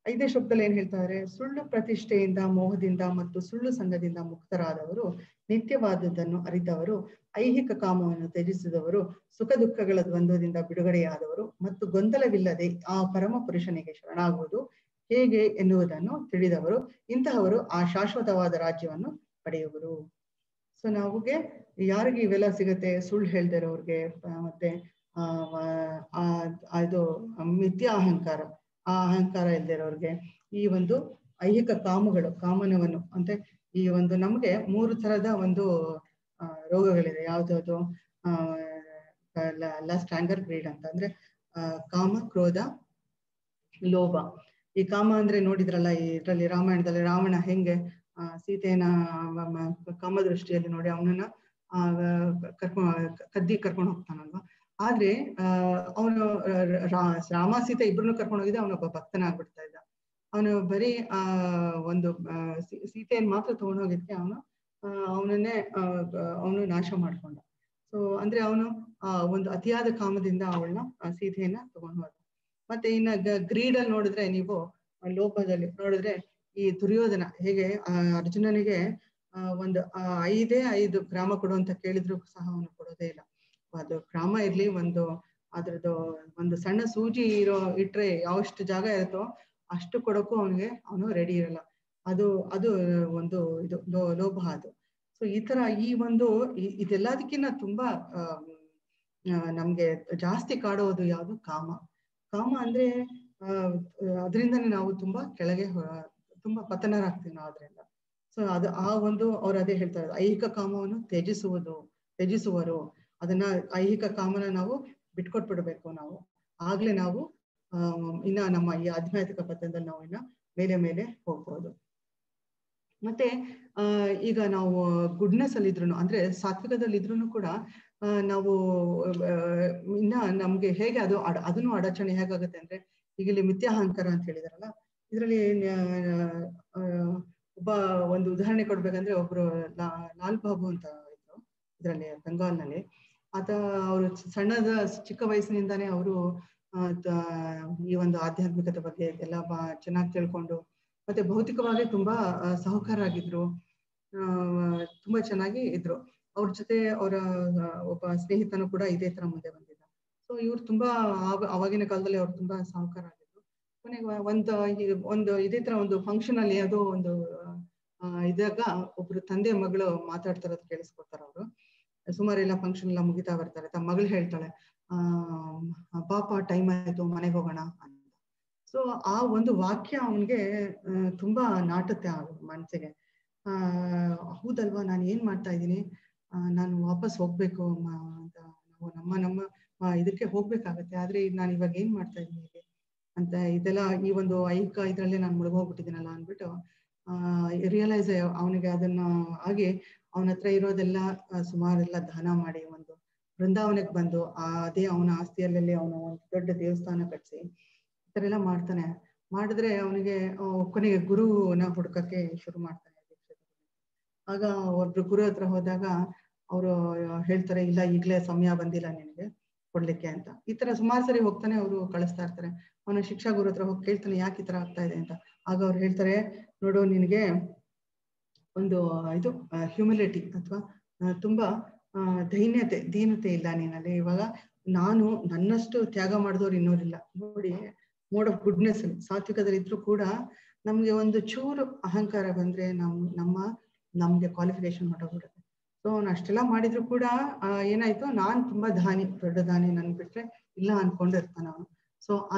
5ನೇ ಶ್ಲೋಕದಲ್ಲಿ ಏನ್ ಹೇಳ್ತಾರೆ? ಸುಳ್ಳು ಪ್ರತಿಷ್ಠೆಯಿಂದ, ಮೋಹದಿಂದ ಮತ್ತು ಸುಳ್ಳು ಸಂಘದಿಂದ ಮುಕ್ತರಾದವರು, ನಿತ್ಯವಾದದ್ದನ್ನು ಅರಿತವರು, ಐಹಿಕ ಕಾಮವನ್ನು ತ್ಯಜಿಸಿದವರು, ಸುಖ ದುಃಖಗಳ ದ್ವಂದ್ವದಿಂದ ಬಿಡುಗಡೆಯಾದವರು ಮತ್ತು ಗೊಂದಲವಿಲ್ಲದೆ ಆ ಪರಮ ಪುರುಷನಿಗೆ ಶರಣಾಗುವುದು ಹೇಗೆ ಎನ್ನುವುದನ್ನು ತಿಳಿದವರು, ಇಂತಹವರು ಆ ಶಾಶ್ವತವಾದ ರಾಜ್ಯವನ್ನು ಪಡೆಯುವರು. ಸೊ ನಮಗೆ ಯಾರಿಗೆ ಇವೆಲ್ಲ ಸಿಗತ್ತೆ? ಸುಳ್ಳು ಹೇಳ್ದಿರೋರ್ಗೆ, ಮತ್ತೆ ಇದು ಮಿಥ್ಯಾ ಅಹಂಕಾರ, ಆ ಅಹಂಕಾರ ಇಲ್ದಿರೋರ್ಗೆ, ಈ ಒಂದು ಐಹಿಕ ಕಾಮನವನ್ನು ಅಂದ್ರೆ ಈ ಒಂದು ನಮ್ಗೆ 3 ತರದ ಒಂದು ರೋಗಗಳಿದೆ. ಯಾವ್ದು? ಲಾಸ್ಟ್ ಆಂಗರ್, ಗ್ರೀಡ್ ಅಂತ. ಅಂದ್ರೆ ಕಾಮ, ಕ್ರೋಧ, ಲೋಭ. ಈ ಕಾಮ ಅಂದ್ರೆ ನೋಡಿದ್ರಲ್ಲ ಇದರಲ್ಲಿ ರಾಮಾಯಣದಲ್ಲಿ ರಾವಣ ಹೆಂಗೆ ಸೀತೆಯನ್ನ ಕಾಮದೃಷ್ಟಿಯಲ್ಲಿ ನೋಡಿ ಅವನನ್ನ ಕರ್ಕೊಂಡು ಹೋಗ್ತಾನಲ್ವಾ. ಆದ್ರೆ ಅವನು ರಾಮ ಸೀತೆ ಇಬ್ರನ್ನು ಕರ್ಕೊಂಡು ಹೋಗಿದ್ದೆ ಅವನೊಬ್ಬ ಭಕ್ತನಾಗ್ಬಿಡ್ತಾ ಇದ್ದ. ಅವನು ಬರೀ ಒಂದು ಸೀತೆಯನ್ನು ಮಾತ್ರ ತಗೊಂಡು ಹೋಗಿದ್ಕೆ ಅವನು ನಾಶ ಮಾಡ್ಕೊಂಡ. ಸೊ ಅಂದ್ರೆ ಅವನು ಒಂದು ಅತಿಯಾದ ಕಾಮದಿಂದ ಅವಳನ್ನ ಸೀತೆಯನ್ನ ತಗೊಂಡು ಹೋದ. ಮತ್ತೆ ಇನ್ನ ಗ್ರೀಡಲ್ಲಿ ನೋಡಿದ್ರೆ, ನೀವು ಲೋಭದಲ್ಲಿ ನೋಡಿದ್ರೆ, ಈ ದುರ್ಯೋಧನ ಹೇಗೆ ಅರ್ಜುನನಿಗೆ ಒಂದು 5 ಗ್ರಾಮ ಕೊಡು ಅಂತ ಕೇಳಿದ್ರು ಸಹ ಅವನು ಕೊಡೋದೇ ಇಲ್ಲ. ಅದು ಗ್ರಾಮ ಇರ್ಲಿ, ಅದ್ರದ್ದು ಒಂದು ಸಣ್ಣ ಸೂಜಿ ಇಟ್ರೆ ಯಾವಷ್ಟು ಜಾಗ ಇರುತ್ತೋ ಅಷ್ಟು ಕೊಡೋಕ್ಕೂ ಅವನು ರೆಡಿ ಇರಲ್ಲ. ಅದು ಒಂದು ಇದು ಲೋಭ ಅದು. ಸೊ ಈ ತರ ಇದೆಲ್ಲದಕ್ಕಿಂತ ತುಂಬಾ ನಮ್ಗೆ ಜಾಸ್ತಿ ಕಾಡೋದು ಯಾವುದು? ಕಾಮ ಅಂದ್ರೆ ಅದರಿಂದನೇ ನಾವು ತುಂಬಾ ಕೆಳಗೆ ತುಂಬಾ ಪತನರಾಗ್ತೀವಿ ನಾವು ಅದರಿಂದ. ಸೊ ಅವ್ರು ಅದೇ ಹೇಳ್ತಾರೆ, ಐಹಿಕ ಕಾಮವನ್ನು ತ್ಯಜಿಸುವರು. ಅದನ್ನ ಐಹಿಕ ಕಾಮನ ನಾವು ಬಿಟ್ಕೊಟ್ಬಿಡ್ಬೇಕು. ನಾವು ಆಗ್ಲೇ ನಾವು ಇನ್ನ ನಮ್ಮ ಈ ಆಧ್ಯಾತ್ಮಿಕ ಪಥದಲ್ಲಿ ನಾವು ಇನ್ನ ಮೇಲೆ ಹೋಗ್ಬೋದು. ಮತ್ತೆ ಈಗ ನಾವು ಗುಡ್ನೆಸ್ ಅಲ್ಲಿ ಇದ್ರು, ಅಂದ್ರೆ ಸಾತ್ವಿಕದಲ್ಲಿ ಇದ್ರು ಕೂಡ ನಾವು ಇನ್ನ ನಮ್ಗೆ ಹೇಗೆ ಅದನ್ನು ಅಡಚಣೆ ಹೇಗಾಗುತ್ತೆ ಅಂದ್ರೆ, ಈಗ ಇಲ್ಲಿ ಮಿಥ್ಯಾಹಂಕಾರ ಅಂತ ಹೇಳಿದಾರಲ್ಲ, ಇದರಲ್ಲಿ ಒಂದು ಉದಾಹರಣೆ ಕೊಡ್ಬೇಕಂದ್ರೆ, ಒಬ್ರು ಲಾಲ್ ಬಾಬು ಅಂತ ಇದ್ರು ಇದರಲ್ಲಿ ಬೆಂಗಾಲ್ನಲ್ಲಿ. ಅವರು ಚಿಕ್ಕ ವಯಸ್ಸಿನಿಂದಾನೇ ಅವರು ಈ ಒಂದು ಆಧ್ಯಾತ್ಮಿಕತೆ ಬಗ್ಗೆ ಎಲ್ಲ ಚೆನ್ನಾಗಿ ತಿಳ್ಕೊಂಡು, ಮತ್ತೆ ಭೌತಿಕವಾಗಿ ತುಂಬಾ ಸಾಹುಕಾರಾಗಿದ್ರು, ತುಂಬಾ ಚೆನ್ನಾಗಿ ಇದ್ರು. ಅವ್ರ ಜೊತೆ ಅವರ ಒಬ್ಬ ಸ್ನೇಹಿತನು ಕೂಡ ಇದೇ ತರ ಮುಂದೆ ಬಂದಿದ್ದ. ಸೊ ಇವ್ರು ತುಂಬಾ ಅವಾಗಿನ ಕಾಲದಲ್ಲಿ ಅವ್ರು ತುಂಬಾ ಸಾಹುಕಾರ ಆಗಿದ್ರು. ಕೊನೆಗೆ ಒಂದು ಇದೇ ತರ ಒಂದು ಫಂಕ್ಷನ್ ಅಲ್ಲಿ ಯಾವುದೋ ಒಂದು ಇದಾಗ ಒಬ್ರು ತಂದೆ ಮಗಳು ಮಾತಾಡ್ತಾರದು ಕೇಳಿಸ್ಕೊತಾರ. ಅವರು ಸುಮಾರೆಲ್ಲ ಫಂಕ್ಷನ್ ಎಲ್ಲ ಮುಗಿತಾ ಬರ್ತಾರೆ. ತಮ್ಮ ಮಗಳು ಹೇಳ್ತಾಳೆ, ಪಾಪ ಟೈಮ್ ಆಯ್ತು, ಮನೆಗೆ ಹೋಗೋಣ ಅಂತ. ಸೊ ಆ ಒಂದು ವಾಕ್ಯ ಅವನ್ಗೆ ತುಂಬಾ ನಾಟುತ್ತೆ ಆ ಮನ್ಸಿಗೆ. ಹೌದಲ್ವಾ, ನಾನು ಏನ್ ಮಾಡ್ತಾ ಇದ್ದೀನಿ, ನಾನು ವಾಪಸ್ ಹೋಗ್ಬೇಕು ಅಂತ, ನಾವು ನಮ್ಮ ಇದಕ್ಕೆ ಹೋಗ್ಬೇಕಾಗತ್ತೆ. ಆದ್ರೆ ನಾನು ಇವಾಗ ಏನ್ ಮಾಡ್ತಾ ಇದ್ದೀನಿ ಅಂತ, ಇದೆಲ್ಲ ಈ ಒಂದು ಐಹಿಕ ಇದ್ರಲ್ಲೇ ನಾನು ಮುಳುಗೋಗ್ಬಿಟ್ಟಿದ್ದೀನಲ್ಲ ಅಂದ್ಬಿಟ್ಟು ರಿಯಲೈಸ್ ಅವನಿಗೆ ಅದನ್ನ ಹಾಗೆ ಅವನ ಹತ್ರ ಇರೋದೆಲ್ಲ ಸುಮಾರೆಲ್ಲ ದಾನ ಮಾಡಿ ಒಂದು ಬೃಂದಾವನಕ್ಕೆ ಬಂದು ಅದೇ ಅವನ ಆಸ್ತಿಯಲ್ಲೇ ಅವನು ಒಂದು ದೊಡ್ಡ ದೇವಸ್ಥಾನ ಕಟ್ಸಿ ಈ ತರ ಎಲ್ಲ ಮಾಡಿದ್ರೆ ಅವನಿಗೆ ಕೊನೆಗೆ ಗುರುನ ಹುಡ್ಕಕ್ಕೆ ಶುರು ಮಾಡ್ತಾನೆ. ಆಗ ಒಬ್ರು ಗುರು ಹತ್ರ ಹೋದಾಗ ಅವರು ಹೇಳ್ತಾರೆ, ಇಲ್ಲ ಈಗ್ಲೇ ಸಮಯ ಬಂದಿಲ್ಲ ನಿನಗೆ ಕೊಡ್ಲಿಕ್ಕೆ ಅಂತ. ಈ ತರ ಸುಮಾರು ಸರಿ ಹೋಗ್ತಾನೆ, ಅವರು ಕಳಿಸ್ತಾ ಇರ್ತಾರೆ. ಅವನ ಶಿಕ್ಷಾ ಗುರು ಹತ್ರ ಹೋಗಿ ಕೇಳ್ತಾನೆ, ಯಾಕೆ ಈ ತರ ಆಗ್ತಾ ಇದೆ ಅಂತ. ಆಗ ಅವ್ರು ಹೇಳ್ತಾರೆ, ನೋಡು, ನಿನಗೆ ಒಂದು ಇದು ಹ್ಯೂಮಿಲಿಟಿ ಅಥವಾ ತುಂಬಾ ದೀನತೆ ಇಲ್ಲ ನೀನಲ್ಲಿ. ಇವಾಗ ನಾನು ನನ್ನಷ್ಟು ತ್ಯಾಗ ಮಾಡಿದವ್ರು ಇನ್ನೋರಿಲ್ಲ ನೋಡಿ. ಮೋಡ್ ಆಫ್ ಗುಡ್ನೆಸ್ ಸಾತ್ವಿಕದಲ್ಲಿ ಇದ್ರೂ ಕೂಡ ನಮ್ಗೆ ಒಂದು ಚೂರು ಅಹಂಕಾರ ಬಂದ್ರೆ ನಮ್ಗೆ ಕ್ವಾಲಿಫಿಕೇಶನ್ ಹೊರಟೋಗ್ಬಿಡುತ್ತೆ. ಸೊ ಅವ್ನು ಅಷ್ಟೆಲ್ಲ ಮಾಡಿದ್ರು ಕೂಡ ಏನಾಯ್ತು, ನಾನ್ ತುಂಬಾ ದೊಡ್ಡ ದಾನಿ ನನ್ ಬಿಟ್ರೆ ಇಲ್ಲ ಅನ್ಕೊಂಡಿರ್ತಾನ ಅವನು. ಸೊ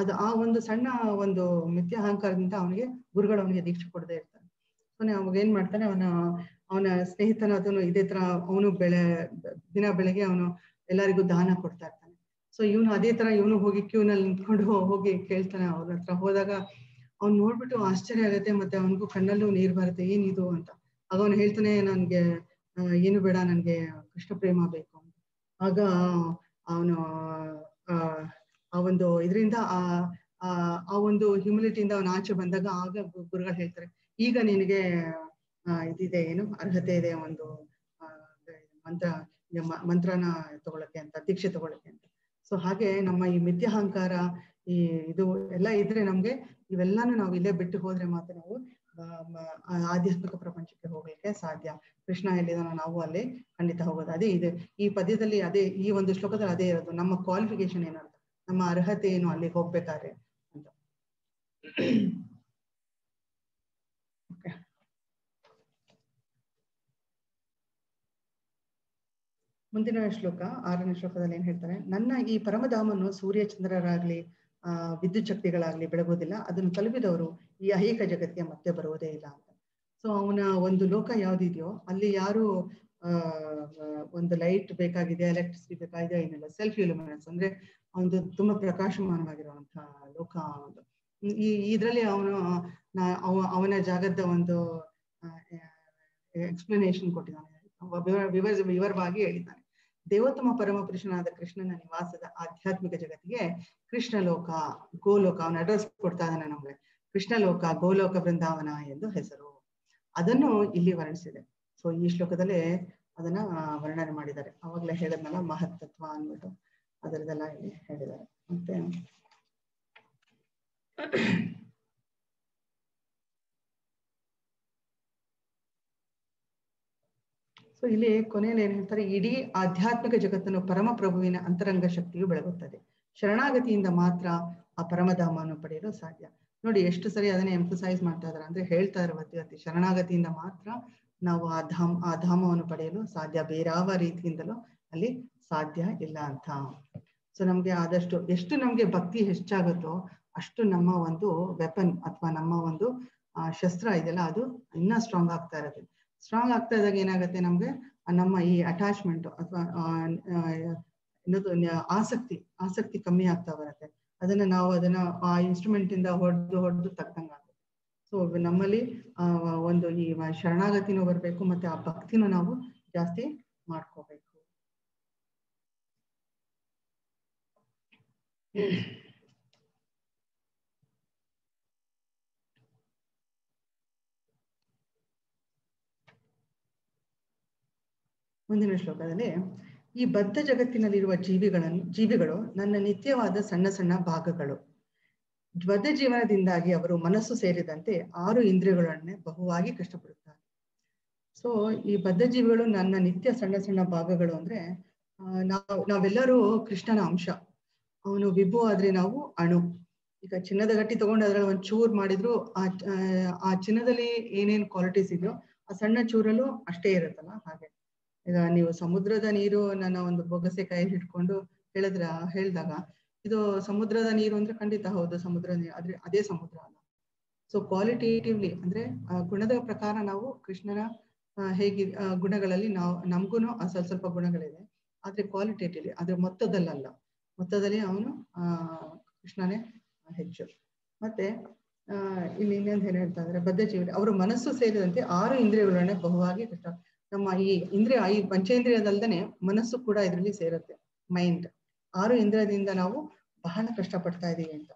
ಆ ಒಂದು ಸಣ್ಣ ಒಂದು ಮಿಥ್ಯ ಅಹಂಕಾರದಿಂದ ಅವನಿಗೆ ಗುರುಗಳು ಅವನಿಗೆ ದೀಕ್ಷೆ ಕೊಡದೇ ಇರ್ತಾನೆ. ಸೊ ಅವಾಗ ಏನ್ ಮಾಡ್ತಾನೆ, ಅವನ ಸ್ನೇಹಿತನ ಅದನ್ನು ಇದೇ ತರ ಅವನು ದಿನ ಬೆಳಗ್ಗೆ ಅವನು ಎಲ್ಲರಿಗೂ ದಾನ ಕೊಡ್ತಾ ಇರ್ತಾನೆ. ಸೊ ಇವನು ಅದೇ ತರ ಇವನು ಹೋಗಿ ಕ್ಯೂನಲ್ಲಿ ನಿಂತ್ಕೊಂಡು ಹೋಗಿ ಕೇಳ್ತಾನೆ. ಅವ್ರ ಹತ್ರ ಹೋದಾಗ ಅವ್ನು ನೋಡ್ಬಿಟ್ಟು ಆಶ್ಚರ್ಯ ಆಗತ್ತೆ, ಮತ್ತೆ ಅವನಿಗೂ ಕಣ್ಣಲ್ಲೂ ನೀರ್ ಬರುತ್ತೆ, ಏನಿದು ಅಂತ. ಆಗ ಅವನು ಹೇಳ್ತಾನೆ, ನನ್ಗೆ ಏನು ಬೇಡ, ನನ್ಗೆ ಕೃಷ್ಣ ಪ್ರೇಮ ಬೇಕು ಅಂತ. ಆಗ ಅವನು ಆ ಒಂದು ಇದರಿಂದ ಆ ಒಂದು ಹ್ಯೂಮಿಲಿಟಿಯಿಂದ ಅವನ ಆಚೆ ಬಂದಾಗ ಆಗ ಗುರುಗಳು ಹೇಳ್ತಾರೆ, ಈಗ ನಿನಗೆ ಇದಿದೆ, ಏನು ಅರ್ಹತೆ ಇದೆ ಒಂದು ಮಂತ್ರನ ತಗೊಳಕ್ಕೆ ಅಂತ, ದೀಕ್ಷೆ ತಗೊಳಕ್ಕೆ ಅಂತ. ಸೊ ಹಾಗೆ ನಮ್ಮ ಈ ಮಿಥ್ಯಾಹಂಕಾರ ಇದು ಎಲ್ಲ ಇದ್ರೆ ನಮ್ಗೆ ಇವೆಲ್ಲಾನು ನಾವು ಇಲ್ಲೇ ಬಿಟ್ಟು ಹೋದ್ರೆ ಮಾತ್ರ ನಾವು ಆಧ್ಯಾತ್ಮಿಕ ಪ್ರಪಂಚಕ್ಕೆ ಹೋಗ್ಲಿಕ್ಕೆ ಸಾಧ್ಯ. ಕೃಷ್ಣ ಎಲ್ಲಿದಾನೋ ನಾವು ಅಲ್ಲಿ ಖಂಡಿತ ಹೋಗೋದು. ಅದೇ ಇದೆ ಈ ಪದ್ಯದಲ್ಲಿ, ಅದೇ ಈ ಒಂದು ಶ್ಲೋಕದಲ್ಲಿ ಅದೇ ಇರೋದು. ನಮ್ಮ ಕ್ವಾಲಿಫಿಕೇಶನ್ ಏನಂತ, ನಮ್ಮ ಅರ್ಹತೆ ಏನು ಅಲ್ಲಿಗೆ ಹೋಗ್ಬೇಕಾದ್ರೆ ಅಂತ. ಮುಂದಿನ ಶ್ಲೋಕ 6ನೇ ಶ್ಲೋಕದಲ್ಲಿ ಏನ್ ಹೇಳ್ತಾರೆ, ನನ್ನ ಈ ಪರಮಧಾಮನ್ನು ಸೂರ್ಯ ಚಂದ್ರರಾಗ್ಲಿ ವಿದ್ಯುತ್ ಶಕ್ತಿಗಳಾಗ್ಲಿ ಬೆಳಗೋದಿಲ್ಲ, ಅದನ್ನು ತಲುಪಿದವರು ಈ ಐಹಿಕ ಜಗತ್ತಿಗೆ ಮತ್ತೆ ಬರುವುದೇ ಇಲ್ಲ ಅಂತ. ಸೊ ಅವನ ಒಂದು ಲೋಕ ಯಾವ್ದಿದೆಯೋ ಅಲ್ಲಿ ಯಾರು ಒಂದು ಲೈಟ್ ಬೇಕಾಗಿದೆ, ಎಲೆಕ್ಟ್ರಿಸಿಟಿ ಬೇಕಾಗಿದೆ, ಏನಿಲ್ಲ, ಸೆಲ್ಫ್ ಇಲ್ಯುಮಿನೆನ್ಸ್ ಅಂದ್ರೆ ಒಂದು ತುಂಬಾ ಪ್ರಕಾಶಮಾನವಾಗಿರುವಂತಹ ಲೋಕ ಒಂದು. ಇದ್ರಲ್ಲಿ ಅವನ ಜಾಗದ ಒಂದು ಎಕ್ಸ್ಪ್ಲನೇಷನ್ ಕೊಟ್ಟಿದ್ದಾನೆ, ವಿವರವಾಗಿ ಹೇಳಿದ್ದಾನೆ. ದೇವೋತ್ತಮ ಪರಮ ಪುರುಷನಾದ ಕೃಷ್ಣನ ನಿವಾಸದ ಆಧ್ಯಾತ್ಮಿಕ ಜಗತ್ತಿಗೆ ಕೃಷ್ಣಲೋಕ, ಗೋಲೋಕ, ಅವನ ಅಡ್ರೆಸ್ ಕೊಡ್ತಾ ಇದ್ದಾನೆ ನಮ್ಗೆ. ಕೃಷ್ಣಲೋಕ, ಗೋಲೋಕ, ಬೃಂದಾವನ ಎಂದು ಹೆಸರು. ಅದನ್ನು ಇಲ್ಲಿ ವರ್ಣಿಸಿದೆ. ಸೊ ಈ ಶ್ಲೋಕದಲ್ಲಿ ಅದನ್ನ ವರ್ಣನೆ ಮಾಡಿದ್ದಾರೆ. ಅವಾಗಲೇ ಹೇಳಿದ್ನಲ್ಲ ಮಹತ್ತತ್ವ ಅಂದ್ಬಿಟ್ಟು, ಅದರದೆಲ್ಲ ಇಲ್ಲಿ ಹೇಳಿದ್ದಾರೆ. ಮತ್ತೆ ಸೊ ಇಲ್ಲಿ ಕೊನೆಯಲ್ಲಿ ಏನ್ ಹೇಳ್ತಾರೆ, ಇಡೀ ಆಧ್ಯಾತ್ಮಿಕ ಜಗತ್ತನ್ನು ಪರಮ ಪ್ರಭುವಿನ ಅಂತರಂಗ ಶಕ್ತಿಯು ಬೆಳಗುತ್ತದೆ. ಶರಣಾಗತಿಯಿಂದ ಮಾತ್ರ ಆ ಪರಮಧಾಮವನ್ನು ಪಡೆಯಲು ಸಾಧ್ಯ. ನೋಡಿ ಎಷ್ಟು ಸರಿ ಅದನ್ನೇ ಎಂಫಸೈಸ್ ಮಾಡ್ತಾ ಇದಾರೆ, ಅಂದ್ರೆ ಹೇಳ್ತಾ ಇರುವತ್ತಿ ಶರಣಾಗತಿಯಿಂದ ಮಾತ್ರ ನಾವು ಆ ಧಾಮವನ್ನು ಪಡೆಯಲು ಸಾಧ್ಯ, ಬೇರಾವ ರೀತಿಯಿಂದಲೂ ಅಲ್ಲಿ ಸಾಧ್ಯ ಇಲ್ಲ ಅಂತ. ಸೊ ನಮ್ಗೆ ಆದಷ್ಟು ಎಷ್ಟು ನಮ್ಗೆ ಭಕ್ತಿ ಹೆಚ್ಚಾಗುತ್ತೋ ಅಷ್ಟು ನಮ್ಮ ಒಂದು ವೆಪನ್ ಅಥವಾ ನಮ್ಮ ಒಂದು ಶಸ್ತ್ರ ಇದೆಲ್ಲ ಅದು ಇನ್ನ ಸ್ಟ್ರಾಂಗ್ ಆಗ್ತಾ ಇರುತ್ತೆ. ಸ್ಟ್ರಾಂಗ್ ಆಗ್ತಾ ಇದ್ದಾಗ ಏನಾಗುತ್ತೆ, ನಮ್ಗೆ ನಮ್ಮ ಈ ಅಟ್ಯಾಚ್ಮೆಂಟ್ ಅಥವಾ ಆಸಕ್ತಿ ಕಮ್ಮಿ ಆಗ್ತಾ ಬರುತ್ತೆ. ಅದನ್ನ ಆ ಇನ್ಸ್ಟ್ರೂಮೆಂಟ್ ಇಂದ ಹೊಡೆದು ತಕ್ಕಂಗಾಗುತ್ತೆ. ಸೊ ನಮ್ಮಲ್ಲಿ ಒಂದು ಈ ಶರಣಾಗತಿನೂ ಬರ್ಬೇಕು, ಮತ್ತೆ ಆ ಭಕ್ತಿನೂ ನಾವು ಜಾಸ್ತಿ ಮಾಡ್ಕೋಬೇಕು. ಮುಂದಿನ ಶ್ಲೋಕದಲ್ಲಿ, ಈ ಬದ್ಧ ಜಗತ್ತಿನಲ್ಲಿರುವ ಜೀವಿಗಳು ನನ್ನ ನಿತ್ಯವಾದ ಸಣ್ಣ ಸಣ್ಣ ಭಾಗಗಳು. ಬದ್ಧ ಜೀವನದಿಂದಾಗಿ ಅವರು ಮನಸ್ಸು ಸೇರಿದಂತೆ 6 ಇಂದ್ರಿಯಗಳನ್ನೇ ಬಹುವಾಗಿ ಕಷ್ಟಪಡುತ್ತಾರೆ. ಸೊ ಈ ಬದ್ಧ ಜೀವಿಗಳು ನನ್ನ ನಿತ್ಯ ಸಣ್ಣ ಸಣ್ಣ ಭಾಗಗಳು ಅಂದ್ರೆ ನಾವೆಲ್ಲರೂ ಕೃಷ್ಣನ ಅಂಶ. ಅವನು ವಿಭು ಆದ್ರೆ ನಾವು ಅಣು. ಈಗ ಚಿನ್ನದ ಗಟ್ಟಿ ತಗೊಂಡು ಅದ್ರಲ್ಲಿ ಒಂದ್ ಚೂರ್ ಮಾಡಿದ್ರು ಆ ಚಿನ್ನದಲ್ಲಿ ಏನೇನ್ ಕ್ವಾಲಿಟೀಸ್ ಇದೆಯೋ ಆ ಸಣ್ಣ ಚೂರಲ್ಲೂ ಅಷ್ಟೇ ಇರುತ್ತಲ್ಲ. ಹಾಗೆ ಈಗ ನೀವು ಸಮುದ್ರದ ನೀರು ನನ್ನ ಒಂದು ಬೊಗಸೆ ಕೈ ಹಿಡ್ಕೊಂಡು ಹೇಳ್ದಾಗ ಇದು ಸಮುದ್ರದ ನೀರು ಅಂದ್ರೆ ಖಂಡಿತ ಹೌದು ಸಮುದ್ರ ನೀರು, ಆದ್ರೆ ಅದೇ ಸಮುದ್ರ ಅಲ್ಲ. ಸೊ ಕ್ವಾಲಿಟೇಟಿವ್ಲಿ ಅಂದ್ರೆ ಗುಣದ ಪ್ರಕಾರ ನಾವು ಕೃಷ್ಣನ ಗುಣಗಳಲ್ಲಿ ನಮ್ಗೂನು ಸ್ವಲ್ಪ ಗುಣಗಳಿದೆ, ಆದ್ರೆ ಕ್ವಾಲಿಟೇಟಿವ್ಲಿ, ಆದ್ರೆ ಮೊತ್ತದಲ್ಲಿ ಅವನು ಕೃಷ್ಣನೇ ಹೆಚ್ಚು. ಮತ್ತೆ ಇಲ್ಲಿ ಇನ್ನೊಂದು ಏನ್ ಹೇಳ್ತಾ ಇದ್ರೆ, ಬದ್ಧ ಜೀವಿ ಅವರು ಮನಸ್ಸು ಸೇರಿದಂತೆ 6 ಇಂದ್ರಿಯಗಳನ್ನೇ ಬಹುವಾಗಿ ಕಷ್ಟ. ನಮ್ಮ ಈ ಪಂಚೇಂದ್ರಿಯದಲ್ದೇನೆ ಮನಸ್ಸು ಕೂಡ ಇದರಲ್ಲಿ ಸೇರುತ್ತೆ, ಮೈಂಡ್. 6 ಇಂದ್ರಿಯದಿಂದ ನಾವು ಬಹಳ ಕಷ್ಟಪಡ್ತಾ ಇದೀವಿ ಅಂತ.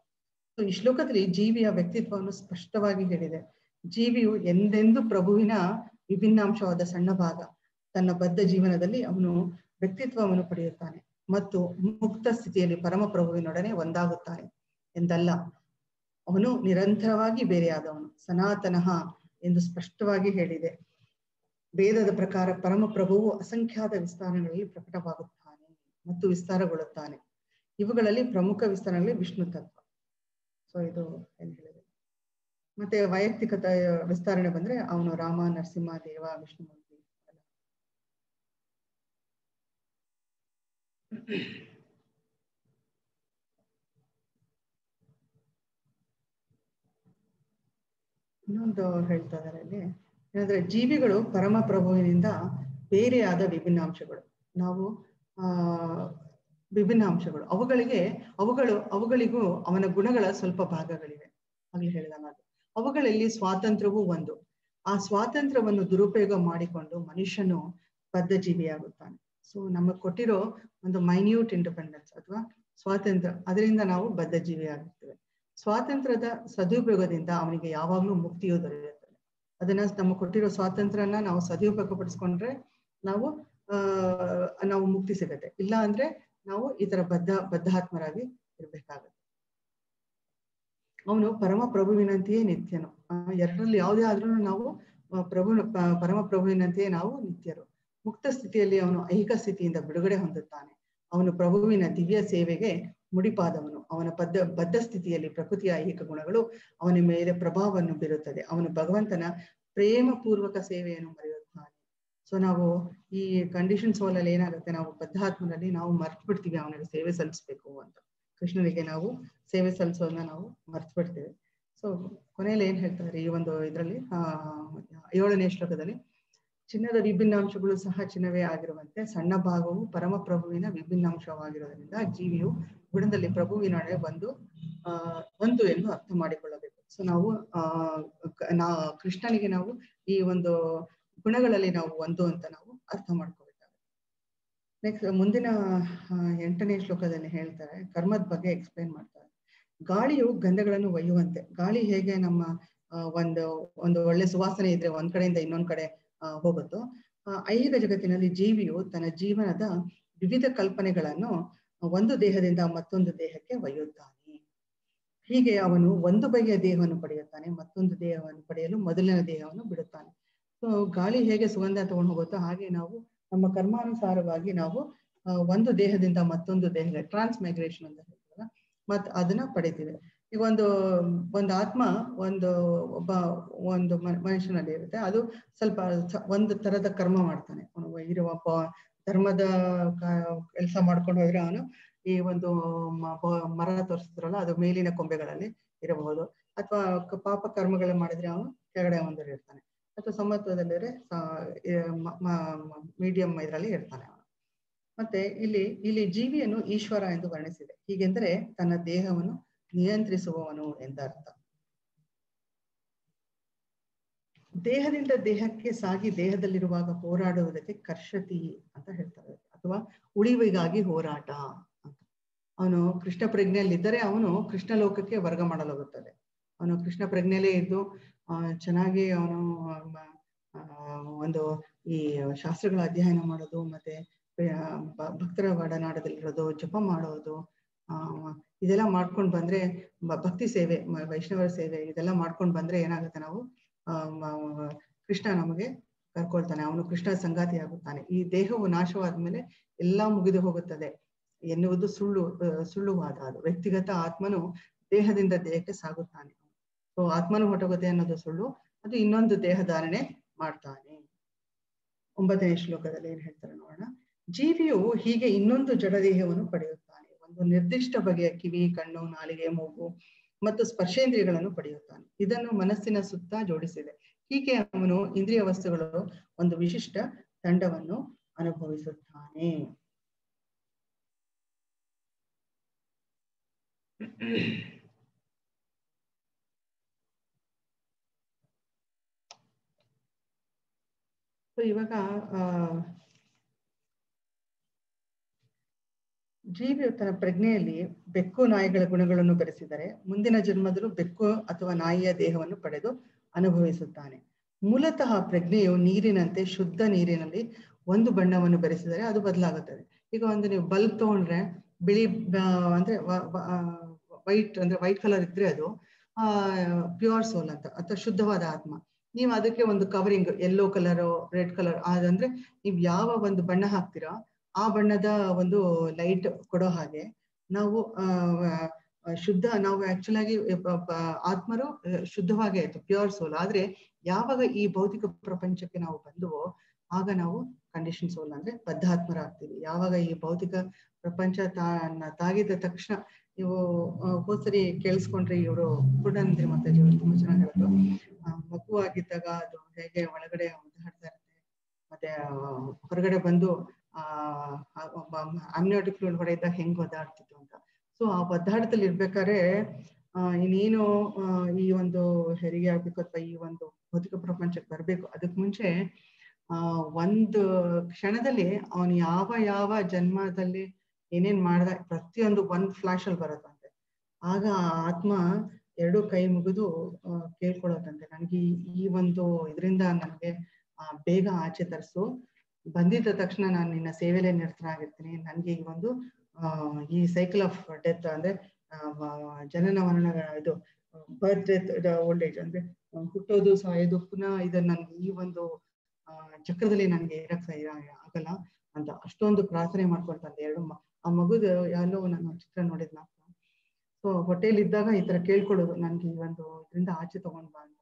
ಸೊ ಈ ಶ್ಲೋಕದಲ್ಲಿ ಜೀವಿಯ ವ್ಯಕ್ತಿತ್ವವನ್ನು ಸ್ಪಷ್ಟವಾಗಿ ಹೇಳಿದೆ. ಜೀವಿಯು ಎಂದೆಂದು ಪ್ರಭುವಿನ ವಿಭಿನ್ನಾಂಶವಾದ ಸಣ್ಣ ಭಾಗ. ತನ್ನ ಬದ್ಧ ಜೀವನದಲ್ಲಿ ಅವನು ವ್ಯಕ್ತಿತ್ವವನ್ನು ಪಡೆಯುತ್ತಾನೆ ಮತ್ತು ಮುಕ್ತ ಸ್ಥಿತಿಯಲ್ಲಿ ಪರಮ ಪ್ರಭುವಿನೊಡನೆ ಒಂದಾಗುತ್ತಾನೆ ಎಂದಲ್ಲ. ಅವನು ನಿರಂತರವಾಗಿ ಬೇರೆಯಾದವನು, ಸನಾತನಃ ಎಂದು ಸ್ಪಷ್ಟವಾಗಿ ಹೇಳಿದೆ. ವೇದದ ಪ್ರಕಾರ ಪರಮಪ್ರಭುವು ಅಸಂಖ್ಯಾತ ವಿಸ್ತಾರಗಳಲ್ಲಿ ಪ್ರಕಟವಾಗುತ್ತಾನೆ ಮತ್ತು ವಿಸ್ತಾರಗೊಳ್ಳುತ್ತಾನೆ. ಇವುಗಳಲ್ಲಿ ಪ್ರಮುಖ ವಿಸ್ತಾರಗಳಲ್ಲಿ ವಿಷ್ಣು ತತ್ವ. ಸೊ ಇದು ಏನ್ ಹೇಳಿದೆ. ಮತ್ತೆ ವೈಯಕ್ತಿಕ ವಿಸ್ತರಣೆ ಬಂದ್ರೆ ಅವನು ರಾಮ, ನರಸಿಂಹ, ದೇವ, ವಿಷ್ಣುಮೂರ್ತಿ. ಇನ್ನೊಂದು ಹೇಳ್ತಾ ಇದ್ದಾರೆ ಇಲ್ಲಿ ಏನಂದ್ರೆ, ಜೀವಿಗಳು ಪರಮಪ್ರಭುವಿನಿಂದ ಬೇರೆಯಾದ ವಿಭಿನ್ನಾಂಶಗಳು. ನಾವು ವಿಭಿನ್ನಾಂಶಗಳು, ಅವುಗಳಿಗೂ ಅವನ ಗುಣಗಳ ಸ್ವಲ್ಪ ಭಾಗಗಳಿವೆ. ಆಗ್ಲಿ ಹೇಳಿದಾಗ ಅವುಗಳಲ್ಲಿ ಸ್ವಾತಂತ್ರ್ಯವೂ ಒಂದು. ಆ ಸ್ವಾತಂತ್ರ್ಯವನ್ನು ದುರುಪಯೋಗ ಮಾಡಿಕೊಂಡು ಮನುಷ್ಯನು ಬದ್ಧ ಜೀವಿಯಾಗುತ್ತಾನೆ. ಸೊ ನಮಗೆ ಕೊಟ್ಟಿರೋ ಒಂದು ಮೈನ್ಯೂಟ್ ಇಂಡಿಪೆಂಡೆನ್ಸ್ ಅಥವಾ ಸ್ವಾತಂತ್ರ್ಯ, ಅದರಿಂದ ನಾವು ಬದ್ಧ ಜೀವಿಯಾಗುತ್ತೇವೆ. ಸ್ವಾತಂತ್ರ್ಯದ ಸದುಪಯೋಗದಿಂದ ಅವನಿಗೆ ಯಾವಾಗ್ಲೂ ಮುಕ್ತಿಯು ದೊರೆಯುತ್ತದೆ. ಅದನ್ನ ನಮಗೆ ಕೊಟ್ಟಿರೋ ಸ್ವಾತಂತ್ರ್ಯನ ನಾವು ಸದುಪಯೋಗಪಡಿಸ್ಕೊಂಡ್ರೆ ನಾವು ಮುಕ್ತಿ ಸಿಗತ್ತೆ. ಇಲ್ಲ ಅಂದ್ರೆ ನಾವು ಈ ತರ ಬದ್ಧಾತ್ಮರಾಗಿ ಇರ್ಬೇಕಾಗತ್ತೆ. ಅವನು ಪರಮ ಪ್ರಭುವಿನಂತೆಯೇ ನಿತ್ಯನು. ಎರಡರಲ್ಲಿ ಯಾವುದೇ ಆದ್ರೂ ನಾವು ಪರಮ ಪ್ರಭುವಿನಂತೆಯೇ ನಾವು ನಿತ್ಯರು. ಮುಕ್ತ ಸ್ಥಿತಿಯಲ್ಲಿ ಅವನು ಐಹಿಕ ಸ್ಥಿತಿಯಿಂದ ಬಿಡುಗಡೆ ಹೊಂದುತ್ತಾನೆ. ಅವನು ಪ್ರಭುವಿನ ದಿವ್ಯ ಸೇವೆಗೆ ಮುಡಿಪಾದವನು. ಅವನ ಬದ್ಧ ಸ್ಥಿತಿಯಲ್ಲಿ ಪ್ರಕೃತಿಯ ಐಹಿಕ ಗುಣಗಳು ಅವನ ಮೇಲೆ ಪ್ರಭಾವವನ್ನು ಬೀರುತ್ತದೆ. ಅವನು ಭಗವಂತನ ಪ್ರೇಮ ಪೂರ್ವಕ ಸೇವೆಯನ್ನು ಮರೆಯುತ್ತಾನೆ. ಸೊ ನಾವು ಈ ಕಂಡೀಷನ್ ಸೋಲಲ್ಲಿ ಏನಾಗುತ್ತೆ, ನಾವು ಬದ್ಧಾತ್ಮನಲ್ಲಿ ನಾವು ಮರ್ತು ಬಿಡ್ತೀವಿ ಅವನಿಗೆ ಸೇವೆ ಸಲ್ಲಿಸ್ಬೇಕು ಅಂತ. ಕೃಷ್ಣನಿಗೆ ನಾವು ಸೇವೆ ಸಲ್ಲಿಸೋದನ್ನ ನಾವು ಮರ್ತು ಬಿಡ್ತೀವಿ. ಸೊ ಕೊನೆಯಲ್ಲಿ ಏನ್ ಹೇಳ್ತಾರೆ ಈ ಒಂದು ಇದರಲ್ಲಿ 7ನೇ ಶ್ಲೋಕದಲ್ಲಿ, ಚಿನ್ನದ ವಿಭಿನ್ನಾಂಶಗಳು ಸಹ ಚಿನ್ನವೇ ಆಗಿರುವಂತೆ ಸಣ್ಣ ಭಾಗವು ಪರಮಪ್ರಭುವಿನ ವಿಭಿನ್ನಾಂಶವಾಗಿರೋದ್ರಿಂದ ಜೀವಿಯು ಗುಣದಲ್ಲಿ ಪ್ರಭುವಿನೊಡನೆ ಒಂದು ಎಂದು ಅರ್ಥ ಮಾಡಿಕೊಳ್ಳಬೇಕು. ಸೊ ನಾವು ಕೃಷ್ಣನಿಗೆ ನಾವು ಈ ಒಂದು ಗುಣಗಳಲ್ಲಿ ನಾವು ಒಂದು ಅಂತ ನಾವು ಅರ್ಥ ಮಾಡ್ಕೋಬೇಕಾಗುತ್ತೆ. ನೆಕ್ಸ್ಟ್ ಮುಂದಿನ 8ನೇ ಶ್ಲೋಕದಲ್ಲಿ ಹೇಳ್ತಾರೆ, ಕರ್ಮದ ಬಗ್ಗೆ ಎಕ್ಸ್ಪ್ಲೈನ್ ಮಾಡ್ತಾರೆ. ಗಾಳಿಯು ಗಂಧಗಳನ್ನು ಒಯ್ಯುವಂತೆ, ಗಾಳಿ ಹೇಗೆ ನಮ್ಮ ಒಂದು ಒಳ್ಳೆ ಸುವಾಸನೆ ಇದ್ರೆ ಒಂದ್ ಕಡೆಯಿಂದ ಇನ್ನೊಂದ್ ಕಡೆ ಹೋಗುತ್ತೋ, ಐಹಿಕ ಜಗತ್ತಿನಲ್ಲಿ ಜೀವಿಯು ತನ್ನ ಜೀವನದ ವಿವಿಧ ಕಲ್ಪನೆಗಳನ್ನು ಒಂದು ದೇಹದಿಂದ ಮತ್ತೊಂದು ದೇಹಕ್ಕೆ ಒಯ್ಯುತ್ತಾನೆ. ಹೀಗೆ ಅವನು ಒಂದು ಬಗೆಯ ದೇಹವನ್ನು ಪಡೆಯುತ್ತಾನೆ, ಮತ್ತೊಂದು ದೇಹವನ್ನು ಪಡೆಯಲು ಮೊದಲಿನ ದೇಹವನ್ನು ಬಿಡುತ್ತಾನೆ. ಸೊ ಗಾಳಿ ಹೇಗೆ ಸುಗಂಧ ತಗೊಂಡು ಹೋಗುತ್ತೋ ಹಾಗೆ ನಾವು ನಮ್ಮ ಕರ್ಮಾನುಸಾರವಾಗಿ ನಾವು ಒಂದು ದೇಹದಿಂದ ಮತ್ತೊಂದು ದೇಹಕ್ಕೆ ಟ್ರಾನ್ಸ್ಮೈಗ್ರೇಷನ್ ಅಂತ ಹೇಳ್ತೀವಲ್ಲ, ಮತ್ತೆ ಅದನ್ನ ಪಡಿತೀವಿ. ಈಗ ಒಂದು ಆತ್ಮ ಒಂದು ಮನುಷ್ಯನಲ್ಲಿ ಇರುತ್ತೆ. ಅದು ಸ್ವಲ್ಪ ಒಂದು ತರದ ಕರ್ಮ ಮಾಡ್ತಾನೆ. ಇರುವ ಧರ್ಮದ ಕೆಲಸ ಮಾಡ್ಕೊಂಡು ಹೋದ್ರೆ ಅವನು ಈ ಒಂದು ಮರ ತೋರಿಸಿದ್ರಲ್ಲ, ಅದು ಮೇಲಿನ ಕೊಂಬೆಗಳಲ್ಲಿ ಇರಬಹುದು. ಅಥವಾ ಪಾಪ ಕರ್ಮಗಳು ಮಾಡಿದ್ರೆ ಅವನು ಕೆಳಗಡೆ ಒಂದಲ್ಲಿ ಇರ್ತಾನೆ. ಅಥವಾ ಸಮತ್ವದಲ್ಲಿದ್ರೆ ಮೀಡಿಯಂ ಇದರಲ್ಲಿ ಇರ್ತಾನೆ ಅವನು. ಮತ್ತೆ ಇಲ್ಲಿ ಜೀವಿಯನ್ನು ಈಶ್ವರ ಎಂದು ವರ್ಣಿಸಿದೆ. ಹೀಗೆಂದರೆ ತನ್ನ ದೇಹವನ್ನು ನಿಯಂತ್ರಿಸುವವನು ಎಂದರ್ಥ. ದೇಹದಿಂದ ದೇಹಕ್ಕೆ ಸಾಗಿ ದೇಹದಲ್ಲಿರುವಾಗ ಹೋರಾಡುವುದಕ್ಕೆ ಕರ್ಷತಿ ಅಂತ ಹೇಳ್ತಾರೆ, ಅಥವಾ ಉಳಿವಿಗಾಗಿ ಹೋರಾಟ ಅಂತ. ಅವನು ಕೃಷ್ಣ ಪ್ರಜ್ಞೆಯಲ್ಲಿದ್ದರೆ ಅವನು ಕೃಷ್ಣ ಲೋಕಕ್ಕೆ ವರ್ಗ ಮಾಡಲಾಗುತ್ತದೆ. ಅವನು ಕೃಷ್ಣ ಪ್ರಜ್ಞೆಯಲ್ಲೇ ಇದ್ದು ಚೆನ್ನಾಗಿ ಅವನು ಒಂದು ಈ ಶಾಸ್ತ್ರಗಳ ಅಧ್ಯಯನ ಮಾಡೋದು, ಮತ್ತೆ ಭಕ್ತರ ಒಡನಾಡದಲ್ಲಿರೋದು, ಜಪ ಮಾಡೋದು, ಇದೆಲ್ಲ ಮಾಡ್ಕೊಂಡು ಬಂದ್ರೆ, ಭಕ್ತಿ ಸೇವೆ, ವೈಷ್ಣವರ ಸೇವೆ ಇದೆಲ್ಲ ಮಾಡ್ಕೊಂಡು ಬಂದ್ರೆ ಏನಾಗುತ್ತೆ, ನಾವು ಕೃಷ್ಣ ನಮಗೆ ಕರ್ಕೊಳ್ತಾನೆ, ಅವನು ಕೃಷ್ಣ ಸಂಗಾತಿ ಆಗುತ್ತಾನೆ. ಈ ದೇಹವು ನಾಶವಾದ್ಮೇಲೆ ಎಲ್ಲಾ ಮುಗಿದು ಹೋಗುತ್ತದೆ ಎನ್ನುವುದು ಸುಳ್ಳುವಾದ. ಅದು ವ್ಯಕ್ತಿಗತ ಆತ್ಮನು ದೇಹದಿಂದ ದೇಹಕ್ಕೆ ಸಾಗುತ್ತಾನೆ. ಸೊ ಆತ್ಮನು ಹೊರಟೋಗುತ್ತೆ ಅನ್ನೋದು ಸುಳ್ಳು, ಅದು ಇನ್ನೊಂದು ದೇಹ ಧಾರಣೆ ಮಾಡ್ತಾನೆ. 9ನೇ ಶ್ಲೋಕದಲ್ಲಿ ಏನ್ ಹೇಳ್ತಾರೆ ನೋಡೋಣ. ಜೀವಿಯು ಹೀಗೆ ಇನ್ನೊಂದು ಜಡದೇಹವನ್ನು ಪಡೆಯುತ್ತಾನೆ. ಒಂದು ನಿರ್ದಿಷ್ಟ ಬಗೆಯ ಕಿವಿ, ಕಣ್ಣು, ನಾಲಿಗೆ, ಮೂಗು ಮತ್ತು ಸ್ಪರ್ಶೇಂದ್ರಿಯಗಳನ್ನು ಪಡೆಯುತ್ತಾನೆ. ಇದನ್ನು ಮನಸ್ಸಿನ ಸುತ್ತ ಜೋಡಿಸಿದೆ. ಹೀಗೆ ಅವನು ಇಂದ್ರಿಯ ವಸ್ತುಗಳು ಒಂದು ವಿಶಿಷ್ಟ ತಂಡವನ್ನು ಅನುಭವಿಸುತ್ತಾನೆ. ಇವಾಗ ಜೀವಿಯು ತನ್ನ ಪ್ರಜ್ಞೆಯಲ್ಲಿ ಬೆಕ್ಕು, ನಾಯಿಗಳ ಗುಣಗಳನ್ನು ಬೆರೆಸಿದರೆ ಮುಂದಿನ ಜನ್ಮದಲ್ಲೂ ಬೆಕ್ಕು ಅಥವಾ ನಾಯಿಯ ದೇಹವನ್ನು ಪಡೆದು ಅನುಭವಿಸುತ್ತಾನೆ. ಮೂಲತಃ ಪ್ರಜ್ಞೆಯು ನೀರಿನಂತೆ ಶುದ್ಧ ನೀರಿನಲ್ಲಿ ಒಂದು ಬಣ್ಣವನ್ನು ಬೆರೆಸಿದರೆ ಅದು ಬದಲಾಗುತ್ತದೆ. ಈಗ ನೀವು ಬಲ್ಬ್ ತಗೊಂಡ್ರೆ ಬಿಳಿ ಅಂದ್ರೆ ವೈಟ್ ಕಲರ್ ಇದ್ರೆ ಅದು ಪ್ಯೂರ್ ಸೋಲ್ ಅಂತ, ಅಥವಾ ಶುದ್ಧವಾದ ಆತ್ಮ. ನೀವು ಅದಕ್ಕೆ ಒಂದು covering yellow colour, red colour, ಅದಂದ್ರೆ ನೀವು ಯಾವ ಒಂದು ಬಣ್ಣ ಹಾಕ್ತೀರಾ ಆ ಬಣ್ಣದ ಒಂದು ಲೈಟ್ ಕೊಡೋ ಹಾಗೆ ನಾವು ಶುದ್ಧ, ನಾವು ಆಕ್ಚುಲ್ ಆಗಿ ಆತ್ಮರು ಶುದ್ಧವಾಗೇ ಆಯ್ತು, ಪ್ಯೂರ್ ಸೋಲ್. ಆದ್ರೆ ಯಾವಾಗ ಈ ಭೌತಿಕ ಪ್ರಪಂಚಕ್ಕೆ ನಾವು ಬಂದುವೋ ಆಗ ನಾವು ಕಂಡೀಷನ್ ಸೋಲ್ ಅಂದ್ರೆ ಬದ್ಧಾತ್ಮರಾಗ್ತೀವಿ. ಯಾವಾಗ ಈ ಭೌತಿಕ ಪ್ರಪಂಚ ತಾಗಿದ ತಕ್ಷಣ, ನೀವು ಹೋದ್ಸರಿ ಕೇಳಿಸ್ಕೊಂಡ್ರಿ, ಇವರು ಪೂರ್ಣಾನಂದ ಮಾತಾಜಿ ಅವರು ತುಂಬಾ ಚೆನ್ನಾಗಿ ಹೇಳಿದ್ರು, ಮಗುವಾಗಿದ್ದಾಗ ಅದು ಹೇಗೆ ಒಳಗಡೆ ಒದ್ದಾಡ್ತಾ ಇರುತ್ತೆ, ಮತ್ತೆ ಹೊರಗಡೆ ಬಂದು ಅಮ್ನಿಯೋಟಿಕ್ ಫ್ಲೂಯಿಡ್ ಹೊಡೆಯಿದ್ದಾಗ ಹೆಂಗ್ ಒದ್ದಾಡ್ತಿತ್ತು ಅಂತ. ಸೊ ಆ ಒದ್ದಾಟದಲ್ಲಿ ಇರ್ಬೇಕಾದ್ರೆ ಇನ್ನೇನು ಈ ಒಂದು ಹೆರಿಗೆ ಆಗ್ಬೇಕು ಅಥವಾ ಈ ಒಂದು ಭೌತಿಕ ಪ್ರಪಂಚಕ್ಕೆ ಬರ್ಬೇಕು, ಅದಕ್ ಮುಂಚೆ ಒಂದು ಕ್ಷಣದಲ್ಲಿ ಅವನು ಯಾವ ಜನ್ಮದಲ್ಲಿ ಏನೇನ್ ಮಾಡ್ದ ಪ್ರತಿಯೊಂದು ಒಂದ್ ಫ್ಲಾಶ್ ಅಲ್ಲಿ ಬರತ್ತಂತೆ. ಆಗ ಆತ್ಮ ಎರಡು ಕೈ ಮುಗಿದು ಕೇಳ್ಕೊಳತ್ತಂತೆ, ನನಗೆ ಈ ಒಂದು ಇದರಿಂದ ನನಗೆ ಬೇಗ ಆಚೆ ತರಿಸು, ಬಂದಿದ್ದ ತಕ್ಷಣ ನಾನು ನಿನ್ನ ಸೇವೆಲೆ ನಿರತನಾಗಿರ್ತೀನಿ, ನನಗೆ ಈ ಒಂದು ಈ ಸೈಕಲ್ ಆಫ್ ಡೆತ್ ಅಂದ್ರೆ ಜನನ ಮರಣಗಳ ಇದು ಬರ್ತ್ ಡೆತ್ ಓಲ್ಡ್ ಏಜ್ ಅಂದ್ರೆ ಹುಟ್ಟೋದು ಸಾಯೋದು ಪುನಃ ಇದನ್ನ ನನ್ಗೆ ಈ ಒಂದು ಚಕ್ರದಲ್ಲಿ ನನ್ಗೆ ಇರಕ್ ಆಗಲ್ಲ ಅಂತ ಅಷ್ಟೊಂದು ಪ್ರಾರ್ಥನೆ ಮಾಡ್ಕೊಳ್ತಂತೆ. ಆ ಮಗುದ ಎಲ್ಲೋ ನಾನು ಚಿತ್ರ ನೋಡಿದ್ನ, ಸೊ ಹೊಟ್ಟೆಲಿ ಇದ್ದಾಗ ಈ ತರ ಕೇಳ್ಕೊಳ್ಳೋದು, ನನ್ಗೆ ಈ ಒಂದು ಇದರಿಂದ ಆಚೆ ತಗೊಂಡ್ ಬಾ ಅಂತ.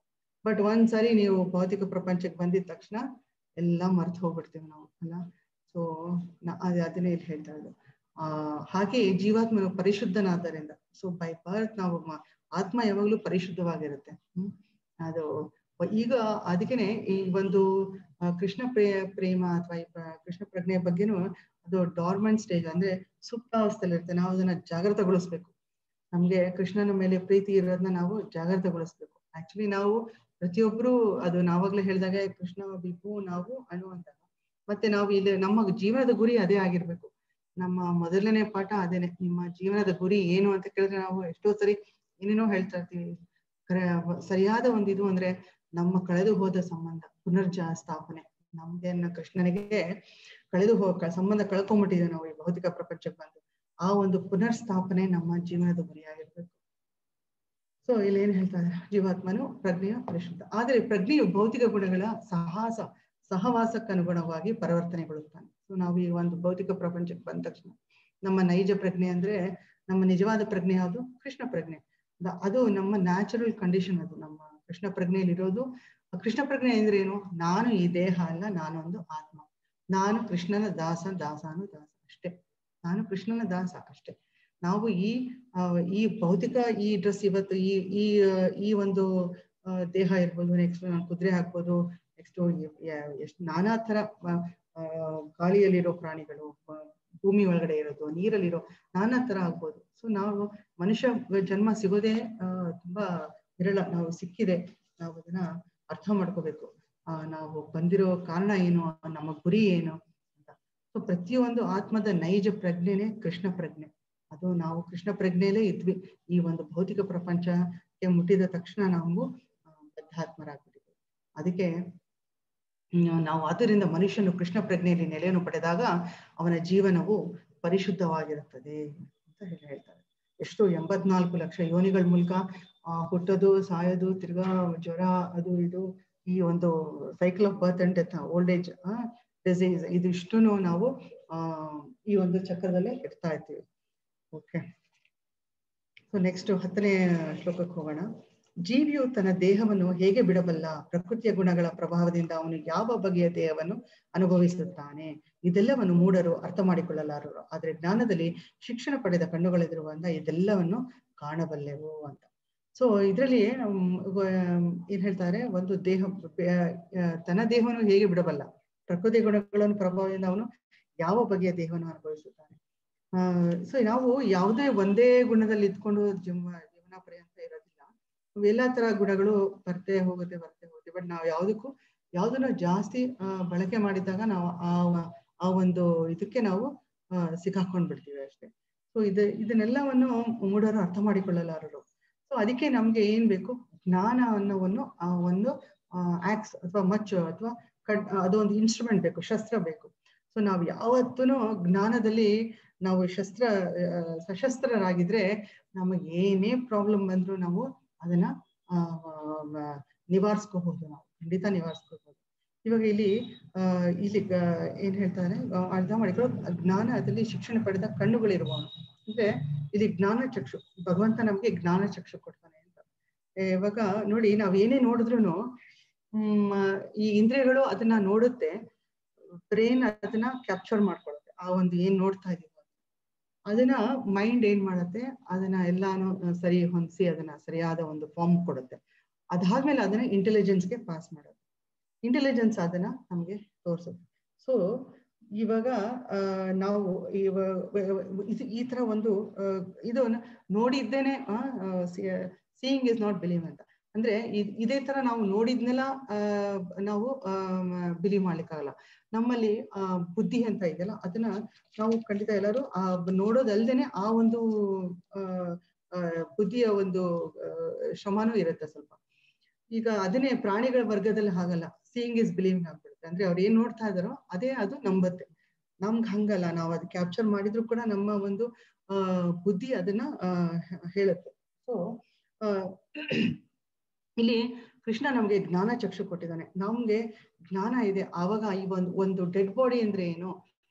ಬಟ್ ಒಂದ್ಸರಿ ನೀವು ಭೌತಿಕ ಪ್ರಪಂಚಕ್ಕೆ ಬಂದಿದ ತಕ್ಷಣ ಎಲ್ಲ ಮರ್ತು ಹೋಗ್ಬಿಡ್ತೀವಿ ನಾವು ಅಲ್ಲ. ಸೊ ಅದನ್ನೇ ಇಲ್ಲಿ ಹೇಳ್ತಾ ಇರೋದು. ಹಾಗೆ ಜೀವಾತ್ಮನು ಪರಿಶುದ್ಧನಾದ್ದರಿಂದ, ಸೊ ಬೈ ಬರ್ತ್ ನಾವು ಆತ್ಮ ಯಾವಾಗ್ಲೂ ಪರಿಶುದ್ಧವಾಗಿರುತ್ತೆ. ಅದು ಈಗ ಅದಕ್ಕೇನೆ ಈ ಒಂದು ಕೃಷ್ಣ ಪ್ರೇಮ ಅಥವಾ ಕೃಷ್ಣ ಪ್ರಜ್ಞೆಯ ಬಗ್ಗೆನೂ ಅದು ಡಾರ್ಮೆಂಟ್ ಸ್ಟೇಜ್ ಅಂದ್ರೆ ಸುಪ್ತಾವಸ್ಥೆಯಲ್ಲಿ ಇರುತ್ತೆ. ನಾವು ಅದನ್ನ ಜಾಗೃತಗೊಳಿಸ್ಬೇಕು. ನಮ್ಗೆ ಕೃಷ್ಣನ ಮೇಲೆ ಪ್ರೀತಿ ಇರೋದನ್ನ ನಾವು ಜಾಗೃತಗೊಳಿಸ್ಬೇಕು. ಆಕ್ಚುಲಿ ನಾವು ಪ್ರತಿಯೊಬ್ರು ಅದು ನಾವಾಗ್ಲೇ ಹೇಳಿದಾಗ ಕೃಷ್ಣ ಬಿಬ್ಬು ನಾವು ಅನ್ನುವಂತ, ಮತ್ತೆ ನಾವು ಇಲ್ಲಿ ನಮ್ಮ ಜೀವನದ ಗುರಿ ಅದೇ ಆಗಿರ್ಬೇಕು. ನಮ್ಮ ಮೊದಲನೇ ಪಾಠ ಅದೇನೆ, ನಿಮ್ಮ ಜೀವನದ ಗುರಿ ಏನು ಅಂತ ಕೇಳಿದ್ರೆ ನಾವು ಎಷ್ಟೋ ಸರಿ ಏನೇನೋ ಹೇಳ್ತಾ ಇರ್ತೀವಿ. ಸರಿಯಾದ ಒಂದು ಇದು ಅಂದ್ರೆ ನಮ್ಮ ಕಳೆದು ಹೋದ ಸಂಬಂಧ ಸ್ಥಾಪನೆ. ನಮ್ಗೆ ಕೃಷ್ಣನಿಗೆ ಕಳೆದು ಸಂಬಂಧ ಕಳ್ಕೊಂಡ್ಬಿಟ್ಟಿದೆ ನಾವು ಈ ಭೌತಿಕ ಪ್ರಪಂಚಕ್ಕೆ ಬಂದು. ಆ ಒಂದು ಸ್ಥಾಪನೆ ನಮ್ಮ ಜೀವನದ ಗುರಿಯಾಗಿರ್ಬೇಕು. ಸೊ ಇಲ್ಲಿ ಏನ್ ಹೇಳ್ತಾ ಇದ್ದಾರೆ, ಜೀವಾತ್ಮನು ಪ್ರಜ್ಞೆಯ ಪರಿಶುದ್ಧ, ಆದ್ರೆ ಪ್ರಜ್ಞೆಯು ಭೌತಿಕ ಗುಣಗಳ ಸಹವಾಸಕ್ಕೆ ಅನುಗುಣವಾಗಿ ಪರಿವರ್ತನೆಗೊಳ್ಳುತ್ತಾನೆ. ಸೊ ನಾವು ಈ ಒಂದು ಭೌತಿಕ ಪ್ರಪಂಚಕ್ಕೆ ಬಂದ ತಕ್ಷಣ ನಮ್ಮ ನೈಜ ಪ್ರಜ್ಞೆ ಅಂದ್ರೆ ನಮ್ಮ ನಿಜವಾದ ಪ್ರಜ್ಞೆ ಯಾವುದು? ಕೃಷ್ಣ ಪ್ರಜ್ಞೆ. ಅದು ನಮ್ಮ ನ್ಯಾಚುರಲ್ ಕಂಡೀಷನ್. ಅದು ನಮ್ಮ ಕೃಷ್ಣ ಪ್ರಜ್ಞೆಯಲ್ಲಿ ಇರೋದು. ಕೃಷ್ಣ ಪ್ರಜ್ಞೆ ಅಂದ್ರೆ ಏನು? ನಾನು ಈ ದೇಹ ಅಲ್ಲ, ನಾನೊಂದು ಆತ್ಮ, ನಾನು ಕೃಷ್ಣನ ದಾಸನು ಅಷ್ಟೇ, ನಾನು ಕೃಷ್ಣನ ದಾಸ ಅಷ್ಟೇ. ನಾವು ಈ ಭೌತಿಕ ಈ ಡ್ರೆಸ್ ಇವತ್ತು ಈ ಒಂದು ದೇಹ ಇರ್ಬೋದು, ನೆಕ್ಸ್ಟ್ ಕುದುರೆ ಹಾಕ್ಬೋದು, ನೆಕ್ಸ್ಟ್ ಎಷ್ಟು ನಾನಾ ತರ ಗಾಳಿಯಲ್ಲಿರೋ ಪ್ರಾಣಿಗಳು, ಭೂಮಿ ಒಳಗಡೆ ಇರೋದು, ನೀರಲ್ಲಿರೋ ನಾನಾ ತರ ಆಗ್ಬೋದು. ಸೊ ನಾವು ಮನುಷ್ಯ ಜನ್ಮ ಸಿಗೋದೇ ತುಂಬಾ ವಿರಳ. ನಾವು ಸಿಕ್ಕಿದೆ, ನಾವು ಅದನ್ನ ಅರ್ಥ ಮಾಡ್ಕೋಬೇಕು. ನಾವು ಬಂದಿರೋ ಕಾರಣ ಏನು, ನಮ್ಮ ಗುರಿ ಏನು ಅಂತ. ಸೊ ಪ್ರತಿಯೊಂದು ಆತ್ಮದ ನೈಜ ಪ್ರಜ್ಞೆನೇ ಕೃಷ್ಣ ಪ್ರಜ್ಞೆ. ಅದು ನಾವು ಕೃಷ್ಣ ಪ್ರಜ್ಞೆಯಲ್ಲೇ ಇದ್ವಿ. ಈ ಒಂದು ಭೌತಿಕ ಪ್ರಪಂಚಕ್ಕೆ ಮುಟ್ಟಿದ ತಕ್ಷಣ ನಾವು ಬದ್ಧಾತ್ಮರಾಗ್ಬಿಟ್ಟಿದ್ವಿ. ಅದಕ್ಕೆ ನಾವು ಆದ್ದರಿಂದ ಮನುಷ್ಯನು ಕೃಷ್ಣ ಪ್ರಜ್ಞೆಯಲ್ಲಿ ನೆಲೆಯನ್ನು ಪಡೆದಾಗ ಅವನ ಜೀವನವು ಪರಿಶುದ್ಧವಾಗಿರುತ್ತದೆ ಅಂತ ಹೇಳ್ತಾರೆ. ಎಷ್ಟು 84 ಲಕ್ಷ ಯೋನಿಗಳ ಮೂಲಕ ಹುಟ್ಟೋದು, ಸಾಯೋದು, ತಿರ್ಗಾ ಜ್ವರ, ಅದು ಇದು, ಈ ಒಂದು cycle of birth and death, old age, disease, ಇದಿಷ್ಟು ನಾವು ಈ ಒಂದು ಚಕ್ರದಲ್ಲೇ ಇರ್ತಾ ಇರ್ತೀವಿ. ಓಕೆ, ಸೊ ನೆಕ್ಸ್ಟ್ 10ನೇ ಶ್ಲೋಕಕ್ಕೆ ಹೋಗೋಣ. ಜೀವಿಯು ತನ್ನ ದೇಹವನ್ನು ಹೇಗೆ ಬಿಡಬಲ್ಲ? ಪ್ರಕೃತಿಯ ಗುಣಗಳ ಪ್ರಭಾವದಿಂದ ಅವನು ಯಾವ ಬಗೆಯ ದೇಹವನ್ನು ಅನುಭವಿಸುತ್ತಾನೆ? ಇದೆಲ್ಲವನ್ನು ಮೂಢರು ಅರ್ಥ ಮಾಡಿಕೊಳ್ಳಲಾರರು. ಆದ್ರೆ ಜ್ಞಾನದಲ್ಲಿ ಶಿಕ್ಷಣ ಪಡೆದ ಕಣ್ಣುಗಳಿರುವಂತ ಇದೆಲ್ಲವನ್ನು ಕಾಣಬಲ್ಲೆವು ಅಂತ. ಸೊ ಇದರಲ್ಲಿ ಏನ್ ಹೇಳ್ತಾರೆ, ಒಂದು ದೇಹ ತನ್ನ ದೇಹವನ್ನು ಹೇಗೆ ಬಿಡಬಲ್ಲ, ಪ್ರಕೃತಿ ಗುಣಗಳನ್ನು ಪ್ರಭಾವದಿಂದ ಅವನು ಯಾವ ಬಗೆಯ ದೇಹವನ್ನು ಅನುಭವಿಸುತ್ತಾನೆ. ಸೊ ನಾವು ಯಾವುದೇ ಒಂದೇ ಗುಣದಲ್ಲಿ ಇದ್ಕೊಂಡು ಜೀವನ ಪರ್ಯಂತ ಇರೋದಿಲ್ಲ. ಎಲ್ಲಾ ತರ ಗುಣಗಳು ಬರ್ತೇ ಹೋಗುತ್ತೆ. ಬಟ್ ನಾವು ಯಾವ್ದನ್ನ ಜಾಸ್ತಿ ಬಳಕೆ ಮಾಡಿದಾಗ ನಾವು ಆ ಒಂದು ಇದಕ್ಕೆ ನಾವು ಸಿಕ್ಕಾಕೊಂಡ್ ಬಿಡ್ತೀವಿ ಅಷ್ಟೇ. ಸೊ ಇದನ್ನೆಲ್ಲವನ್ನು ಮೂಢರು ಅರ್ಥ ಮಾಡಿಕೊಳ್ಳಲಾರರು. ಸೊ ಅದಕ್ಕೆ ನಮ್ಗೆ ಏನ್ ಬೇಕು? ಜ್ಞಾನ ಅನ್ನೋವನ್ನು ಆ ಒಂದು ಆಕ್ಸ್ ಅಥವಾ ಮಚ್ಚು ಅಥವಾ ಅದೊಂದು ಇನ್ಸ್ಟ್ರೂಮೆಂಟ್ ಬೇಕು, ಶಸ್ತ್ರ ಬೇಕು. ಸೊ ನಾವು ಯಾವತ್ತೂ ಜ್ಞಾನದಲ್ಲಿ ನಾವು ಸಶಸ್ತ್ರರಾಗಿದ್ರೆ ನಮಗೆ ಏನೇ ಪ್ರಾಬ್ಲಮ್ ಬಂದ್ರು ನಾವು ಅದನ್ನ ನಿವಾರಿಸ್ಕೋಬಹುದು. ನಾವು ಖಂಡಿತ ನಿವಾರಿಸ್ಕೊಳ್ಬೋದು. ಇವಾಗ ಇಲ್ಲಿ ಏನ್ ಹೇಳ್ತಾರೆ, ಅರ್ಥ ಮಾಡಿಕೊಳ್ಳೋ ಜ್ಞಾನ ಅದಲ್ಲಿ ಶಿಕ್ಷಣ ಪಡೆದ ಕಣ್ಣುಗಳಿರುವವನು. ಅಂದ್ರೆ ಇಲ್ಲಿ ಜ್ಞಾನ ಚಕ್ಷು, ಭಗವಂತ ನಮ್ಗೆ ಜ್ಞಾನ ಚಕ್ಷು ಕೊಡ್ತಾನೆ ಅಂತ. ಇವಾಗ ನೋಡಿ, ನಾವ್ ಏನೇ ನೋಡಿದ್ರು ಈ ಇಂದ್ರಿಯಗಳು ಅದನ್ನ ನೋಡುತ್ತೆ, ಬ್ರೈನ್ ಅದನ್ನ ಕ್ಯಾಪ್ಚರ್ ಮಾಡ್ಕೊಳುತ್ತೆ. ಆ ಒಂದು ಏನ್ ನೋಡ್ತಾ ಇದೀವಿ ಅದನ್ನ ಮೈಂಡ್ ಏನ್ ಮಾಡುತ್ತೆ, ಅದನ್ನ ಎಲ್ಲಾನು ಸರಿ ಹೊಂದಿಸಿ ಅದನ್ನ ಸರಿಯಾದ ಒಂದು ಫಾರ್ಮ್ ಕೊಡುತ್ತೆ. ಅದಾದ್ಮೇಲೆ ಅದನ್ನ ಇಂಟೆಲಿಜೆನ್ಸ್ಗೆ ಪಾಸ್ ಮಾಡೋದು. ಇಂಟೆಲಿಜೆನ್ಸ್ ಅದನ್ನ ನಮ್ಗೆ ತೋರಿಸುತ್ತೆ. ಸೊ ಇವಾಗ ನಾವು ಈ ತರ ಒಂದು ಇದು ನೋಡಿದ್ದೇನೆ, ಸೀಯಿಂಗ್ ಇಸ್ ನಾಟ್ ಬಿಲೀವ್ ಅಂತ. ಅಂದ್ರೆ ಇದೇ ತರ ನಾವು ನೋಡಿದ್ನೆಲ್ಲ ನಾವು ಬಿಲೀವ್ ಮಾಡ್ಲಿಕ್ಕಾಗಲ್ಲ. ನಮ್ಮಲ್ಲಿ ಬುದ್ಧಿ ಅಂತ ಇದೆಯಲ್ಲ, ಅದನ್ನ ನಾವು ಖಂಡಿತ ಎಲ್ಲರೂ ನೋಡೋದಲ್ದೇನೆ ಆ ಒಂದು ಬುದ್ಧಿಯ ಒಂದು ಶ್ರಮನೂ ಇರುತ್ತೆ ಸ್ವಲ್ಪ. ಈಗ ಅದನ್ನೇ ಪ್ರಾಣಿಗಳ ವರ್ಗದಲ್ಲಿ ಹಾಗಲ್ಲ, ಸೀಯಿಂಗ್ ಇಸ್ ಬಿಲೀವಿಂಗ್ ಆಗ್ಬಿಡುತ್ತೆ. ಅಂದ್ರೆ ಅವ್ರು ಏನ್ ನೋಡ್ತಾ ಇದಾರೋ ಅದೇ ಅದು ನಂಬತ್ತೆ. ನಮ್ಗೆ ಹಂಗಲ್ಲ, ನಾವು ಅದು ಕ್ಯಾಪ್ಚರ್ ಮಾಡಿದ್ರು ಕೂಡ ನಮ್ಮ ಒಂದು ಬುದ್ಧಿ ಅದನ್ನ ಹೇಳುತ್ತೆ. ಸೊ ಇಲ್ಲಿ ಕೃಷ್ಣ ನಮ್ಗೆ ಜ್ಞಾನ ಚಕ್ಷು ಕೊಟ್ಟಿದ್ದಾನೆ. ನಮ್ಗೆ ಜ್ಞಾನ ಇದೆ. ಆವಾಗ ಈ ಒಂದು ಡೆಡ್ ಬಾಡಿ ಅಂದ್ರೆ ಏನು,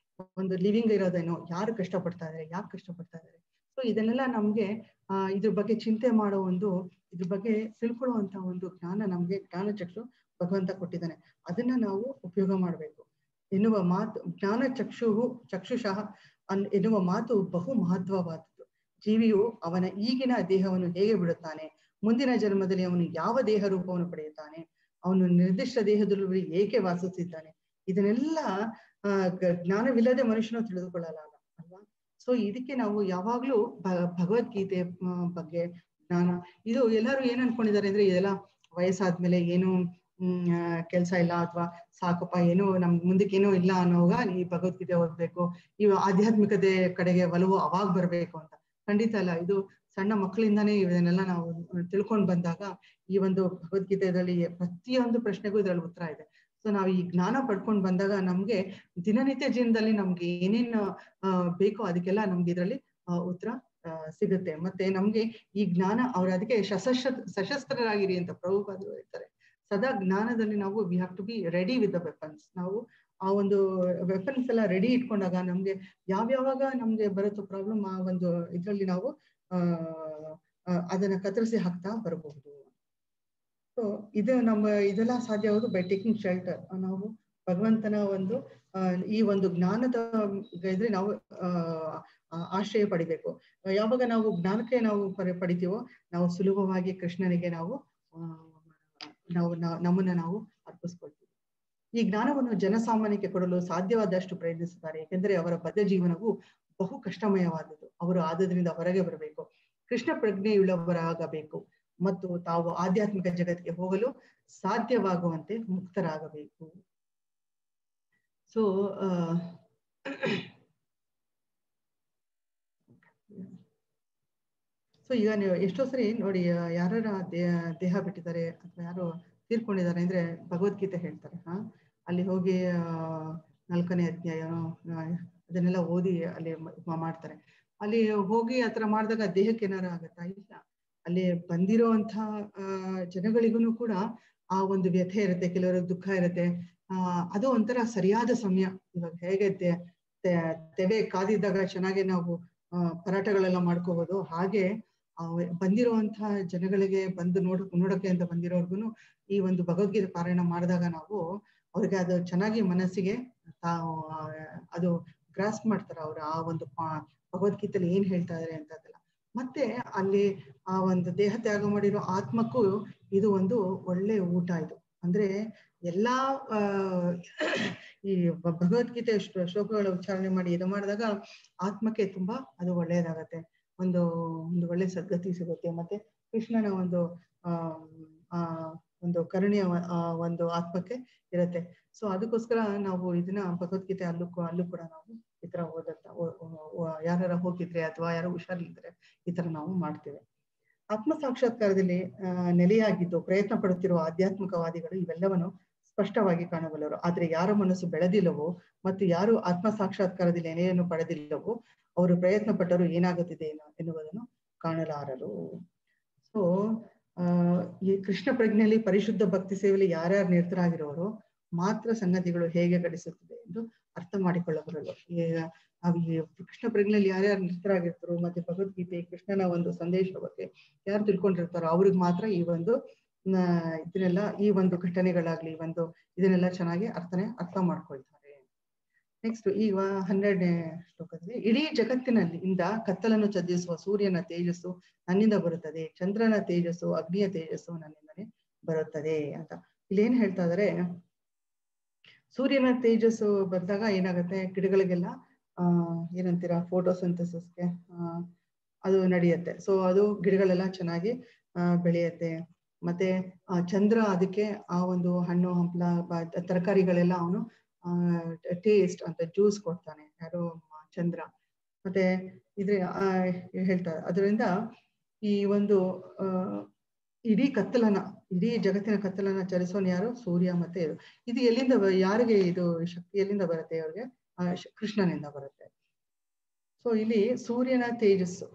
ಒಂದು ಲಿವಿಂಗ್ ಇರೋದೇನೋ, ಯಾರು ಕಷ್ಟಪಡ್ತಾ ಇದಾರೆ, ಯಾಕೆ ಕಷ್ಟಪಡ್ತಾ ಇದಾರೆ, ಸೊ ಇದನ್ನೆಲ್ಲ ನಮ್ಗೆ ಇದ್ರ ಬಗ್ಗೆ ಚಿಂತೆ ಮಾಡೋ ಒಂದು, ಇದ್ರ ಬಗ್ಗೆ ತಿಳ್ಕೊಳ್ಳುವಂತ ಒಂದು ಜ್ಞಾನ ನಮ್ಗೆ ಜ್ಞಾನ ಚಕ್ಷು ಭಗವಂತ ಕೊಟ್ಟಿದ್ದಾನೆ. ಅದನ್ನ ನಾವು ಉಪಯೋಗ ಮಾಡ್ಬೇಕು ಎನ್ನುವ ಮಾತು, ಜ್ಞಾನ ಚಕ್ಷುಷಃ ಎನ್ನುವ ಮಾತು ಬಹು ಮಹತ್ವವಾದದ್ದು. ಜೀವಿಯು ಅವನ ಈಗಿನ ದೇಹವನ್ನು ಹೇಗೆ ಬಿಡುತ್ತಾನೆ, ಮುಂದಿನ ಜನ್ಮದಲ್ಲಿ ಅವನು ಯಾವ ದೇಹ ರೂಪವನ್ನು ಪಡೆಯುತ್ತಾನೆ, ಅವನು ನಿರ್ದಿಷ್ಟ ದೇಹದಲ್ಲಿ ಏಕೆ ವಾಸಿಸುತ್ತಿದ್ದಾನೆ, ಇದನ್ನೆಲ್ಲ ಜ್ಞಾನವಿಲ್ಲದೆ ಮನುಷ್ಯನು ತಿಳಿದುಕೊಳ್ಳಲ್ಲ ಅಲ್ವಾ. ಸೊ ಇದಕ್ಕೆ ನಾವು ಯಾವಾಗ್ಲೂ ಭಗವದ್ಗೀತೆ ಬಗ್ಗೆ ಜ್ಞಾನ, ಇದು ಎಲ್ಲರೂ ಏನ್ ಅನ್ಕೊಂಡಿದ್ದಾರೆ ಅಂದ್ರೆ, ಇದೆಲ್ಲ ವಯಸ್ಸಾದ್ಮೇಲೆ ಏನು ಕೆಲ್ಸ ಇಲ್ಲ, ಅಥವಾ ಸಾಕಪ್ಪ ಏನೋ ನಮ್ ಮುಂದಕ್ಕೆ ಏನೋ ಇಲ್ಲ ಅನ್ನೋವಾಗ ಈ ಭಗವದ್ಗೀತೆ ಓದ್ಬೇಕು, ಈ ಆಧ್ಯಾತ್ಮಿಕತೆ ಕಡೆಗೆ ಒಲವು ಅವಾಗ ಬರ್ಬೇಕು ಅಂತ. ಖಂಡಿತ ಅಲ್ಲ. ಇದು ಸಣ್ಣ ಮಕ್ಕಳಿಂದಾನೇ ಇದನ್ನೆಲ್ಲ ನಾವು ತಿಳ್ಕೊಂಡ್ ಬಂದಾಗ ಈ ಒಂದು ಭಗವದ್ಗೀತೆಯಲ್ಲಿ ಪ್ರತಿಯೊಂದು ಪ್ರಶ್ನೆಗೂ ಇದರಲ್ಲಿ ಉತ್ತರ ಇದೆ. ಸೊ ನಾವು ಈ ಜ್ಞಾನ ಪಡ್ಕೊಂಡ್ ಬಂದಾಗ ನಮ್ಗೆ ದಿನನಿತ್ಯ ಜೀವನದಲ್ಲಿ ನಮ್ಗೆ ಏನೇನು ಬೇಕೋ ಅದಕ್ಕೆಲ್ಲ ನಮ್ಗೆ ಇದರಲ್ಲಿ ಉತ್ತರ ಸಿಗುತ್ತೆ. ಮತ್ತೆ ನಮ್ಗೆ ಈ ಜ್ಞಾನ ಅವ್ರ ಅದಕ್ಕೆ ಸಶಸ್ತ್ರರಾಗಿರಿ ಅಂತ ಪ್ರಭುಪಾದರು ಹೇಳ್ತಾರೆ. ಸದಾ ಜ್ಞಾನದಲ್ಲಿ ನಾವು we have to be ready with the weapons. ನಾವು ಆ ಒಂದು ವೆಪನ್ಸ್ ಎಲ್ಲ ರೆಡಿ ಇಟ್ಕೊಂಡಾಗ ನಮ್ಗೆ ಯಾವ್ಯಾವಾಗ ನಮ್ಗೆ ಬರುತ್ತೋ ಪ್ರಾಬ್ಲಮ್, ಆ ಒಂದು ಇದ್ರಲ್ಲಿ ನಾವು ಅದನ್ನ ಕತ್ತರಿಸಿ ಹಾಕ್ತಾ ಬರಬಹುದು. ಸೊ ಇದೆಲ್ಲ ಸಾಧ್ಯವಾಗುವುದು ಬೈ ಟೇಕಿಂಗ್ ಶೆಲ್ಟರ್. ನಾವು ಭಗವಂತನ ಒಂದು ಈ ಒಂದು ಜ್ಞಾನದ ಇದ್ರೆ ನಾವು ಆಶ್ರಯ ಪಡಿಬೇಕು. ಯಾವಾಗ ನಾವು ಜ್ಞಾನಕ್ಕೆ ನಾವು ಪಡಿತೀವೋ, ನಾವು ಸುಲಭವಾಗಿ ಕೃಷ್ಣನಿಗೆ ನಮ್ಮನ್ನ ನಾವು ಅರ್ಪಿಸ್ಕೊಳ್ತೀವಿ. ಈ ಜ್ಞಾನವನ್ನು ಜನಸಾಮಾನ್ಯಕ್ಕೆ ಕೊಡಲು ಸಾಧ್ಯವಾದಷ್ಟು ಪ್ರಯತ್ನಿಸುತ್ತಾರೆ, ಏಕೆಂದರೆ ಅವರ ಬದ್ಧ ಜೀವನವು ಬಹು ಕಷ್ಟಮಯವಾದದ್ದು. ಅವರು ಆದದ್ರಿಂದ ಹೊರಗೆ ಬರಬೇಕು, ಕೃಷ್ಣ ಪ್ರಜ್ಞೆಯುಳ್ಳವರಾಗಬೇಕು ಮತ್ತು ತಾವು ಆಧ್ಯಾತ್ಮಿಕ ಜಗತ್ತಿಗೆ ಹೋಗಲು ಸಾಧ್ಯವಾಗುವಂತೆ ಮುಕ್ತರಾಗಬೇಕು. ಸೊ ಈಗ ನೀವು ಎಷ್ಟೋ ಸರಿ ನೋಡಿ, ಯಾರ ದೇಹ ಬಿಟ್ಟಿದ್ದಾರೆ ಅಥವಾ ಯಾರು ತೀರ್ಕೊಂಡಿದ್ದಾರೆ ಅಂದ್ರೆ ಭಗವದ್ಗೀತೆ ಹೇಳ್ತಾರೆ. ಅಲ್ಲಿ ಹೋಗಿ 4ನೇ ಅಧ್ಯಾಯ ಅದನ್ನೆಲ್ಲ ಓದಿ ಅಲ್ಲಿ ಮಾಡ್ತಾರೆ. ಅಲ್ಲಿ ಹೋಗಿ ಆತರ ಮಾಡಿದಾಗ ದೇಹಕ್ಕೆ ಏನಾರು ಆಗತ್ತಾ? ಇಲ್ಲ. ಅಲ್ಲಿ ಬಂದಿರೋಂಥ ಜನಗಳಿಗೂ ಕೂಡ ಆ ಒಂದು ವ್ಯಥೆ ಇರುತ್ತೆ, ಕೆಲವರಿಗೆ ದುಃಖ ಇರುತ್ತೆ. ಅದು ಒಂಥರ ಸರಿಯಾದ ಸಮಯ. ಇವಾಗ ಹೇಗೆ ತೆವೆ ಕಾದಿದ್ದಾಗ ಚೆನ್ನಾಗಿ ನಾವು ಪರಾಟಗಳೆಲ್ಲ ಮಾಡ್ಕೋಬಹುದು, ಹಾಗೆ ಬಂದಿರುವಂತಹ ಜನಗಳಿಗೆ ನೋಡಕ್ಕೆ ಅಂತ ಬಂದಿರೋರ್ಗು ಈ ಒಂದು ಭಗವದ್ಗೀತೆ ಪಾರಾಯಣ ಮಾಡಿದಾಗ ನಾವು ಅವ್ರಿಗೆ ಅದು ಚೆನ್ನಾಗಿ ಮನಸ್ಸಿಗೆ ಅದು ಗ್ರಾಸ್ಪ್ ಮಾಡ್ತಾರೆ. ಅವ್ರು ಆ ಒಂದು ಭಗವದ್ಗೀತೆಯಲ್ಲಿ ಏನ್ ಹೇಳ್ತಾ ಇದಾರೆ ಅಂತದೆಲ್ಲ. ಮತ್ತೆ ಅಲ್ಲಿ ಆ ಒಂದು ದೇಹ ತ್ಯಾಗ ಮಾಡಿರೋ ಆತ್ಮಕ್ಕೂ ಇದು ಒಂದು ಒಳ್ಳೆ ಊಟ. ಇದು ಅಂದ್ರೆ ಎಲ್ಲಾ ಈ ಭಗವದ್ಗೀತೆ ಶ್ಲೋಕಗಳ ಉಚ್ಚಾರಣೆ ಮಾಡಿ ಇದು ಮಾಡಿದಾಗ ಆತ್ಮಕ್ಕೆ ತುಂಬಾ ಅದು ಒಳ್ಳೆಯದಾಗತ್ತೆ, ಒಂದು ಒಳ್ಳೆ ಸದ್ಗತಿ ಸಿಗುತ್ತೆ. ಮತ್ತೆ ಕೃಷ್ಣನ ಒಂದು ಕರುಣೆಯ ಒಂದು ಆತ್ಮಕ್ಕೆ ಇರುತ್ತೆ. ಸೊ ಅದಕ್ಕೋಸ್ಕರ ನಾವು ಇದನ್ನ ಭಗವದ್ಗೀತೆ ಅಲ್ಲೂ ಕೂಡ ನಾವು ಈ ತರ ಯಾರ ಹೋಗಿದ್ರೆ ಅಥವಾ ಯಾರು ಹುಷಾರಿದ್ರೆ ಈ ತರ ನಾವು ಮಾಡ್ತೇವೆ. ಆತ್ಮ ಸಾಕ್ಷಾತ್ಕಾರದಲ್ಲಿ ನೆಲೆಯಾಗಿದ್ದು ಪ್ರಯತ್ನ ಪಡುತ್ತಿರುವ ಆಧ್ಯಾತ್ಮಿಕವಾದಿಗಳು ಇವೆಲ್ಲವನ್ನು ಸ್ಪಷ್ಟವಾಗಿ ಕಾಣಬಲ್ಲರು. ಆದ್ರೆ ಯಾರ ಮನಸ್ಸು ಬೆಳೆದಿಲ್ಲವೋ ಮತ್ತು ಯಾರು ಆತ್ಮ ಸಾಕ್ಷಾತ್ಕಾರದಲ್ಲಿ ನೆಲೆಯನ್ನು ಪಡೆದಿಲ್ಲವೋ ಅವರು ಪ್ರಯತ್ನ ಪಟ್ಟರು ಏನಾಗುತ್ತಿದೆ ಎನ್ನುವುದನ್ನು ಕಾಣಲಾರರು. ಸೊ ಈ ಕೃಷ್ಣ ಪ್ರಜ್ಞೆಯಲ್ಲಿ ಪರಿಶುದ್ಧ ಭಕ್ತಿ ಸೇವೆಯಲ್ಲಿ ಯಾರ್ಯಾರು ನಿರತರಾಗಿರೋರು ಮಾತ್ರ ಸಂಗತಿಗಳು ಹೇಗೆ ಘಟಿಸುತ್ತದೆ ಎಂದು ಅರ್ಥ ಮಾಡಿಕೊಳ್ಳಬರಲು. ಈ ಕೃಷ್ಣ ಪ್ರಜ್ಞೆಯಲ್ಲಿ ಯಾರ್ಯಾರು ನಿರತರಾಗಿರ್ತಾರೋ ಮತ್ತೆ ಭಗವದ್ಗೀತೆ ಕೃಷ್ಣನ ಒಂದು ಸಂದೇಶ ಬಗ್ಗೆ ಯಾರು ತಿಳ್ಕೊಂಡಿರ್ತಾರೋ ಅವ್ರಿಗೆ ಮಾತ್ರ ಈ ಒಂದು ಇದನ್ನೆಲ್ಲ ಈ ಒಂದು ಘಟನೆಗಳಾಗ್ಲಿ ಇದನ್ನೆಲ್ಲ ಚೆನ್ನಾಗಿ ಅರ್ಥ ಮಾಡ್ಕೊಳ್ತಾರೆ. ನೆಕ್ಸ್ಟ್ ಈಗ 12ನೇ ಶ್ಲೋಕದಲ್ಲಿ ಇಡೀ ಜಗತ್ತಿನಲ್ಲಿ ಇಂದ ಕತ್ತಲನ್ನು ಚದುರಿಸುವ ಸೂರ್ಯನ ತೇಜಸ್ಸು ನನ್ನಿಂದ ಬರುತ್ತದೆ, ಚಂದ್ರನ ತೇಜಸ್ಸು ಅಗ್ನಿಯ ತೇಜಸ್ಸು ನನ್ನಿಂದನೇ ಬರುತ್ತದೆ ಅಂತ ಇಲ್ಲಿ ಏನ್ ಹೇಳ್ತಾ ಇದಾರೆ. ಸೂರ್ಯನ ತೇಜಸ್ಸು ಬಂದಾಗ ಏನಾಗುತ್ತೆ, ಗಿಡಗಳಿಗೆಲ್ಲ ಏನಂತೀರಾ ಫೋಟೋಸಿಂಥಸಿಸ್ಗೆ ಅದು ನಡೆಯುತ್ತೆ. ಸೊ ಅದು ಗಿಡಗಳೆಲ್ಲ ಚೆನ್ನಾಗಿ ಬೆಳೆಯುತ್ತೆ. ಮತ್ತೆ ಚಂದ್ರ ಅದಕ್ಕೆ ಆ ಒಂದು ಹಣ್ಣು ಹಂಪಲ ತರಕಾರಿಗಳೆಲ್ಲ ಅವನು ಟೇಸ್ಟ್ ಅಂತ ಜ್ಯೂಸ್ ಕೊಡ್ತಾನೆ ಯಾರು ಚಂದ್ರ. ಮತ್ತೆ ಇದ್ರೆ ಹೇಳ್ತಾರೆ ಅದರಿಂದ ಈ ಒಂದು ಇಡೀ ಜಗತ್ತಿನ ಕತ್ತಲನ್ನ ಚಲಿಸೋನು ಯಾರು, ಸೂರ್ಯ. ಮತ್ತೆ ಇದು ಎಲ್ಲಿಂದ ಯಾರಿಗೆ ಇದು ಶಕ್ತಿ ಎಲ್ಲಿಂದ ಬರುತ್ತೆ, ಅವ್ರಿಗೆ ಕೃಷ್ಣನಿಂದ ಬರುತ್ತೆ. ಸೊ ಇಲ್ಲಿ ಸೂರ್ಯನ ತೇಜಸ್ಸು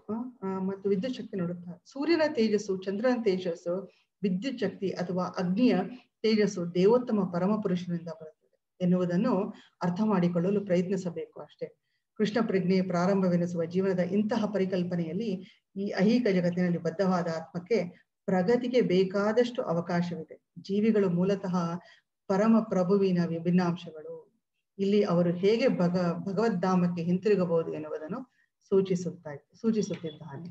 ಮತ್ತು ವಿದ್ಯುತ್ ಶಕ್ತಿ ನೋಡುತ್ತಾರೆ. ಸೂರ್ಯನ ತೇಜಸ್ಸು, ಚಂದ್ರನ ತೇಜಸ್ಸು, ವಿದ್ಯುತ್ ಶಕ್ತಿ ಅಥವಾ ಅಗ್ನಿಯ ತೇಜಸ್ಸು ದೇವೋತ್ತಮ ಪರಮ ಪುರುಷನಿಂದ ಬರುತ್ತದೆ ಎನ್ನುವುದನ್ನು ಅರ್ಥ ಮಾಡಿಕೊಳ್ಳಲು ಪ್ರಯತ್ನಿಸಬೇಕು ಅಷ್ಟೇ. ಕೃಷ್ಣ ಪ್ರಜ್ಞೆ ಪ್ರಾರಂಭವೆನಿಸುವ ಜೀವನದ ಇಂತಹ ಪರಿಕಲ್ಪನೆಯಲ್ಲಿ ಈ ಐಹಿಕ ಜಗತ್ತಿನಲ್ಲಿ ಬದ್ಧವಾದ ಆತ್ಮಕ್ಕೆ ಪ್ರಗತಿಗೆ ಬೇಕಾದಷ್ಟು ಅವಕಾಶವಿದೆ. ಜೀವಿಗಳು ಮೂಲತಃ ಪರಮ ಪ್ರಭುವಿನ ವಿಭಿನ್ನಾಂಶಗಳು. ಇಲ್ಲಿ ಅವರು ಹೇಗೆ ಭಗವದ್ಧಾಮಕ್ಕೆ ಹಿಂತಿರುಗಬಹುದು ಎನ್ನುವುದನ್ನು ಸೂಚಿಸುತ್ತಿದ್ದಾನೆ.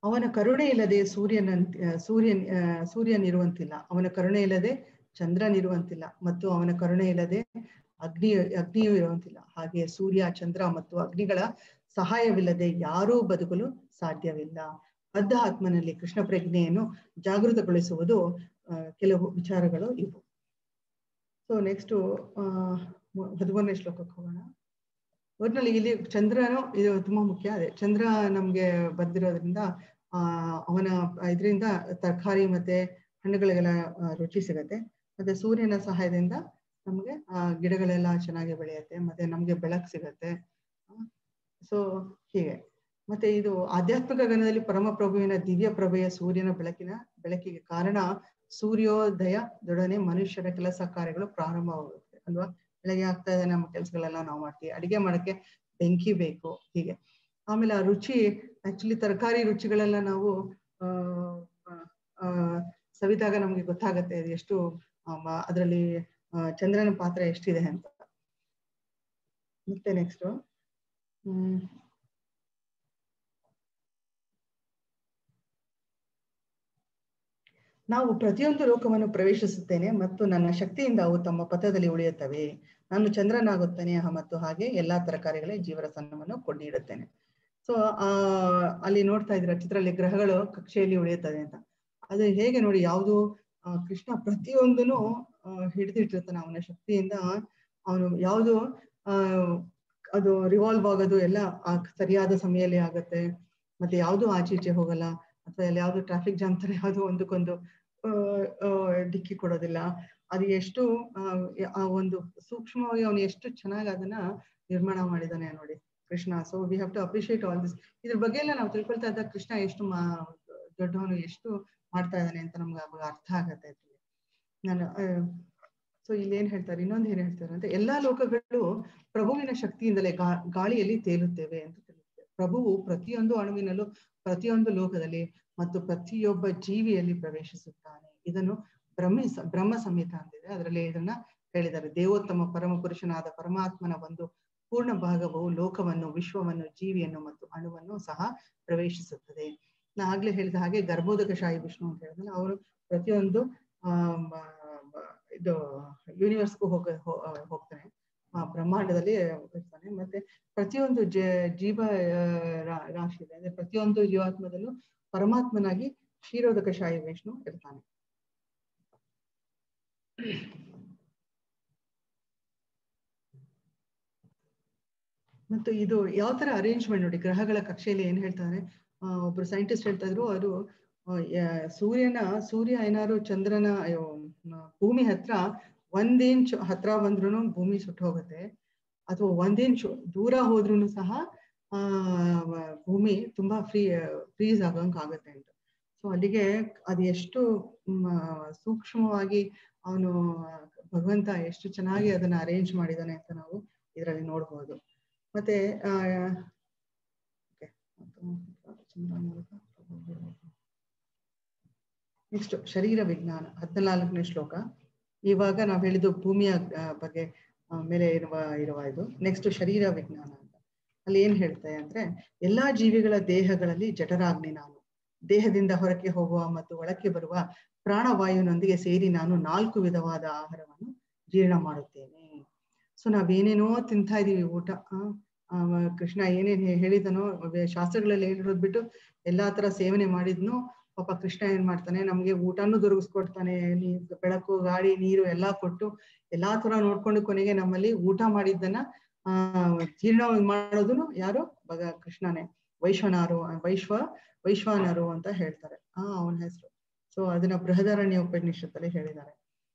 ಅವನ ಕರುಣೆ ಇಲ್ಲದೆ ಸೂರ್ಯನಿರುವಂತಿಲ್ಲ, ಅವನ ಕರುಣೆ ಇಲ್ಲದೆ ಚಂದ್ರನಿರುವಂತಿಲ್ಲ, ಮತ್ತು ಅವನ ಕರುಣೆ ಇಲ್ಲದೆ ಅಗ್ನಿಯೂ ಇರುವಂತಿಲ್ಲ. ಹಾಗೆ ಸೂರ್ಯ, ಚಂದ್ರ ಮತ್ತು ಅಗ್ನಿಗಳ ಸಹಾಯವಿಲ್ಲದೆ ಯಾರೂ ಬದುಕಲು ಸಾಧ್ಯವಿಲ್ಲ. ಬದ್ಧ ಆತ್ಮನಲ್ಲಿ ಕೃಷ್ಣ ಪ್ರಜ್ಞೆಯನ್ನು ಜಾಗೃತಗೊಳಿಸುವುದು ಕೆಲವು ವಿಚಾರಗಳು ಇವು. ಸೊ ನೆಕ್ಸ್ಟ್ 13ನೇ ಶ್ಲೋಕಕ್ಕೆ ಹೋಗೋಣ. ಒಟ್ಟಿನಲ್ಲಿ ಇಲ್ಲಿ ಚಂದ್ರನು ಇದು ತುಂಬಾ ಮುಖ್ಯ. ಅದೇ ಚಂದ್ರ ನಮ್ಗೆ ಬಂದಿರೋದ್ರಿಂದ ಅವನ ಇದರಿಂದ ತರಕಾರಿ ಮತ್ತೆ ಹಣ್ಣುಗಳಿಗೆಲ್ಲ ರುಚಿ ಸಿಗತ್ತೆ. ಮತ್ತೆ ಸೂರ್ಯನ ಸಹಾಯದಿಂದ ನಮ್ಗೆ ಗಿಡಗಳೆಲ್ಲ ಚೆನ್ನಾಗಿ ಬೆಳೆಯುತ್ತೆ, ಮತ್ತೆ ನಮ್ಗೆ ಬೆಳಕು ಸಿಗತ್ತೆ. ಸೊ ಹೀಗೆ ಮತ್ತೆ ಇದು ಆಧ್ಯಾತ್ಮಿಕ ಗಣದಲ್ಲಿ ಪರಮಪ್ರಭುವಿನ ದಿವ್ಯ ಪ್ರಭೆಯ ಸೂರ್ಯನ ಬೆಳಕಿಗೆ ಕಾರಣ ಸೂರ್ಯೋದಯದೊಡನೆ ಮನುಷ್ಯರ ಕೆಲಸ ಕಾರ್ಯಗಳು ಪ್ರಾರಂಭವಾಗುತ್ತೆ ಅಲ್ವಾ. ಬೆಳಗ್ಗೆ ಆಗ್ತಾ ಇದೆ, ನಮ್ಮ ಕೆಲಸಗಳೆಲ್ಲ ನಾವು ಮಾಡ್ತೀವಿ. ಅಡಿಗೆ ಮಾಡಕ್ಕೆ ಬೆಂಕಿ ಬೇಕು. ಹೀಗೆ ಆಮೇಲೆ ಆ ರುಚಿ ಆಕ್ಚುಲಿ ತರಕಾರಿ ರುಚಿಗಳೆಲ್ಲ ನಾವು ಸವಿದಾಗ ನಮ್ಗೆ ಗೊತ್ತಾಗತ್ತೆ ಎಷ್ಟು ಅದರಲ್ಲಿ ಚಂದ್ರನ ಪಾತ್ರ ಎಷ್ಟಿದೆ ಅಂತ. ಮತ್ತೆ ನೆಕ್ಸ್ಟ್ ನಾವು ಪ್ರತಿಯೊಂದು ಲೋಕವನ್ನು ಪ್ರವೇಶಿಸುತ್ತೇನೆ ಮತ್ತು ನನ್ನ ಶಕ್ತಿಯಿಂದ ಅವು ತಮ್ಮ ಪಥದಲ್ಲಿ ಉಳಿಯುತ್ತವೆ. ನಾನು ಚಂದ್ರನಾಗುತ್ತೇನೆ ಮತ್ತು ಹಾಗೆ ಎಲ್ಲಾ ತರಕಾರಿಗಳೇ ಜೀವರಸನವನ್ನು ಕೊಂಡೀಡುತ್ತೇನೆ. ಸೊ ಅಲ್ಲಿ ನೋಡ್ತಾ ಇದ್ರ ಚಿತ್ರದಲ್ಲಿ ಗ್ರಹಗಳು ಕಕ್ಷೆಯಲ್ಲಿ ಉಳಿಯುತ್ತದೆ ಅಂತ. ಅದು ಹೇಗೆ ನೋಡಿ, ಯಾವುದು ಕೃಷ್ಣ ಪ್ರತಿಯೊಂದನ್ನು ಹಿಡಿದಿಟ್ಟಿರ್ತಾನೆ ಅವನ ಶಕ್ತಿಯಿಂದ. ಅವನು ಯಾವುದು ಅದು ರಿವಾಲ್ವ್ ಆಗೋದು ಎಲ್ಲ ಸರಿಯಾದ ಸಮಯದಲ್ಲಿ ಆಗತ್ತೆ. ಮತ್ತೆ ಯಾವುದು ಆಚೆ ಈಚೆ ಹೋಗಲ್ಲ, ಅಥವಾ ಅಲ್ಲಿ ಯಾವ್ದು ಟ್ರಾಫಿಕ್ ಜಾಮ್ ತರ ಯಾವುದು ಒಂದಕ್ಕೊಂದು ಡಿಕ್ಕಿ ಕೊಡೋದಿಲ್ಲ. ಅದು ಎಷ್ಟು ಆ ಒಂದು ಸೂಕ್ಷ್ಮವಾಗಿ ಅವನು ಎಷ್ಟು ಚೆನ್ನಾಗಿ ಅದನ್ನ ನಿರ್ಮಾಣ ಮಾಡಿದಾನೆ ನೋಡಿ Krishna. So we have to appreciate all this. ಇದ್ರ ಬಗ್ಗೆ ಎಲ್ಲ ನಾವು ತಿಳ್ಕೊಳ್ತಾ ಇದ್ದಾಗ ಕೃಷ್ಣ ಎಷ್ಟು ದೊಡ್ಡವನು, ಎಷ್ಟು ಮಾಡ್ತಾ ಇದ್ದಾನೆ ಅಂತ ನಮ್ಗೆ ಅವಾಗ ಅರ್ಥ ಆಗತ್ತೆ. ನಾನು ಸೊ ಇಲ್ಲಿ ಏನ್ ಹೇಳ್ತಾರೆ, ಇನ್ನೊಂದು ಏನ್ ಹೇಳ್ತಾರೆ ಅಂದ್ರೆ ಎಲ್ಲಾ ಲೋಕಗಳು ಪ್ರಭುವಿನ ಶಕ್ತಿಯಿಂದಲೇ ಗಾಳಿಯಲ್ಲಿ ತೇಲುತ್ತೇವೆ ಅಂತ ತಿಳಿಯುತ್ತೆ. ಪ್ರಭುವು ಪ್ರತಿಯೊಂದು ಅಣುವಿನಲ್ಲೂ ಪ್ರತಿಯೊಂದು ಲೋಕದಲ್ಲಿ ಮತ್ತು ಪ್ರತಿಯೊಬ್ಬ ಜೀವಿಯಲ್ಲಿ ಪ್ರವೇಶಿಸುತ್ತಾನೆ. ಇದನ್ನು ಬ್ರಹ್ಮ ಸಂಹಿತ ಅಂತಿದೆ, ಅದರಲ್ಲಿ ಇದನ್ನ ಹೇಳಿದ್ದಾರೆ. ದೇವೋತ್ತಮ ಪರಮ ಪುರುಷನಾದ ಪರಮಾತ್ಮನ ಒಂದು ಪೂರ್ಣ ಭಾಗವು ಲೋಕವನ್ನು, ವಿಶ್ವವನ್ನು, ಜೀವಿಯನ್ನು ಮತ್ತು ಅಣುವನ್ನು ಸಹ ಪ್ರವೇಶಿಸುತ್ತದೆ. ನಾ ಆಗ್ಲೇ ಹೇಳಿದ ಹಾಗೆ ಗರ್ಭೋದಕ ಶಾಹಿ ವಿಷ್ಣು ಅಂತ ಹೇಳಿದ್ರೆ ಅವರು ಪ್ರತಿಯೊಂದು ಇದು ಯೂನಿವರ್ಸ್ಗೂ ಹೋಗ್ತಾನೆ, ಬ್ರಹ್ಮಾಂಡದಲ್ಲಿ ಇರ್ತಾನೆ. ಮತ್ತೆ ಪ್ರತಿಯೊಂದು ಜೀವ ರಾಶಿ ಇದೆ, ಅಂದ್ರೆ ಪ್ರತಿಯೊಂದು ಜೀವಾತ್ಮದಲ್ಲೂ ಪರಮಾತ್ಮನಾಗಿ ಕ್ಷೀರೋದಕ ಶಾಹಿ ವಿಷ್ಣು ಇರ್ತಾನೆ. ಮತ್ತು ಇದು ಯಾವ ತರ ಅರೇಂಜ್ಮೆಂಟ್ ನೋಡಿ, ಗ್ರಹಗಳ ಕಕ್ಷೆಯಲ್ಲಿ ಏನ್ ಹೇಳ್ತಾರೆ, ಒಬ್ರು ಸೈಂಟಿಸ್ಟ್ ಹೇಳ್ತಾ ಇದ್ರು, ಅದು ಸೂರ್ಯ ಏನಾದ್ರು ಚಂದ್ರನ ಭೂಮಿ ಹತ್ರ 1 ಇಂಚ್ ಹತ್ರ ಬಂದ್ರು ಭೂಮಿ ಸುಟ್ಟು ಹೋಗುತ್ತೆ, ಅಥವಾ 1 ಇಂಚ್ ದೂರ ಹೋದ್ರೂ ಸಹ ಭೂಮಿ ತುಂಬಾ ಫ್ರೀಸ್ ಆಗಂಗ್ ಆಗುತ್ತೆ ಅಂತ. ಸೊ ಅಲ್ಲಿಗೆ ಅದು ಎಷ್ಟು ಸೂಕ್ಷ್ಮವಾಗಿ ಅವನು ಭಗವಂತ ಎಷ್ಟು ಚೆನ್ನಾಗಿ ಅದನ್ನ ಅರೇಂಜ್ ಮಾಡಿದಾನೆ ಅಂತ ನಾವು ಇದರಲ್ಲಿ ನೋಡ್ಬೋದು. ಮತ್ತೆ ನೆಕ್ಸ್ಟ್ ಶರೀರ ವಿಜ್ಞಾನ 14ನೇ ಶ್ಲೋಕ. ಇವಾಗ ನಾವು ಹೇಳಿದ್ದು ಭೂಮಿಯ ಬಗ್ಗೆ ಮೇಲೆ ಇರುವ ಇದು. ನೆಕ್ಸ್ಟ್ ಶರೀರ ವಿಜ್ಞಾನ ಅಂತ ಅಲ್ಲಿ ಏನ್ ಹೇಳ್ತಾರೆ ಅಂದ್ರೆ, ಎಲ್ಲಾ ಜೀವಿಗಳ ದೇಹಗಳಲ್ಲಿ ಜಠರಾಗ್ನಿ ನಾನು, ದೇಹದಿಂದ ಹೊರಕ್ಕೆ ಹೋಗುವ ಮತ್ತು ಒಳಕ್ಕೆ ಬರುವ ಪ್ರಾಣವಾಯುವಿನೊಂದಿಗೆ ಸೇರಿ ನಾನು 4 ವಿಧವಾದ ಆಹಾರವನ್ನು ಜೀರ್ಣ ಮಾಡುತ್ತೇನೆ. ಸೊ ನಾವೇನೇನೋ ತಿಂತಾ ಇದೀವಿ ಊಟ. ಕೃಷ್ಣ ಏನೇನ್ ಹೇಳಿದನೋ ಶಾಸ್ತ್ರಗಳಲ್ಲಿ ಹೇಳಿರೋದ್ ಬಿಟ್ಟು ಎಲ್ಲಾ ತರ ಸೇವನೆ ಮಾಡಿದ್ನು ಪಾಪ ಕೃಷ್ಣ ಏನ್ ಮಾಡ್ತಾನೆ, ನಮ್ಗೆ ಊಟನೂ ದೊರಕಿಸ್ಕೊಡ್ತಾನೆ, ಬೆಳಕು ಗಾಳಿ ನೀರು ಎಲ್ಲಾ ಕೊಟ್ಟು ಎಲ್ಲಾ ತರ ನೋಡ್ಕೊಂಡು ಕೊನೆಗೆ ನಮ್ಮಲ್ಲಿ ಊಟ ಮಾಡಿದ್ದನ್ನ ಜೀರ್ಣ ಮಾಡೋದನ್ನು ಯಾರು ಕೃಷ್ಣನೇ. ವೈಶ್ವಾನರು ಅಂತ ಹೇಳ್ತಾರೆ ಅವನ ಹೆಸರು. ಸೊ ಅದನ್ನ ಬೃಹದಾರಣ್ಯ ಉಪನಿಷತ್ತಲ್ಲಿ ಹೇಳಿದ್ದಾರೆ.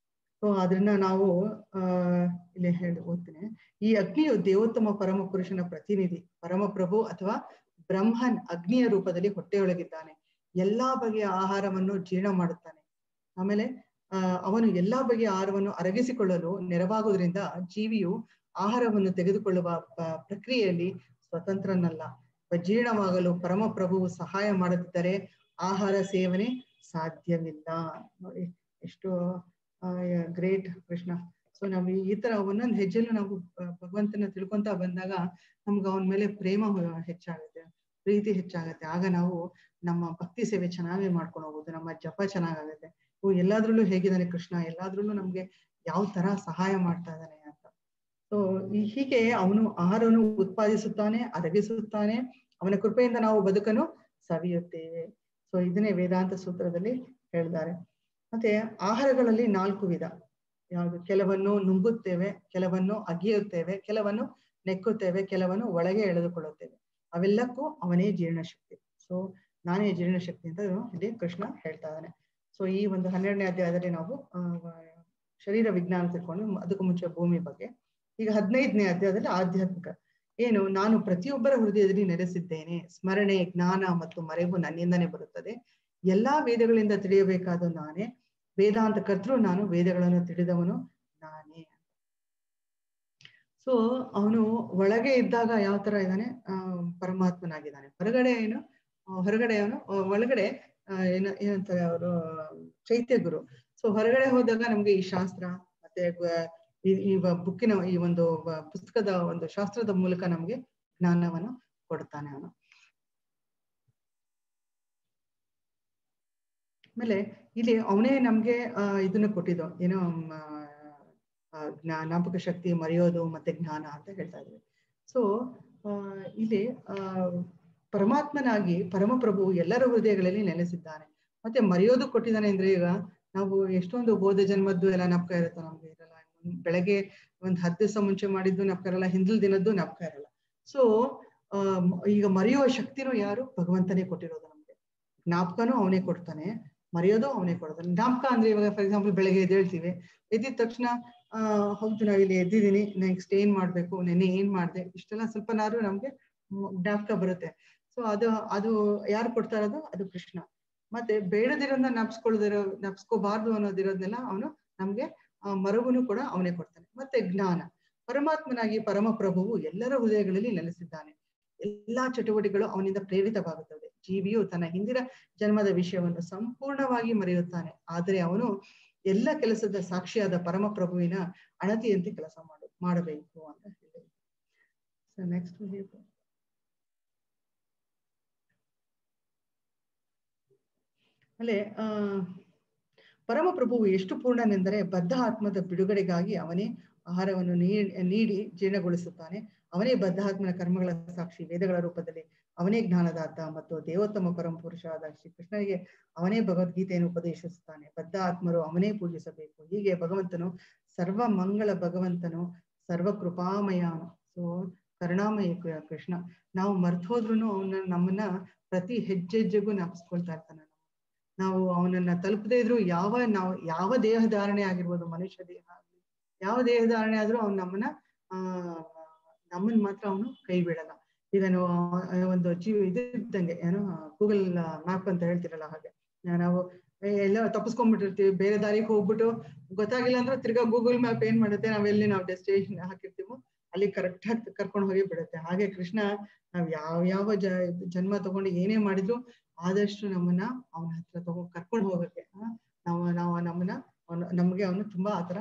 ಸೊ ಅದನ್ನ ನಾವು ಇಲ್ಲಿ ಓದ್ತೀನಿ. ಈ ಅಗ್ನಿಯು ದೇವೋತ್ತಮ ಪರಮ ಪುರುಷನ ಪ್ರತಿನಿಧಿ, ಪರಮಪ್ರಭು ಅಥವಾ ಬ್ರಹ್ಮನ್ ಅಗ್ನಿಯ ರೂಪದಲ್ಲಿ ಹೊಟ್ಟೆಯೊಳಗಿದ್ದಾನೆ. ಎಲ್ಲಾ ಬಗೆಯ ಆಹಾರವನ್ನು ಜೀರ್ಣ ಮಾಡುತ್ತಾನೆ. ಆಮೇಲೆ ಅವನು ಎಲ್ಲಾ ಬಗೆಯ ಆಹಾರವನ್ನು ಅರಗಿಸಿಕೊಳ್ಳಲು ನೆರವಾಗುವುದರಿಂದ ಜೀವಿಯು ಆಹಾರವನ್ನು ತೆಗೆದುಕೊಳ್ಳುವ ಪ್ರಕ್ರಿಯೆಯಲ್ಲಿ ಸ್ವತಂತ್ರನಲ್ಲ. ಜೀರ್ಣವಾಗಲು ಪರಮಪ್ರಭುವು ಸಹಾಯ ಮಾಡದಿದ್ದರೆ ಆಹಾರ ಸೇವನೆ ಸಾಧ್ಯವಿಲ್ಲ. ನೋಡಿ ಎಷ್ಟು ಗ್ರೇಟ್ ಕೃಷ್ಣ. ಸೊ ನಾವು ಈ ತರ ಒಂದೊಂದು ಹೆಜ್ಜೆಲ್ಲೂ ನಾವು ಭಗವಂತನ ತಿಳ್ಕೊಂತ ಬಂದಾಗ ನಮ್ಗೆ ಅವನ ಮೇಲೆ ಪ್ರೇಮ ಹೆಚ್ಚಾಗುತ್ತೆ, ಪ್ರೀತಿ ಹೆಚ್ಚಾಗುತ್ತೆ. ಆಗ ನಾವು ನಮ್ಮ ಭಕ್ತಿ ಸೇವೆ ಚೆನ್ನಾಗಿ ಮಾಡ್ಕೊಂಡು ಹೋಗೋದು, ನಮ್ಮ ಜಪ ಚೆನ್ನಾಗಾಗುತ್ತೆ. ಎಲ್ಲಾದ್ರಲ್ಲೂ ಹೇಗಿದ್ದಾನೆ ಕೃಷ್ಣ, ಎಲ್ಲಾದ್ರಲ್ಲೂ ನಮ್ಗೆ ಯಾವ ತರ ಸಹಾಯ ಮಾಡ್ತಾ ಇದ್ದಾನೆ ಅಂತ. ಸೊ ಹೀಗೆ ಅವನು ಆಹಾರವನ್ನು ಉತ್ಪಾದಿಸುತ್ತಾನೆ, ಅರಗಿಸುತ್ತಾನೆ. ಅವನ ಕೃಪೆಯಿಂದ ನಾವು ಬದುಕನ್ನು ಸವಿಯುತ್ತೇವೆ. ಸೊ ಇದನ್ನೇ ವೇದಾಂತ ಸೂತ್ರದಲ್ಲಿ ಹೇಳಿದ್ದಾರೆ. ಮತ್ತೆ ಆಹಾರಗಳಲ್ಲಿ 4 ವಿಧ. ಯಾವುದು? ಕೆಲವನ್ನು ನುಂಗುತ್ತೇವೆ, ಕೆಲವನ್ನು ಅಗಿಯುತ್ತೇವೆ, ಕೆಲವನ್ನು ನೆಕ್ಕುತ್ತೇವೆ, ಕೆಲವನ್ನು ಒಳಗೆ ಎಳೆದುಕೊಳ್ಳುತ್ತೇವೆ. ಅವೆಲ್ಲಕ್ಕೂ ಅವನೇ ಜೀರ್ಣಶಕ್ತಿ. ಸೊ ನಾನೇ ಜೀರ್ಣಶಕ್ತಿ ಅಂತ ಇಲ್ಲಿ ಕೃಷ್ಣ ಹೇಳ್ತಾ ಇದ್ದಾನೆ. ಸೊ ಈ ಒಂದು 12ನೇ ಅಧ್ಯಾಯದಲ್ಲಿ ನಾವು ಶರೀರ ವಿಜ್ಞಾನ ತಿಳ್ಕೊಂಡು, ಅದಕ್ಕೂ ಮುಂಚೆ ಭೂಮಿ ಬಗ್ಗೆ. ಈಗ 15ನೇ ಅಧ್ಯಾಯದಲ್ಲಿ ಆಧ್ಯಾತ್ಮಿಕ ಏನು, ನಾನು ಪ್ರತಿಯೊಬ್ಬರ ಹೃದಯದಲ್ಲಿ ನೆಲೆಸಿದ್ದೇನೆ. ಸ್ಮರಣೆ, ಜ್ಞಾನ ಮತ್ತು ಮರೆವು ನನ್ನಿಂದನೇ ಬರುತ್ತದೆ. ಎಲ್ಲಾ ವೇದಗಳಿಂದ ತಿಳಿಯಬೇಕಾದ ನಾನೇ. ವೇದಾಂತ ಕರ್ತೃ ನಾನು, ವೇದಗಳನ್ನು ತಿಳಿದವನು ನಾನೇ. ಸೊ ಅವನು ಒಳಗೆ ಇದ್ದಾಗ ಯಾವ ತರ ಇದ್ದಾನೆ, ಪರಮಾತ್ಮನಾಗಿದ್ದಾನೆ. ಹೊರಗಡೆ ಏನು, ಹೊರಗಡೆ ಅವನು, ಒಳಗಡೆ ಏನಂತಾರೆ ಅವರು ಚೈತ್ಯ ಗುರು. ಸೊ ಹೊರಗಡೆ ಹೋದಾಗ ನಮ್ಗೆ ಈ ಶಾಸ್ತ್ರ ಮತ್ತೆ ಈ ಬುಕ್ಕಿನ ಈ ಒಂದು ಪುಸ್ತಕದ ಒಂದು ಶಾಸ್ತ್ರದ ಮೂಲಕ ನಮ್ಗೆ ಜ್ಞಾನವನ್ನು ಕೊಡ್ತಾನೆ ಅವನು. ಆಮೇಲೆ ಇಲ್ಲಿ ಅವನೇ ನಮ್ಗೆ ಇದನ್ನ ಕೊಟ್ಟಿದ್ದು ಏನೋ ಜ್ಞಾಪಕ ಶಕ್ತಿ, ಮರೆಯೋದು ಮತ್ತೆ ಜ್ಞಾನ ಅಂತ ಹೇಳ್ತಾ ಇದ್ವಿ. ಸೊ ಇಲ್ಲಿ ಪರಮಾತ್ಮನಾಗಿ ಪರಮಪ್ರಭು ಎಲ್ಲರ ಹೃದಯಗಳಲ್ಲಿ ನೆಲೆಸಿದ್ದಾನೆ. ಮತ್ತೆ ಮರೆಯೋದು ಕೊಟ್ಟಿದ್ದಾನೆ ಅಂದ್ರೆ, ಈಗ ನಾವು ಎಷ್ಟೊಂದು ಹೋದ ಜನ್ಮದ್ದು ಎಲ್ಲ ಜ್ಞಾಪಕ ಇರುತ್ತೆ, ನಮ್ಗೆ ಇರಲ್ಲ. ಬೆಳಗ್ಗೆ ಒಂದ್ 10 ದಿವಸ ಮುಂಚೆ ಮಾಡಿದ್ದು ಜ್ಞಾಪಕ ಇರಲ್ಲ, ಹಿಂದಿಲ್ ದಿನದ್ದು ಜ್ಞಾಪಕ ಇರಲ್ಲ. ಸೊ ಈಗ ಮರೆಯುವ ಶಕ್ತಿನೂ ಯಾರು? ಭಗವಂತನೇ ಕೊಟ್ಟಿರೋದು ನಮ್ಗೆ. ಜ್ಞಾಪಕನೂ ಅವನೇ ಕೊಡ್ತಾನೆ, ಮರೆಯೋದು ಅವನೇ ಕೊಡ್ತಾನೆ. ಜ್ಞಾಪಕ ಅಂದ್ರೆ ಇವಾಗ ಫಾರ್ ಎಕ್ಸಾಂಪಲ್ ಬೆಳಗ್ಗೆ ಎದ್ದೇಳ್ತೀವಿ, ಎದ್ದಿದ ತಕ್ಷಣ ಹೌದು ನಾವು ಇಲ್ಲಿ ಎದ್ದಿದ್ದೀನಿ, ನೆಕ್ಸ್ಟ್ ಏನ್ ಮಾಡ್ಬೇಕು, ನೆನ್ನೆ ಏನ್ ಮಾಡ್ದೆ, ಇಷ್ಟೆಲ್ಲ ಸ್ವಲ್ಪ ನಮ್ಗೆ ಜ್ಞಾಪಕ ಬರುತ್ತೆ. ಸೊ ಅದು ಯಾರು ಕೊಡ್ತಾ ಇರೋದು? ಅದು ಕೃಷ್ಣ. ಮತ್ತೆ ಬೇಡದಿರೋದನ್ನ ನಪ್ಸ್ಕೋಬಾರ್ದು ಅನ್ನೋದಿರೋದನ್ನೆಲ್ಲ ಅವನು ನಮ್ಗೆ ಮರವನ್ನು ಕೂಡ ಅವನೇ ಕೊಡ್ತಾನೆ. ಮತ್ತೆ ಜ್ಞಾನ, ಪರಮಾತ್ಮನಾಗಿ ಪರಮಪ್ರಭುವು ಎಲ್ಲರ ಹೃದಯಗಳಲ್ಲಿ ನೆಲೆಸಿದ್ದಾನೆ. ಎಲ್ಲಾ ಚಟುವಟಿಕೆಗಳು ಅವನಿಂದ ಪ್ರೇರಿತವಾಗುತ್ತದೆ. ಜೀವಿಯು ತನ್ನ ಹಿಂದಿನ ಜನ್ಮದ ವಿಷಯವನ್ನು ಸಂಪೂರ್ಣವಾಗಿ ಮರೆಯುತ್ತಾನೆ, ಆದರೆ ಅವನು ಎಲ್ಲ ಕೆಲಸದ ಸಾಕ್ಷಿಯಾದ ಪರಮಪ್ರಭುವಿನ ಅಣತಿಯಂತೆ ಕೆಲಸ ಮಾಡಬೇಕು ಅಂತ ಹೇಳಿ. ನೆಕ್ಸ್ಟ್ ಆಮೇಲೆ ಪರಮಪ್ರಭುವು ಎಷ್ಟು ಪೂರ್ಣನೆಂದರೆ ಬದ್ಧ ಆತ್ಮದ ಬಿಡುಗಡೆಗಾಗಿ ಅವನೇ ಆಹಾರವನ್ನು ನೀಡಿ ಜೀರ್ಣಗೊಳಿಸುತ್ತಾನೆ. ಅವನೇ ಬದ್ಧ ಆತ್ಮನ ಕರ್ಮಗಳ ಸಾಕ್ಷಿ. ವೇದಗಳ ರೂಪದಲ್ಲಿ ಅವನೇ ಜ್ಞಾನದಾತ ಮತ್ತು ದೇವೋತ್ತಮ ಪರಮ ಪುರುಷರಾದ ಶ್ರೀಕೃಷ್ಣನಿಗೆ ಅವನೇ ಭಗವದ್ಗೀತೆಯನ್ನು ಉಪದೇಶಿಸುತ್ತಾನೆ. ಬದ್ಧ ಆತ್ಮರು ಅವನೇ ಪೂಜಿಸಬೇಕು. ಹೀಗೆ ಭಗವಂತನು ಸರ್ವ ಮಂಗಳ ಭಗವಂತನು, ಸರ್ವ ಕೃಪಾಮಯನು. ಸೊ ಕರುಣಾಮಯ ಕೃಷ್ಣ. ನಾವು ಮರ್ತೋದ್ರುನು ನಮ್ಮನ್ನ ಪ್ರತಿ ಹೆಜ್ಜೆಜ್ಜೆಗೂ ಜ್ಞಾಪಿಸ್ಕೊಳ್ತಾ ಇರ್ತಾನೆ. ನಾವು ಅವನನ್ನ ತಲುಪದೇ ಇದ್ರು ಯಾವ ದೇಹ ಧಾರಣೆ ಆಗಿರ್ಬೋದು, ಮನುಷ್ಯ ದೇಹ ಆಗ್ಲಿ, ಯಾವ ದೇಹ ಧಾರಣೆ ಆದ್ರೂ ಅವ್ನು ನಮ್ಮನ್ನ ಮಾತ್ರ ಅವನು ಕೈ ಬಿಡಲ್ಲ. ಈಗ ನಾವು ಒಂದು ಇದ್ದಂಗೆ ಏನೋ ಗೂಗಲ್ ಮ್ಯಾಪ್ ಅಂತ ಹೇಳ್ತಿರಲ್ಲ, ಹಾಗೆ ನಾವು ಎಲ್ಲ ತಪ್ಪಿಸ್ಕೊಂಡ್ಬಿಟ್ಟಿರ್ತೀವಿ, ಬೇರೆ ದಾರಿಗೆ ಹೋಗ್ಬಿಟ್ಟು ಗೊತ್ತಾಗಿಲ್ಲ ಅಂದ್ರೆ ತಿರ್ಗಾ ಗೂಗಲ್ ಮ್ಯಾಪ್ ಏನ್ ಮಾಡುತ್ತೆ, ನಾವೆಲ್ಲಿ ನಾವು ಡೆಸ್ಟಿನೇಷನ್ ಹಾಕಿರ್ತೀವೋ ಅಲ್ಲಿ ಕರೆಕ್ಟ್ ಆಗಿ ಕರ್ಕೊಂಡು ಹೋಗಿ ಬಿಡುತ್ತೆ. ಹಾಗೆ ಕೃಷ್ಣ ನಾವ್ ಯಾವ ಜನ್ಮ ತಗೊಂಡು ಏನೇ ಮಾಡಿದ್ರು ಆದಷ್ಟು ನಮ್ಮನ್ನ ಅವನ ಹತ್ರ ಕರ್ಕೊಂಡು ಹೋಗಕ್ಕೆ ನಮ್ಗೆ ಅವನು ತುಂಬಾ ಆತರ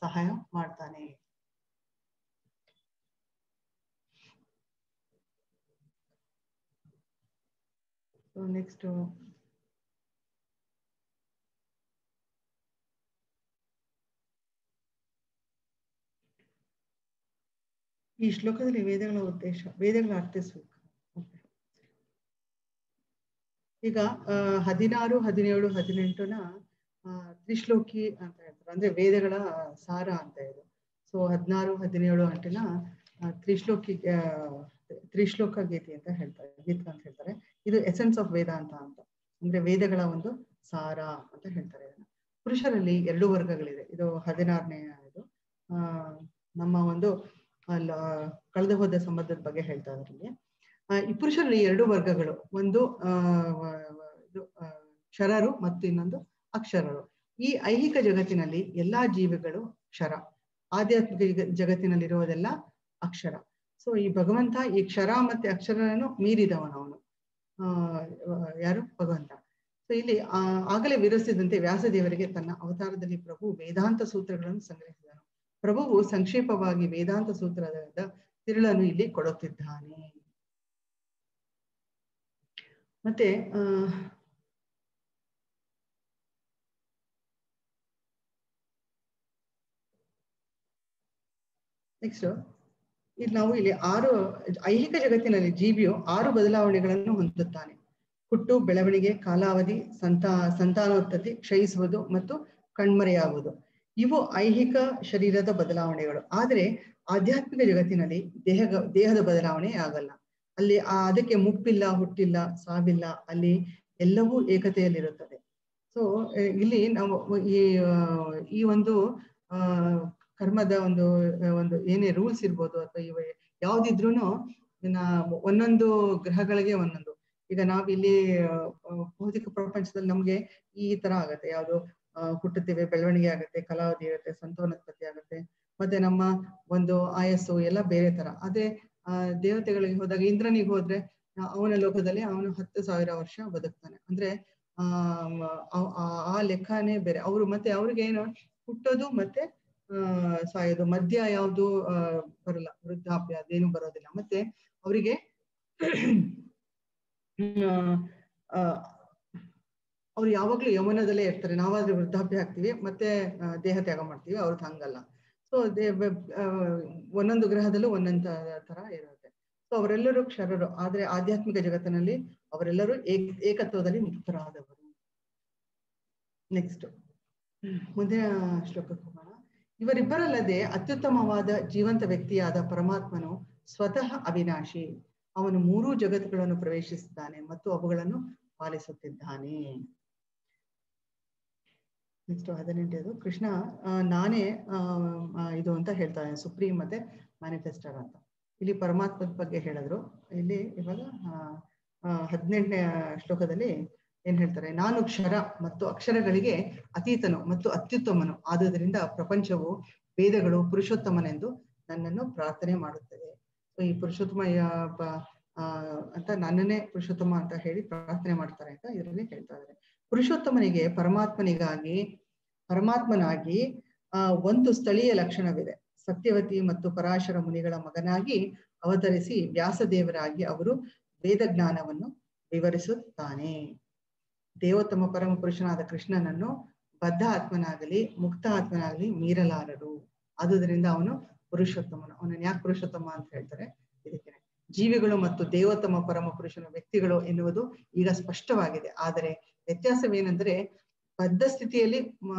ಸಹಾಯ ಮಾಡ್ತಾನೆ. ನೆಕ್ಸ್ಟ್ ಈ ಶ್ಲೋಕದಲ್ಲಿ ವೇದಗಳ ಉದ್ದೇಶ, ವೇದಗಳ ಅರ್ಥಿಸ್ಬೇಕು. ಈಗ 16, 17, 18ನ ತ್ರಿಶ್ಲೋಕಿ ಅಂತ ಹೇಳ್ತಾರೆ, ಅಂದ್ರೆ ವೇದಗಳ ಸಾರ ಅಂತ ಇದೆ. ಸೊ 16, 17 ಅಂಟಿನ ತ್ರಿಶ್ಲೋಕ ಗೀತೆ ಅಂತ ಹೇಳ್ತಾರೆ, ಗೀತ ಅಂತ ಹೇಳ್ತಾರೆ. ಇದು ಎಸೆನ್ಸ್ ಆಫ್ ವೇದಾಂತ ಅಂತ, ಅಂದ್ರೆ ವೇದಗಳ ಒಂದು ಸಾರ ಅಂತ ಹೇಳ್ತಾರೆ. ಪುರುಷರಲ್ಲಿ 2 ವರ್ಗಗಳಿದೆ. ಇದು 16ನೇ ಇದು ನಮ್ಮ ಒಂದು ಕಳೆದು ಹೋದ ಸಂಬಂಧದ ಬಗ್ಗೆ ಹೇಳ್ತಾ ಇದ್ದಾರೆ. ಈ ಪುರುಷರಲ್ಲಿ 2 ವರ್ಗಗಳು, ಒಂದು ಕ್ಷರರು ಮತ್ತು ಇನ್ನೊಂದು ಅಕ್ಷರರು. ಈ ಐಹಿಕ ಜಗತ್ತಿನಲ್ಲಿ ಎಲ್ಲಾ ಜೀವಿಗಳು ಕ್ಷರ, ಆಧ್ಯಾತ್ಮಿಕ ಜಗತ್ತಿನಲ್ಲಿರುವುದೆಲ್ಲ ಅಕ್ಷರ. ಸೊ ಈ ಭಗವಂತ ಈ ಕ್ಷರ ಮತ್ತೆ ಅಕ್ಷರನನ್ನು ಮೀರಿದವನವನು. ಯಾರು? ಭಗವಂತ. ಸೊ ಇಲ್ಲಿ ಆಗಲೇ ವಿವರಿಸಿದಂತೆ ವ್ಯಾಸದೇವರಿಗೆ ತನ್ನ ಅವತಾರದಲ್ಲಿ ಪ್ರಭು ವೇದಾಂತ ಸೂತ್ರಗಳನ್ನು ಸಂಗ್ರಹಿಸಿದನು. ಪ್ರಭುವು ಸಂಕ್ಷೇಪವಾಗಿ ವೇದಾಂತ ಸೂತ್ರದ ತಿರುಳನ್ನು ಇಲ್ಲಿ ಕೊಡುತ್ತಿದ್ದಾನೆ. ಮತ್ತೆ ನೆಕ್ಸ್ಟ್ ಇಲ್ಲಿ ನಾವು ಇಲ್ಲಿ 6 ಐಹಿಕ ಜಗತ್ತಿನಲ್ಲಿ ಜೀವಿಯು 6 ಬದಲಾವಣೆಗಳನ್ನು ಹೊಂದುತ್ತಾನೆ. ಹುಟ್ಟು, ಬೆಳವಣಿಗೆ, ಕಾಲಾವಧಿ, ಸಂತಾನೋತ್ಪತ್ತಿ, ಕ್ಷಯಿಸುವುದು ಮತ್ತು ಕಣ್ಮರೆಯಾಗುವುದು. ಇವು ಐಹಿಕ ಶರೀರದ ಬದಲಾವಣೆಗಳು. ಆದರೆ ಆಧ್ಯಾತ್ಮಿಕ ಜಗತ್ತಿನಲ್ಲಿ ದೇಹದ ಬದಲಾವಣೆ ಆಗಲ್ಲ. ಅಲ್ಲಿ ಅದಕ್ಕೆ ಮುಪ್ಪಿಲ್ಲ, ಹುಟ್ಟಿಲ್ಲ, ಸಾವಿಲ್ಲ, ಅಲ್ಲಿ ಎಲ್ಲವೂ ಏಕತೆಯಲ್ಲಿರುತ್ತದೆ. ಸೊ ಇಲ್ಲಿ ನಾವು ಈ ಒಂದು ಕರ್ಮದ ಒಂದು ಏನೇ ರೂಲ್ಸ್ ಇರ್ಬೋದು ಅಥವಾ ಇವ ಯಾವ್ದಿದ್ರು ಒಂದೊಂದು ಗ್ರಹಗಳಿಗೆ ಒಂದೊಂದು. ಈಗ ನಾವಿಲ್ಲಿ ಭೌತಿಕ ಪ್ರಪಂಚದಲ್ಲಿ ನಮ್ಗೆ ಈ ತರ ಆಗತ್ತೆ, ಯಾವುದು ಹುಟ್ಟುತ್ತೇವೆ, ಬೆಳವಣಿಗೆ ಆಗುತ್ತೆ, ಕಾಲಾವಧಿ ಇರುತ್ತೆ, ಸಂತಾನೋತ್ಪತ್ತಿ ಆಗುತ್ತೆ, ಮತ್ತೆ ನಮ್ಮ ಒಂದು ಆಯಸ್ಸು ಎಲ್ಲ ಬೇರೆ ತರ. ಅದೇ ದೇವತೆಗಳಿಗೆ ಹೋದಾಗ ಇಂದ್ರನಿಗೆ ಹೋದ್ರೆ ಅವನ ಲೋಕದಲ್ಲಿ ಅವನು 10,000 ವರ್ಷ ಬದುಕ್ತಾನೆ. ಅಂದ್ರೆ ಆ ಲೆಕ್ಕನೇ ಬೇರೆ. ಅವರು ಮತ್ತೆ ಅವ್ರಿಗೆ ಏನು ಹುಟ್ಟೋದು ಮತ್ತೆ ಸಾಯೋದು, ಮಧ್ಯ ಯಾವುದು ಬರಲ್ಲ, ವೃದ್ಧಾಪ್ಯ ಅದೇನು ಬರೋದಿಲ್ಲ. ಮತ್ತೆ ಅವರಿಗೆ ಅವ್ರು ಯಾವಾಗ್ಲೂ ಯೌವನದಲ್ಲೇ ಇರ್ತಾರೆ. ನಾವಾದ್ರೆ ವೃದ್ಧಾಪ್ಯ ಆಗ್ತೀವಿ ಮತ್ತೆ ದೇಹ ತ್ಯಾಗ ಮಾಡ್ತೀವಿ, ಅವ್ರದ್ದು ಹಂಗಲ್ಲ. ಸೊ ಒಂದೊಂದು ಗ್ರಹದಲ್ಲೂ ಒಂದೊಂದು ತರ ಇರುತ್ತೆ. ಸೊ ಅವರೆಲ್ಲರೂ ಕ್ಷರರು, ಆದ್ರೆ ಆಧ್ಯಾತ್ಮಿಕ ಜಗತ್ತಿನಲ್ಲಿ ಅವರೆಲ್ಲರೂ ಏಕತ್ವದಲ್ಲಿ ಮುಕ್ತರಾದವರು. ನೆಕ್ಸ್ಟ್ ಮುಂದಿನ ಶ್ಲೋಕಕ್ಕೆ ಹೋಗೋಣ. ಇವರಿಬ್ಬರಲ್ಲದೆ ಅತ್ಯುತ್ತಮವಾದ ಜೀವಂತ ವ್ಯಕ್ತಿಯಾದ ಪರಮಾತ್ಮನು ಸ್ವತಃ ಅವಿನಾಶಿ. ಅವನು 3 ಜಗತ್ತುಗಳನ್ನು ಪ್ರವೇಶಿಸಿದ್ದಾನೆ ಮತ್ತು ಅವುಗಳನ್ನು ಪಾಲಿಸುತ್ತಿದ್ದಾನೆ. ನೆಕ್ಸ್ಟ್ 18 ಕೃಷ್ಣ ನಾನೇ ಇದು ಅಂತ ಹೇಳ್ತಾನೆ, ಸುಪ್ರೀಂ ಮತ್ತೆ ಮ್ಯಾನಿಫೆಸ್ಟರ್ ಅಂತ. ಇಲ್ಲಿ ಪರಮಾತ್ಮದ ಬಗ್ಗೆ ಹೇಳಿದ್ರು. ಇಲ್ಲಿ ಇವಾಗ 18ನೇ ಶ್ಲೋಕದಲ್ಲಿ ಏನ್ ಹೇಳ್ತಾರೆ, ನಾನು ಕ್ಷರ ಮತ್ತು ಅಕ್ಷರಗಳಿಗೆ ಅತೀತನು ಮತ್ತು ಅತ್ಯುತ್ತಮನು. ಆದುದರಿಂದ ಪ್ರಪಂಚವು ವೇದಗಳು ಪುರುಷೋತ್ತಮನೆಂದು ನನ್ನನ್ನು ಪ್ರಾರ್ಥನೆ ಮಾಡುತ್ತದೆ. ಸೊ ಈ ಪುರುಷೋತ್ತಮ ಅಂತ ನನ್ನನ್ನೇ ಪುರುಷೋತ್ತಮ ಅಂತ ಹೇಳಿ ಪ್ರಾರ್ಥನೆ ಮಾಡ್ತಾರೆ ಅಂತ ಇದರಲ್ಲಿ ಹೇಳ್ತಾ ಇದ್ದಾರೆ. ಪುರುಷೋತ್ತಮನಿಗೆ ಪರಮಾತ್ಮನಾಗಿ ಒಂದು ಸ್ಥಳೀಯ ಲಕ್ಷಣವಿದೆ. ಸತ್ಯವತಿ ಮತ್ತು ಪರಾಶರ ಮುನಿಗಳ ಮಗನಾಗಿ ಅವತರಿಸಿ ವ್ಯಾಸದೇವರಾಗಿ ಅವರು ವೇದ ಜ್ಞಾನವನ್ನು ವಿವರಿಸುತ್ತಾನೆ. ದೇವೋತ್ತಮ ಪರಮ ಪುರುಷನಾದ ಕೃಷ್ಣನನ್ನು ಬದ್ಧ ಆತ್ಮನಾಗಲಿ ಮುಕ್ತ ಆತ್ಮನಾಗಲಿ ಮೀರಲಾರರು. ಆದುದರಿಂದ ಅವನು ಪುರುಷೋತ್ತಮನು. ಅವನನ್ನು ಯಾಕೆ ಪುರುಷೋತ್ತಮ ಅಂತ ಹೇಳ್ತಾರೆ? ಇದಕ್ಕೆ ಜೀವಿಗಳು ಮತ್ತು ದೇವೋತ್ತಮ ಪರಮ ಪುರುಷನ ವ್ಯಕ್ತಿಗಳು ಎನ್ನುವುದು ಈಗ ಸ್ಪಷ್ಟವಾಗಿದೆ. ಆದರೆ ವ್ಯತ್ಯಾಸವೇನೆಂದರೆ ಬದ್ಧ ಸ್ಥಿತಿಯಲ್ಲಿ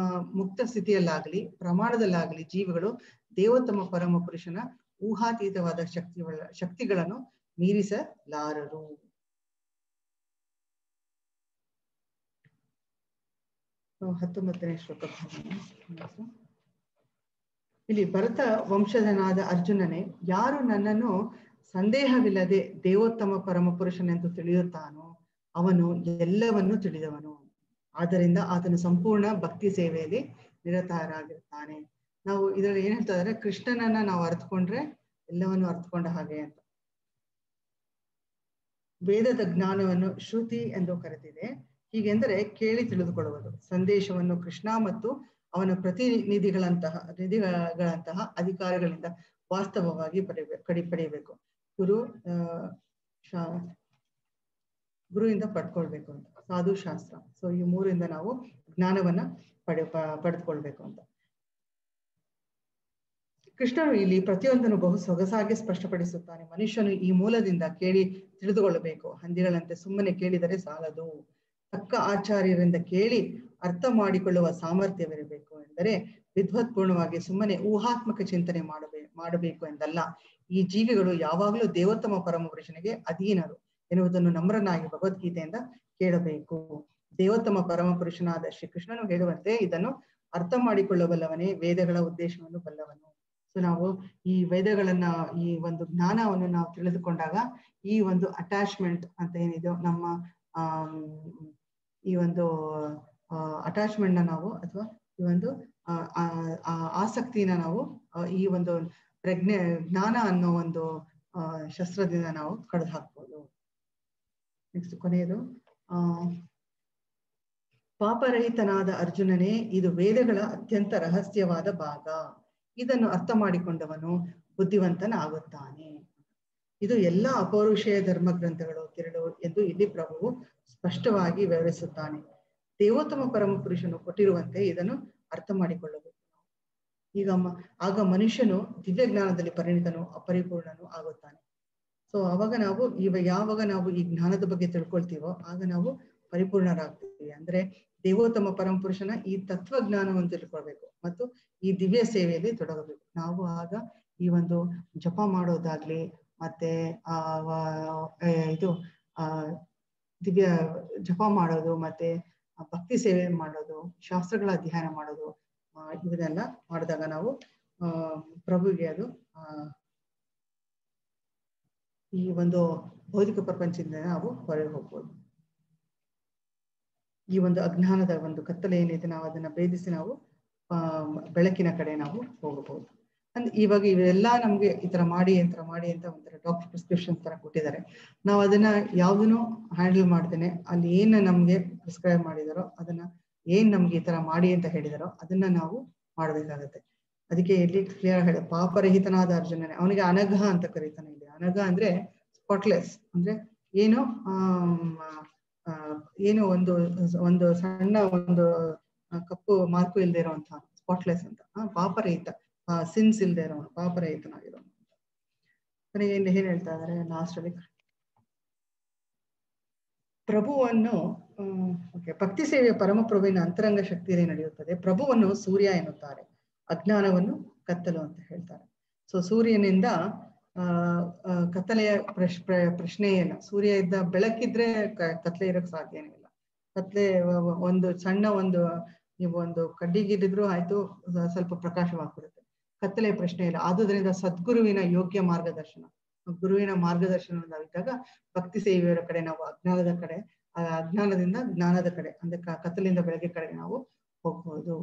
ಮುಕ್ತ ಸ್ಥಿತಿಯಲ್ಲಾಗಲಿ ಪ್ರಮಾಣದಲ್ಲಾಗಲಿ ಜೀವಿಗಳು ದೇವೋತ್ತಮ ಪರಮ ಪುರುಷನ ಊಹಾತೀತವಾದ ಶಕ್ತಿಗಳನ್ನು ಮೀರಿಸಲಾರರು. ಹತ್ತೊಂಬತ್ತನೇ ಶ್ಲೋಕ. ಇಲ್ಲಿ ಭರತ ವಂಶಜನಾದ ಅರ್ಜುನನೇ, ಯಾರು ನನ್ನನ್ನು ಸಂದೇಹವಿಲ್ಲದೆ ದೇವೋತ್ತಮ ಪರಮಪುರುಷನೆಂದು ತಿಳಿಯುತ್ತಾನೋ ಅವನು ಎಲ್ಲವನ್ನು ತಿಳಿದವನು. ಆದ್ದರಿಂದ ಆತನು ಸಂಪೂರ್ಣ ಭಕ್ತಿ ಸೇವೆಯಲ್ಲಿ ನಿರತರಾಗಿರ್ತಾನೆ. ನಾವು ಇದರಲ್ಲಿ ಏನ್ ಹೇಳ್ತಾ ಇದ್ದಾರೆ, ಕೃಷ್ಣನನ್ನ ನಾವು ಅರ್ಥಕೊಂಡ್ರೆ ಎಲ್ಲವನ್ನು ಅರ್ಥಕೊಂಡ ಹಾಗೆ ಅಂತ. ವೇದದ ಜ್ಞಾನವನ್ನು ಶ್ರುತಿ ಎಂದು ಕರೆದಿದೆ. ಹೀಗೆಂದರೆ ಕೇಳಿ ತಿಳಿದುಕೊಳ್ಳುವುದು. ಸಂದೇಶವನ್ನು ಕೃಷ್ಣ ಮತ್ತು ಅವನ ಪ್ರತಿನಿಧಿಗಳಂತಹ ಅಧಿಕಾರಿಗಳಿಂದ ವಾಸ್ತವವಾಗಿ ಪಡೆಯಬೇಕು. ಗುರುವಿಂದ ಪಡ್ಕೊಳ್ಬೇಕು ಅಂತ, ಸಾಧು ಶಾಸ್ತ್ರ. ಸೊ ಈ ಮೂರಿಂದ ನಾವು ಜ್ಞಾನವನ್ನ ಪಡೆದುಕೊಳ್ಬೇಕು ಅಂತ. ಕೃಷ್ಣನು ಇಲ್ಲಿ ಪ್ರತಿಯೊಂದನ್ನು ಬಹು ಸೊಗಸಾಗಿ ಸ್ಪಷ್ಟಪಡಿಸುತ್ತಾನೆ. ಮನುಷ್ಯನು ಈ ಮೂಲದಿಂದ ಕೇಳಿ ತಿಳಿದುಕೊಳ್ಳಬೇಕು. ಹಂದಿಗಳಂತೆ ಸುಮ್ಮನೆ ಕೇಳಿದರೆ ಸಾಲದು. ತಕ್ಕ ಆಚಾರ್ಯರಿಂದ ಕೇಳಿ ಅರ್ಥ ಮಾಡಿಕೊಳ್ಳುವ ಸಾಮರ್ಥ್ಯವಿರಬೇಕು. ಎಂದರೆ ವಿದ್ವತ್ಪೂರ್ಣವಾಗಿ ಸುಮ್ಮನೆ ಊಹಾತ್ಮಕ ಚಿಂತನೆ ಮಾಡಬೇಕು ಎಂದಲ್ಲ. ಈ ಜೀವಿಗಳು ಯಾವಾಗಲೂ ದೇವೋತ್ತಮ ಪರಮಪುರುಷನಿಗೆ ಅಧೀನರು ಎನ್ನುವುದನ್ನು ನಮ್ರನಾಗಿ ಭಗವದ್ಗೀತೆಯಿಂದ ಕೇಳಬೇಕು. ದೇವೋತ್ತಮ ಪರಮಪುರುಷನಾದ ಶ್ರೀಕೃಷ್ಣನು ಹೇಳುವಂತೆ ಇದನ್ನು ಅರ್ಥ ಮಾಡಿಕೊಳ್ಳಬಲ್ಲವನೇ ವೇದಗಳ ಉದ್ದೇಶವನ್ನು ಬಲ್ಲವನು. ಸೊ ನಾವು ಈ ವೇದಗಳನ್ನ, ಈ ಒಂದು ಜ್ಞಾನವನ್ನು ನಾವು ತಿಳಿದುಕೊಂಡಾಗ ಈ ಒಂದು ಅಟ್ಯಾಚ್ಮೆಂಟ್ ಅಂತ ಏನಿದೆಯೋ ನಮ್ಮ ಈ ಒಂದು ಅಟ್ಯಾಚ್ಮೆಂಟ್ ನ ನಾವು, ಅಥವಾ ಈ ಒಂದು ಆಸಕ್ತಿನ ನಾವು ಈ ಒಂದು ಜ್ಞಾನ ಅನ್ನೋ ಒಂದು ಶಸ್ತ್ರದಿಂದ ನಾವು ಕಳೆದು ಹಾಕ್ಬೋದು. ನೆಕ್ಸ್ಟ್ ಕೊನೆಯದು, ಪಾಪರಹಿತನಾದ ಅರ್ಜುನನೇ, ಇದು ವೇದಗಳ ಅತ್ಯಂತ ರಹಸ್ಯವಾದ ಭಾಗ. ಇದನ್ನು ಅರ್ಥ ಮಾಡಿಕೊಂಡವನು ಬುದ್ಧಿವಂತನಾಗುತ್ತಾನೆ. ಇದು ಎಲ್ಲ ಅಪೌರುಷೇಯ ಧರ್ಮ ಗ್ರಂಥಗಳು ತಿರುಳು ಎಂದು ಇಲ್ಲಿ ಪ್ರಭುವು ಸ್ಪಷ್ಟವಾಗಿ ವಿವರಿಸುತ್ತಾನೆ. ದೇವೋತ್ತಮ ಪರಮಪುರುಷನು ಕೊಟ್ಟಿರುವಂತೆ ಇದನ್ನು ಅರ್ಥ ಮಾಡಿಕೊಳ್ಳಬೇಕು. ಆಗ ಮನುಷ್ಯನು ದಿವ್ಯ ಜ್ಞಾನದಲ್ಲಿ ಪರಿಣಿತನು, ಅಪರಿಪೂರ್ಣನು ಆಗುತ್ತಾನೆ. ಸೊ ಅವಾಗ ನಾವು ಯಾವಾಗ ನಾವು ಈ ಜ್ಞಾನದ ಬಗ್ಗೆ ತಿಳ್ಕೊಳ್ತೀವೋ ಆಗ ನಾವು ಪರಿಪೂರ್ಣರಾಗ್ತೀವಿ. ಅಂದ್ರೆ ದೇವೋತ್ತಮ ಪರಮಪುರುಷನ ಈ ತತ್ವಜ್ಞಾನವನ್ನು ತಿಳ್ಕೊಳ್ಬೇಕು ಮತ್ತು ಈ ದಿವ್ಯ ಸೇವೆಯಲ್ಲಿ ತೊಡಗಬೇಕು. ನಾವು ಆಗ ಈ ಒಂದು ಜಪ ಮಾಡೋದಾಗ್ಲಿ, ಮತ್ತೆ ದಿವ್ಯ ಜಪ ಮಾಡೋದು, ಮತ್ತೆ ಭಕ್ತಿ ಸೇವೆ ಮಾಡೋದು, ಶಾಸ್ತ್ರಗಳ ಅಧ್ಯಯನ ಮಾಡೋದು, ಇದನ್ನೆಲ್ಲ ಮಾಡಿದಾಗ ನಾವು ಪ್ರಭುಗೆ ಅದು ಈ ಒಂದು ಭೌತಿಕ ಪ್ರಪಂಚದಿಂದ ನಾವು ಹೊರಗೆ ಹೋಗ್ಬೋದು. ಈ ಒಂದು ಅಜ್ಞಾನದ ಒಂದು ಕತ್ತಲೆ ಏನಿದೆ, ನಾವು ಅದನ್ನ ಭೇದಿಸಿ ನಾವು ಬೆಳಕಿನ ಕಡೆ ನಾವು ಹೋಗಬಹುದು. ಅಂದ್ರೆ ಇವಾಗ ಇವೆಲ್ಲ ನಮ್ಗೆ ಈ ತರ ಮಾಡಿ ಅಂತ ಒಂಥರ ಡಾಕ್ಟರ್ ಪ್ರಿಸ್ಕ್ರಿಪ್ಷನ್ ತರ ಕೊಟ್ಟಿದ್ದಾರೆ. ನಾವು ಅದನ್ನ ಯಾವ್ದನ್ನು ಹ್ಯಾಂಡಲ್ ಮಾಡ್ತೇನೆ, ಅಲ್ಲಿ ಏನ್ ನಮ್ಗೆ ಪ್ರಿಸ್ಕ್ರೈಬ್ ಮಾಡಿದಾರೋ ಅದನ್ನ, ಏನ್ ನಮ್ಗೆ ಈ ತರ ಮಾಡಿ ಅಂತ ಹೇಳಿದಾರೋ ಅದನ್ನ ನಾವು ಮಾಡ್ಬೇಕಾಗತ್ತೆ. ಅದಕ್ಕೆ ಇಲ್ಲಿ ಕ್ಲಿಯರ್ ಹೇಳ, ಪಾಪರಹಿತನಾದ ಅರ್ಜುನನೇ, ಅವನಿಗೆ ಅನಘ ಅಂತ ಕರೀತಾನೆ. ಇಲ್ಲಿ ಅನಘ ಅಂದ್ರೆ ಸ್ಪಾಟ್ಲೆಸ್, ಅಂದ್ರೆ ಏನು ಒಂದು ಸಣ್ಣ ಒಂದು ಕಪ್ಪು ಮಾರ್ಕು ಇಲ್ದೇ ಇರೋಂಥ ಸ್ಪಾಟ್ಲೆಸ್ ಅಂತ. ಪಾಪರಹಿತ, ಸಿನ್ಸ್ ಇಲ್ದೇ ಇರೋನು, ಪಾಪರಹಿತನಾಗಿರೋನು. ಕೊನೆಗೆ ಏನ್ ಹೇಳ್ತಾ ಇದಾರೆ ಲಾಸ್ಟ್ ಅಲ್ಲಿ, ಪ್ರಭುವನ್ನು ಭಕ್ತಿ ಸೇವೆಯ ಪರಮಪ್ರಭುವಿನ ಅಂತರಂಗ ಶಕ್ತಿಯಲ್ಲಿ ನಡೆಯುತ್ತದೆ. ಪ್ರಭುವನ್ನು ಸೂರ್ಯ ಎನ್ನುತ್ತಾರೆ, ಅಜ್ಞಾನವನ್ನು ಕತ್ತಲು ಅಂತ ಹೇಳ್ತಾರೆ. ಸೊ ಸೂರ್ಯನಿಂದ ಕತ್ತಲೆಯ ಪ್ರಶ್ನೆ ಇಲ್ಲ. ಸೂರ್ಯ ಇದ್ದ ಬೆಳಕಿದ್ರೆ ಕತ್ಲೆ ಇರಕ್ ಸಾಧ್ಯನೇ ಇಲ್ಲ. ಕತ್ಲೆ ಒಂದು ಸಣ್ಣ ನೀವು ಒಂದು ಕಡ್ಡಿಗಿರಿದ್ರು ಆಯ್ತು, ಸ್ವಲ್ಪ ಪ್ರಕಾಶವಾಗ್ಬಿಡುತ್ತೆ. ಕತ್ತಲೆಯ ಪ್ರಶ್ನೆ ಇಲ್ಲ. ಆದುದರಿಂದ ಸದ್ಗುರುವಿನ ಯೋಗ್ಯ ಮಾರ್ಗದರ್ಶನ, ಗುರುವಿನ ಮಾರ್ಗದರ್ಶನವಿದ್ದಾಗ ಭಕ್ತಿ ಸೇವೆಯ ಕಡೆ ನಾವು ಅಜ್ಞಾನದ ಕಡೆ, ಅಜ್ಞಾನದಿಂದ ಜ್ಞಾನದ ಕಡೆ, ಅಂದ್ರೆ ಕತ್ತಲಿಂದ ಬೆಳಗ್ಗೆ ಕಡೆಗೆ ನಾವು ಹೋಗ್ಬೋದು.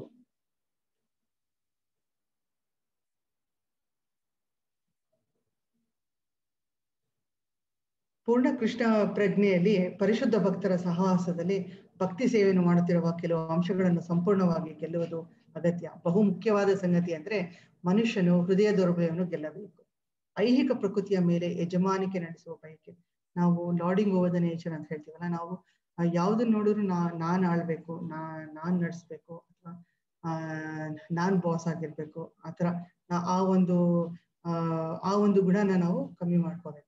ಪೂರ್ಣ ಕೃಷ್ಣ ಪ್ರಜ್ಞೆಯಲ್ಲಿ ಪರಿಶುದ್ಧ ಭಕ್ತರ ಸಹವಾಸದಲ್ಲಿ ಭಕ್ತಿ ಸೇವೆಯನ್ನು ಮಾಡುತ್ತಿರುವ ಕೆಲವು ಅಂಶಗಳನ್ನು ಸಂಪೂರ್ಣವಾಗಿ ಗೆಲ್ಲುವುದು ಅಗತ್ಯ. ಬಹು ಮುಖ್ಯವಾದ ಸಂಗತಿ ಅಂದ್ರೆ ಮನುಷ್ಯನು ಹೃದಯ ದೌರ್ಬಲ್ಯವನ್ನು ಗೆಲ್ಲಬೇಕು. ಐಹಿಕ ಪ್ರಕೃತಿಯ ಮೇಲೆ ಯಜಮಾನಿಕೆ ನಡೆಸುವ ಬಯಕೆ, ನಾವು ಲಾರ್ಡಿಂಗ್ ಓವರ್ ದ ನೇಚರ್ ಅಂತ ಹೇಳ್ತೀವಲ್ಲ, ನಾವು ಯಾವ್ದನ್ನ ನೋಡಿದ್ರು ನಾನ್ ಆಳ್ಬೇಕು, ನಾನ್ ನಡೆಸ್ಬೇಕು, ಅಥವಾ ನಾನ್ ಬಾಸ್ ಆಗಿರ್ಬೇಕು, ಆತರ ಆ ಒಂದು ಗುಣನ ನಾವು ಕಮ್ಮಿ ಮಾಡ್ಕೋಬೇಕು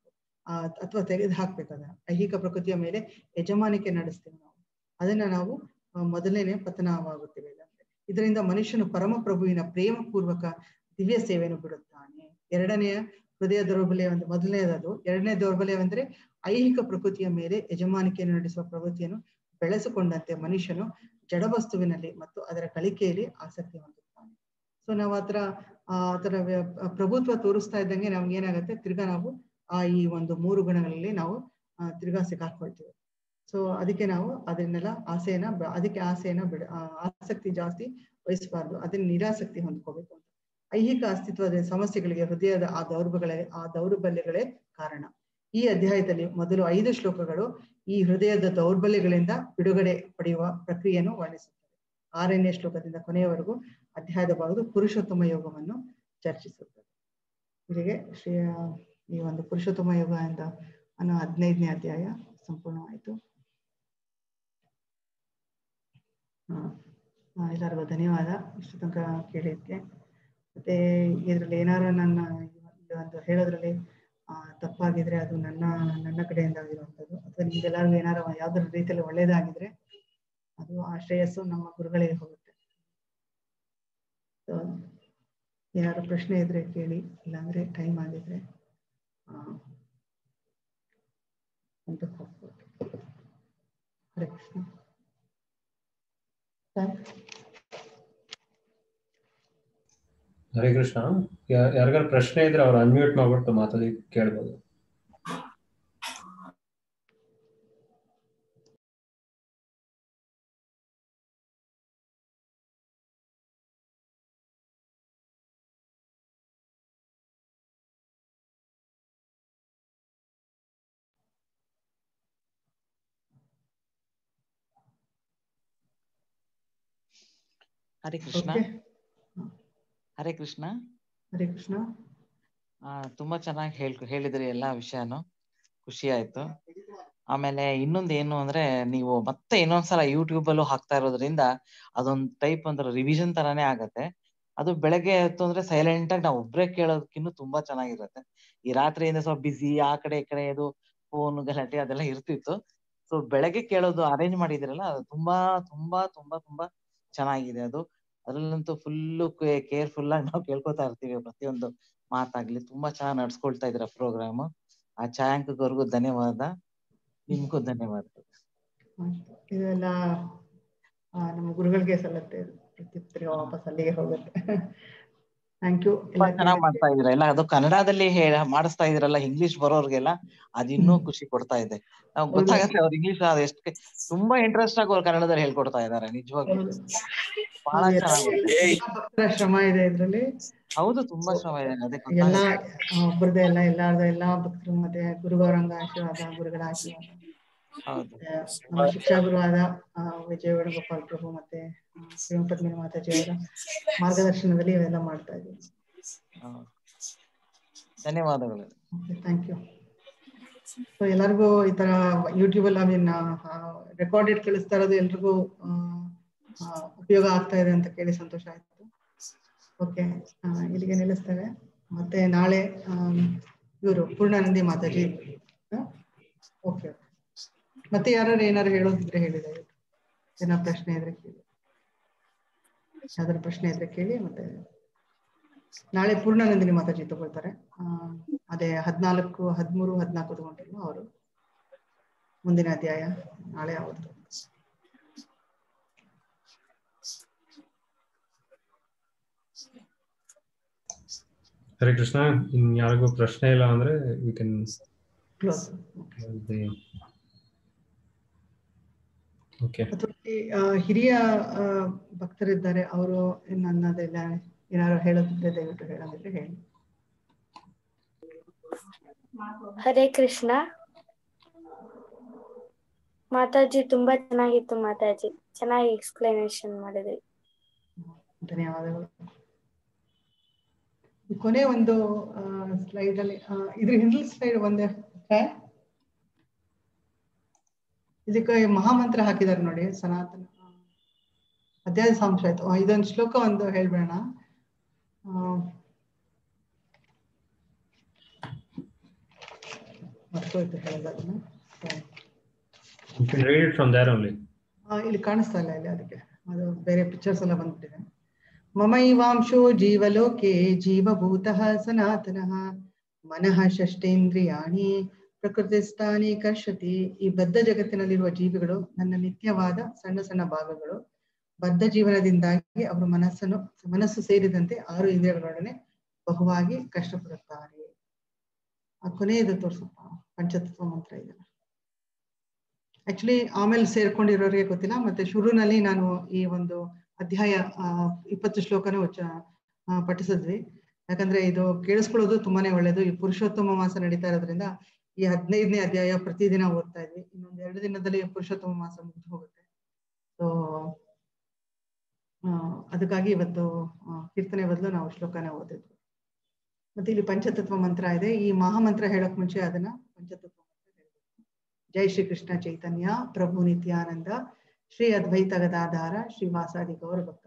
ಅಥವಾ ತೆಗೆದು ಹಾಕ್ಬೇಕು. ಅದನ್ನ ಐಹಿಕ ಪ್ರಕೃತಿಯ ಮೇಲೆ ಯಜಮಾನಿಕೆ ನಡೆಸ್ತೀವಿ ನಾವು, ಅದನ್ನ ನಾವು ಮೊದಲನೇ ಪತನವಾಗುತ್ತೇವೆ. ಇದರಿಂದ ಮನುಷ್ಯನು ಪರಮಪ್ರಭುವಿನ ಪ್ರೇಮ ಪೂರ್ವಕ ದಿವ್ಯ ಸೇವೆಯನ್ನು ಬಿಡುತ್ತಾನೆ. ಎರಡನೆಯ ಹೃದಯ ದೌರ್ಬಲ್ಯ ಮೊದಲನೇದದು. ಎರಡನೇ ದೌರ್ಬಲ್ಯವೆಂದರೆ ಐಹಿಕ ಪ್ರಕೃತಿಯ ಮೇಲೆ ಯಜಮಾನಿಕೆಯನ್ನು ನಡೆಸುವ ಪ್ರವೃತ್ತಿಯನ್ನು ಬೆಳೆಸಿಕೊಂಡಂತೆ ಮನುಷ್ಯನು ಜಡವಸ್ತುವಿನಲ್ಲಿ ಮತ್ತು ಅದರ ಕಲಿಕೆಯಲ್ಲಿ ಆಸಕ್ತಿ ಹೊಂದುತ್ತಾನೆ. ಸೊ ನಾವು ಆತರ ಪ್ರಭುತ್ವ ತೋರಿಸ್ತಾ ಇದ್ದಂಗೆ ನಮ್ಗೆ ಏನಾಗುತ್ತೆ, ತಿರ್ಗಾ ನಾವು ಈ ಒಂದು 3 ಗುಣಗಳಲ್ಲಿ ನಾವು ತಿರ್ಗಾ ಸಿಕ್ಕಾಕೊಳ್ತೀವಿ. ಸೊ ಅದಕ್ಕೆ ನಾವು ಅದನ್ನೆಲ್ಲ ಅದಕ್ಕೆ ಆಸಕ್ತಿ ಜಾಸ್ತಿ ವಹಿಸಬಾರ್ದು, ಅದನ್ನ ನಿರಾಸಕ್ತಿ ಹೊಂದ್ಕೋಬೇಕು ಅಂತ. ಐಹಿಕ ಅಸ್ತಿತ್ವದ ಸಮಸ್ಯೆಗಳಿಗೆ ಹೃದಯದ ಆ ದೌರ್ಬಲ್ಯಗಳೇ ಕಾರಣ. ಈ ಅಧ್ಯಾಯದಲ್ಲಿ ಮೊದಲು 5 ಶ್ಲೋಕಗಳು ಈ ಹೃದಯದ ದೌರ್ಬಲ್ಯಗಳಿಂದ ಬಿಡುಗಡೆ ಪಡೆಯುವ ಪ್ರಕ್ರಿಯೆಯನ್ನು ವರ್ಣಿಸುತ್ತವೆ. 6ನೇ ಶ್ಲೋಕದಿಂದ ಕೊನೆಯವರೆಗೂ ಅಧ್ಯಾಯದ ಭಾಗದ ಪುರುಷೋತ್ತಮ ಯೋಗವನ್ನು ಚರ್ಚಿಸುತ್ತದೆ. ಇಲ್ಲಿಗೆ ಈ ಒಂದು ಪುರುಷೋತ್ತಮ ಯೋಗ ಅನ್ನೋ 15ನೇ ಅಧ್ಯಾಯ ಸಂಪೂರ್ಣವಾಯಿತು. ಎಲ್ಲರಿಗೂ ಧನ್ಯವಾದ ಇಷ್ಟು ತನಕ ಕೇಳಿದ್ಕೆ. ಮತ್ತೆ ಇದರಲ್ಲಿ ಏನಾದ್ರು ನನ್ನ ಒಂದು ಹೇಳೋದ್ರಲ್ಲಿ ತಪ್ಪಾಗಿದ್ರೆ ಅದು ನನ್ನ ಕಡೆಯಿಂದ ಆಗಿರುವಂಥದ್ದು, ಅಥವಾ ನಿಮ್ಗೆಲ್ಲರಿಗೂ ಏನಾರು ಯಾವ್ದಾರ ರೀತಿಯಲ್ಲಿ ಒಳ್ಳೇದಾಗಿದ್ರೆ ಅದು ಆ ಶ್ರೇಯಸ್ಸು ನಮ್ಮ ಗುರುಗಳಿಗೆ ಹೋಗುತ್ತೆ. ಏನಾದ್ರು ಪ್ರಶ್ನೆ ಇದ್ರೆ ಕೇಳಿ, ಇಲ್ಲಾಂದ್ರೆ ಟೈಮ್ ಆಗಿದ್ರೆ ಅಂತ ಹೋಗ್ಬೋದು. ಹರೇ ಕೃಷ್ಣ. ಹರೇ ಕೃಷ್ಣ. ಯಾರಿಗಾರು ಪ್ರಶ್ನೆ ಇದ್ರೆ ಅವ್ರು ಅನ್ಮ್ಯೂಟ್ ಮಾಡ್ಬಿಟ್ಟು ಮಾತಾಡಿ ಕೇಳ್ಬೋದು. ಹರೇ ಕೃಷ್ಣ. ಹರೇ ಕೃಷ್ಣ. ಹರೇ ಕೃಷ್ಣ. ತುಂಬಾ ಚೆನ್ನಾಗಿ ಹೇಳಿದ್ರಿ ಎಲ್ಲಾ ವಿಷಯನು, ಖುಷಿ ಆಯ್ತು. ಆಮೇಲೆ ಇನ್ನೊಂದು ಏನು ಅಂದ್ರೆ, ನೀವು ಮತ್ತೆ ಇನ್ನೊಂದ್ಸಲ ಯೂಟ್ಯೂಬ್ ಅಲ್ಲೂ ಹಾಕ್ತಾ ಇರೋದ್ರಿಂದ ಅದೊಂದ್ ಟೈಪ್ ಅಂದ್ರೆ ರಿವಿಷನ್ ತರಾನೇ ಆಗತ್ತೆ. ಅದು ಬೆಳಗ್ಗೆ ಹೊತ್ತು ಅಂದ್ರೆ ಸೈಲೆಂಟ್ ಆಗಿ ನಾವು ಒಬ್ರೇ ಕೇಳೋದಕ್ಕಿನ್ನೂ ತುಂಬಾ ಚೆನ್ನಾಗಿರುತ್ತೆ. ಈ ರಾತ್ರಿಯಿಂದ ಸ್ವಲ್ಪ ಬಿಸಿ ಆ ಕಡೆ ಈ ಕಡೆ ಇದು ಫೋನ್ ಗಲಾಟೆ ಅದೆಲ್ಲ ಇರ್ತಿತ್ತು. ಸೊ ಬೆಳಗ್ಗೆ ಕೇಳೋದು ಅರೇಂಜ್ ಮಾಡಿದಿರಲ್ಲ, ಅದು ತುಂಬಾ ತುಂಬಾ ತುಂಬಾ ತುಂಬಾ ಚೆನ್ನಾಗಿದೆ. ಅದ್ರಲ್ಲಂತೂ ಫುಲ್ಲು ಕೇರ್ಫುಲ್ ಆಗಿ ನಾವು ಕೇಳ್ಕೊತಾ ಇರ್ತೀವಿ ಪ್ರತಿಯೊಂದು ಮಾತಾಗ್ಲಿ. ತುಂಬಾ ಚೆನ್ನಾಗಿ ನಡ್ಸ್ಕೊಳ್ತಾ ಇದ್ರ ಪ್ರೋಗ್ರಾಮ್. ಆ ಛಾಯಾಂಕರ್ಗೂ ಧನ್ಯವಾದ, ನಿಮ್ಗೂ ಧನ್ಯವಾದ. ಇದೆಲ್ಲ ನಮ್ಮ ಗುರುಗಳಿಗೆ ಸಲ್ಲತ್ತೆ, ಪ್ರತ್ಯುತ್ತರ ವಾಪಸ್ ಅಲ್ಲಿಗೆ ಹೋಗುತ್ತೆ. Thank you. ಚೆನ್ನಾಗಿ ಮಾಡ್ತಾ ಇದೀರ ಎಲ್ಲ. ಅದು ಕನ್ನಡದಲ್ಲಿ ಮಾಡಿಸ್ತಾ ಇದ್ರಲ್ಲ, ಇಂಗ್ಲಿಷ್ ಬರೋರ್ಗೆಲ್ಲ ಅದಿನ್ನೂ ಖುಷಿ ಕೊಡ್ತಾ ಇದೆ. ನಾವು ಗೊತ್ತಾಗತ್ತೆ ಅವ್ರು ಇಂಗ್ಲಿಷ್ ಎಷ್ಟು ತುಂಬಾ ಇಂಟ್ರೆಸ್ಟ್ ಆಗಿ ಅವ್ರು ಕನ್ನಡದಲ್ಲಿ ಹೇಳ್ಕೊಡ್ತಾ ಇದಾರೆ. ನಿಜವಾಗ್ಲೂ ಬಹಳ ಚೆನ್ನಾಗಿ ಶ್ರಮ ಇದೆ ಇದ್ರಲ್ಲಿ. ಹೌದು, ತುಂಬಾ ಶ್ರಮ ಇದೆ. ಅದೇ ಎಲ್ಲಾ ಒಬ್ಬರದೇ ಎಲ್ಲಾ ಭಕ್ತರು, ಮತ್ತೆ ಗುರುಗೌರಂಗ ಆಶೀರ್ವಾದ, ಗುರುಗಳ ಆಶೀರ್ವಾದ, ನಮ್ಮ ಶಿಕ್ಷಾ ಗುರುವಾದ ವಿಜಯ ವೇಣುಗೋಪಾಲ್ ಪ್ರಭು ಮತ್ತೆ ಶಿವಪತ್ನಿ ಮಾತಾಜಿ ಅವರ ಮಾರ್ಗದರ್ಶನದಲ್ಲಿ ಇವೆಲ್ಲ ಮಾಡ್ತಾ ಇದ್ದೀವಿ. ಧನ್ಯವಾದಗಳು. Thank you. ಸೊ ಎಲ್ಲರಿಗೂ ಈ ತರ ಯೂಟ್ಯೂಬ್ ಅಲ್ಲಿ ರೆಕಾರ್ಡೆಡ್ ಕೇಳಿಸ್ತಾ ಇರೋದು ಎಲ್ರಿಗೂ ಉಪಯೋಗ ಆಗ್ತಾ ಇದೆ ಅಂತ ಕೇಳಿ ಸಂತೋಷ ಆಯ್ತು. ಓಕೆ, ಇಲ್ಲಿಗೆ ನಿಲ್ಲಿಸ್ತೇವೆ. ಮತ್ತೆ ನಾಳೆ ಇವರು ಪೂರ್ಣಾನಂದಿ ಮಾತಾಜಿ. ಓಕೆ, ಮತ್ತೆ ಏನಾರು ಹೇಳೋದಿದ್ರೆ ಹೇಳಿದೆ, ಏನಾದ್ರು ಪ್ರಶ್ನೆ ಇದ್ರೆ ಕೇಳಿ, ಯಾವ್ದಾದ್ರು ಪ್ರಶ್ನೆ ಇದ್ರೆ ಕೇಳಿ. ಮತ್ತೆ ನಾಳೆ ಪೂರ್ಣಾನಂದಿನಿ ಮಾತಾಜಿ ತಗೊಳ್ತಾರೆ. ಅದೇ 14, 13, 14 ತಗೊಂಡ್ರು ಅವರು. ಮುಂದಿನ ಅಧ್ಯಾಯ ನಾಳೆ ಅವ್ರದ್ದು. ಹರೇ ಕೃಷ್ಣ. ಇನ್ ಯಾರಿಗೂ ಪ್ರಶ್ನೆ ಇಲ್ಲ ಅಂದ್ರೆ ವಿ ಕ್ಯಾನ್ ಕ್ಲೋಸ್. ಓಕೆ. ಹಿರಿಯ ಭಕ್ತರಿದ್ದಾರೆ, ಅವರು ನನ್ನದೆಲ್ಲ ಏನಾದ್ರು ಹೇಳೋದಿದ್ರೆ ದಯವಿಟ್ಟು ಹೇಳೋದಿದ್ರೆ ಹೇಳಿ. ಹರೇ ಕೃಷ್ಣ. ಮಾತಾಜಿ ತುಂಬಾ ಚೆನ್ನಾಗಿತ್ತು. ಮಾತಾಜಿ ಚೆನ್ನಾಗಿ ಎಕ್ಸ್ಪ್ಲನೇಷನ್ ಮಾಡಿದ್ರಿ. ಧನ್ಯವಾದಗಳು. ಕೊನೆ ಒಂದು ಸ್ಲೈಡ್ ಅಲ್ಲಿ ಇದ್ರ ಹಿಂದಿನ ಸ್ಲೈಡ್ ಒಂದೇ ಇದಕ್ಕೆ ಮಹಾಮಂತ್ರ ಹಾಕಿದಾರೆ ನೋಡಿ, ಸನಾತನ ಅಧ್ಯಾಯ ಸಾಂಶ ಆಯ್ತು. ಇದೊಂದು ಶ್ಲೋಕ ಒಂದು ಹೇಳ್ಬೇಡ. ಮರ್ತೋಯ್ತು ಹೇಳೋದನ್ನ. ಇಲ್ಲಿ ಕಾಣಿಸ್ತಾ ಇಲ್ಲ ಇಲ್ಲಿ, ಅದಕ್ಕೆ ಅದು ಬೇರೆ ಪಿಕ್ಚರ್ಸ್ ಎಲ್ಲ ಬಂದ್ಬಿಟ್ಟಿದೆ. ಮಮೈವಾಂಶೋ ಜೀವಲೋಕೆ ಜೀವಭೂತಃ ಸನಾತನಃ ಮನಃ ಷಷ್ಟೇಂದ್ರಿಯಾಣಿ ಪ್ರಕೃತಿಸ್ಥಾನಿ ಕರ್ಷತಿ. ಈ ಬದ್ಧ ಜಗತ್ತಿನಲ್ಲಿರುವ ಜೀವಿಗಳು ನನ್ನ ನಿತ್ಯವಾದ ಸಣ್ಣ ಸಣ್ಣ ಭಾಗಗಳು. ಬದ್ಧ ಜೀವನದಿಂದಾಗಿ ಅವರು ಮನಸ್ಸು ಸೇರಿದಂತೆ 6 ಇಂದ್ರಿಯಗಳೊಡನೆ ಬಹುವಾಗಿ ಕಷ್ಟಪಡುತ್ತಾರೆ. ಕೊನೆಯದು ತೋರ್ಸಪ್ಪ, ಪಂಚತತ್ವ ಮಂತ್ರ ಇದೆಯಲ್ಲ. ಆಕ್ಚುಲಿ ಆಮೇಲೆ ಸೇರ್ಕೊಂಡಿರೋರಿಗೆ ಗೊತ್ತಿಲ್ಲ. ಮತ್ತೆ ಶುರುನಲ್ಲಿ ನಾನು ಈ ಒಂದು ಅಧ್ಯಾಯ 20 ಶ್ಲೋಕನೂ ಪಠಿಸಿದ್ವಿ. ಯಾಕಂದ್ರೆ ಇದು ಕೇಳಿಸ್ಕೊಳ್ಳೋದು ತುಂಬಾನೇ ಒಳ್ಳೇದು. ಈ ಪುರುಷೋತ್ತಮ ಮಾಸ ನಡೀತಾ ಇರೋದ್ರಿಂದ ಈ 15ನೇ ಅಧ್ಯಾಯ ಪ್ರತಿದಿನ ಓದ್ತಾ ಇದ್ವಿ. ಇನ್ನೊಂದು 2 ದಿನದಲ್ಲಿ ಪುರುಷೋತ್ತಮ ಮಾಸ ಮುಗಿದು ಹೋಗುತ್ತೆ. ಸೊ ಅದಕ್ಕಾಗಿ ಇವತ್ತು ಕೀರ್ತನೆ ಬದಲು ನಾವು ಶ್ಲೋಕನ ಓದಿದ್ವಿ. ಮತ್ತೆ ಇಲ್ಲಿ ಪಂಚತತ್ವ ಮಂತ್ರ ಇದೆ. ಈ ಮಹಾಮಂತ್ರ ಹೇಳಕ್ ಮುಂಚೆ ಅದನ್ನ ಪಂಚತತ್ವ ಮಂತ್ರ ಹೇಳ್ಬೇಕು. ಜೈ ಶ್ರೀ ಕೃಷ್ಣ ಚೈತನ್ಯ ಪ್ರಭು ನಿತ್ಯಾನಂದ ಶ್ರೀ ಅದ್ವೈತ ಗದಾಧಾರ ಶ್ರೀವಾಸಾದಿ ಗೌರ ಭಕ್ತ.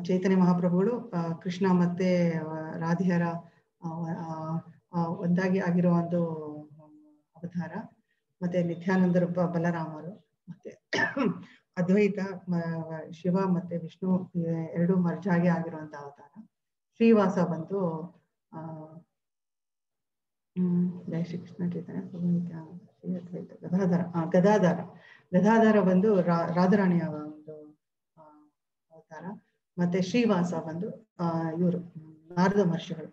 ಚೈತನ್ಯ ಮಹಾಪ್ರಭುಗಳು ಕೃಷ್ಣ ಮತ್ತೆ ರಾಧಿಯರ ಒಂದಾಗಿ ಆಗಿರೋ ಒಂದು ಅವತಾರ. ಮತ್ತೆ ನಿತ್ಯಾನಂದರು ಬಲರಾಮರು, ಮತ್ತೆ ಅದ್ವೈತ ಶಿವ ಮತ್ತೆ ವಿಷ್ಣು ಎರಡು ಮರ್ಜಾಗಿ ಆಗಿರುವಂತ ಅವತಾರ. ಶ್ರೀವಾಸ ಬಂದು ಜೈ ಶ್ರೀ ಕೃಷ್ಣ ಚೈತನ್ಯ ಪ್ರಭು ನಿತ್ಯಾನಂದ ಶ್ರೀ ಅದ್ವೈತ ಗದಾಧಾರ ಬಂದು ರಾಧಾರಾಣಿಯ ಒಂದು ಅವತಾರ. ಮತ್ತೆ ಶ್ರೀವಾಸ ಬಂದು ಇವರು ನಾರದ ಮಹರ್ಷಿಗಳು.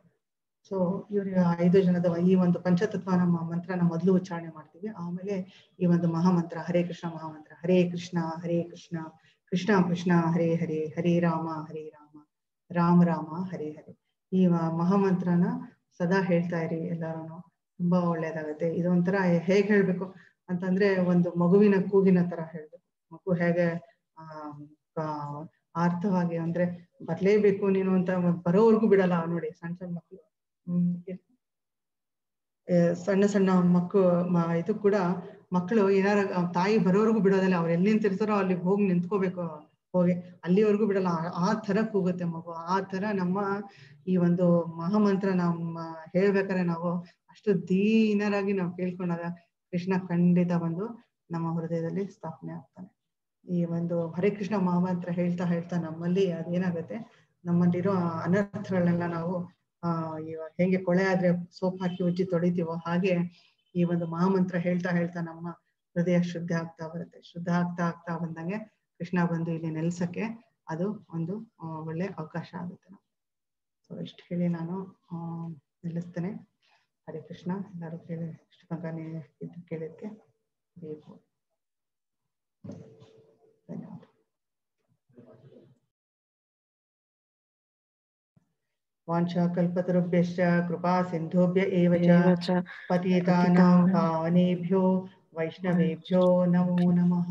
ಸೊ ಇವ್ರಿಗೆ 5 ಜನದ ಈ ಒಂದು ಪಂಚತತ್ವ ನಮ್ಮ ಮಂತ್ರನ ಮೊದಲು ಉಚ್ಚಾರಣೆ ಮಾಡ್ತೀವಿ. ಆಮೇಲೆ ಈ ಒಂದು ಮಹಾಮಂತ್ರ ಹರೇ ಕೃಷ್ಣ ಮಹಾಮಂತ್ರ, ಹರೇ ಕೃಷ್ಣ ಕೃಷ್ಣ ಕೃಷ್ಣ ಹರೇ ಹರೇ, ಹರೇ ರಾಮ ರಾಮ ರಾಮ ಹರೇ ಹರೇ. ಈ ಮಹಾಮಂತ್ರನ ಸದಾ ಹೇಳ್ತಾ ಇರಿ ಎಲ್ಲರೂ, ತುಂಬಾ ಒಳ್ಳೇದಾಗತ್ತೆ. ಇದೊಂಥರ ಹೇಗೆ ಹೇಳ್ಬೇಕು ಅಂತಂದ್ರೆ ಒಂದು ಮಗುವಿನ ಕೂಗಿನ ತರ ಹೇಳ್ಬೇಕು. ಮಗು ಹೇಗೆ ಅರ್ಥವಾಗಿ ಅಂದ್ರೆ ಬರ್ಲೇಬೇಕು ನೀನು ಅಂತ ಬರೋವರೆಗೂ ಬಿಡಲ್ಲ ನೋಡಿ. ಸಣ್ಣ ಮಕ್ಕಳು, ಸಣ್ಣ ಇದು ಕೂಡ ಮಕ್ಕಳು ಏನಾರ ತಾಯಿ ಬರೋವರೆಗೂ ಬಿಡೋದಿಲ್ಲ. ಅವ್ರು ಎಲ್ಲಿ ನಿಂತಿರ್ತಾರೋ ಅಲ್ಲಿ ಹೋಗಿ ನಿಂತ್ಕೋಬೇಕು, ಹೋಗಿ ಅಲ್ಲಿವರೆಗೂ ಬಿಡಲ್ಲ. ಆ ತರ ಕೂಗುತ್ತೆ ಮಗು. ಆ ತರ ನಮ್ಮ ಈ ಒಂದು ಮಹಾಮಂತ್ರ ನಮ್ಮ ಹೇಳ್ಬೇಕಾದ್ರೆ ನಾವು ಅಷ್ಟು ದೀನರಾಗಿ ನಾವು ಕೇಳ್ಕೊಂಡಾಗ ಕೃಷ್ಣ ಖಂಡಿತ ಬಂದು ನಮ್ಮ ಹೃದಯದಲ್ಲಿ ಸ್ಥಾಪನೆ ಆಗ್ತಾನೆ. ಈ ಒಂದು ಹರೇ ಕೃಷ್ಣ ಮಹಾಮಂತ್ರ ಹೇಳ್ತಾ ನಮ್ಮಲ್ಲಿ ಅದೇನಾಗುತ್ತೆ, ನಮ್ಮಲ್ಲಿರೋ ಅನರ್ಥಗಳನ್ನೆಲ್ಲ ನಾವು ಇವಾಗ ಹೆಂಗೆ ಕೊಳೆ ಆದ್ರೆ ಸೋಪ್ ಹಾಕಿ ಉಜ್ಜಿ ತೊಳಿತೀವೋ ಹಾಗೆ ಈ ಒಂದು ಮಹಾಮಂತ್ರ ಹೇಳ್ತಾ ನಮ್ಮ ಹೃದಯ ಶುದ್ಧ ಆಗ್ತಾ ಬರುತ್ತೆ. ಶುದ್ಧ ಆಗ್ತಾ ಬಂದಂಗೆ ಕೃಷ್ಣ ಬಂದು ಇಲ್ಲಿ ನೆಲ್ಸಕ್ಕೆ ಅದು ಒಂದು ಒಳ್ಳೆ ಅವಕಾಶ ಆಗುತ್ತೆ. ಸೊ ಇಷ್ಟು ಹೇಳಿ ನಾನು ನಿಲ್ಲಿಸ್ತೇನೆ. ಹರೇ ಕೃಷ್ಣ. ಎಲ್ಲರೂ ಕೇಳಿ ಇಷ್ಟು ತನಕ ಇದು ಕೇಳಿದ್ಕೆ ಧನ್ಯವಾದ. ವಾಂಛಾ ಕಲ್ಪತರುಭ್ಯಶ್ಚ ಕೃಪಾ ಸಿಂಧುಭ್ಯ ಏವ ಚ ಪತಿತಾನಾಂ ಪಾವನೇಭ್ಯೋ ವೈಷ್ಣವೇಭ್ಯೋ ನಮೋ ನಮಃ.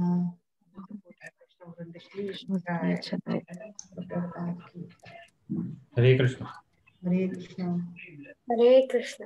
ಹರೇ ಕೃಷ್ಣ. ಹರೇ ಕೃಷ್ಣ. ಹರೇ ಕೃಷ್ಣ.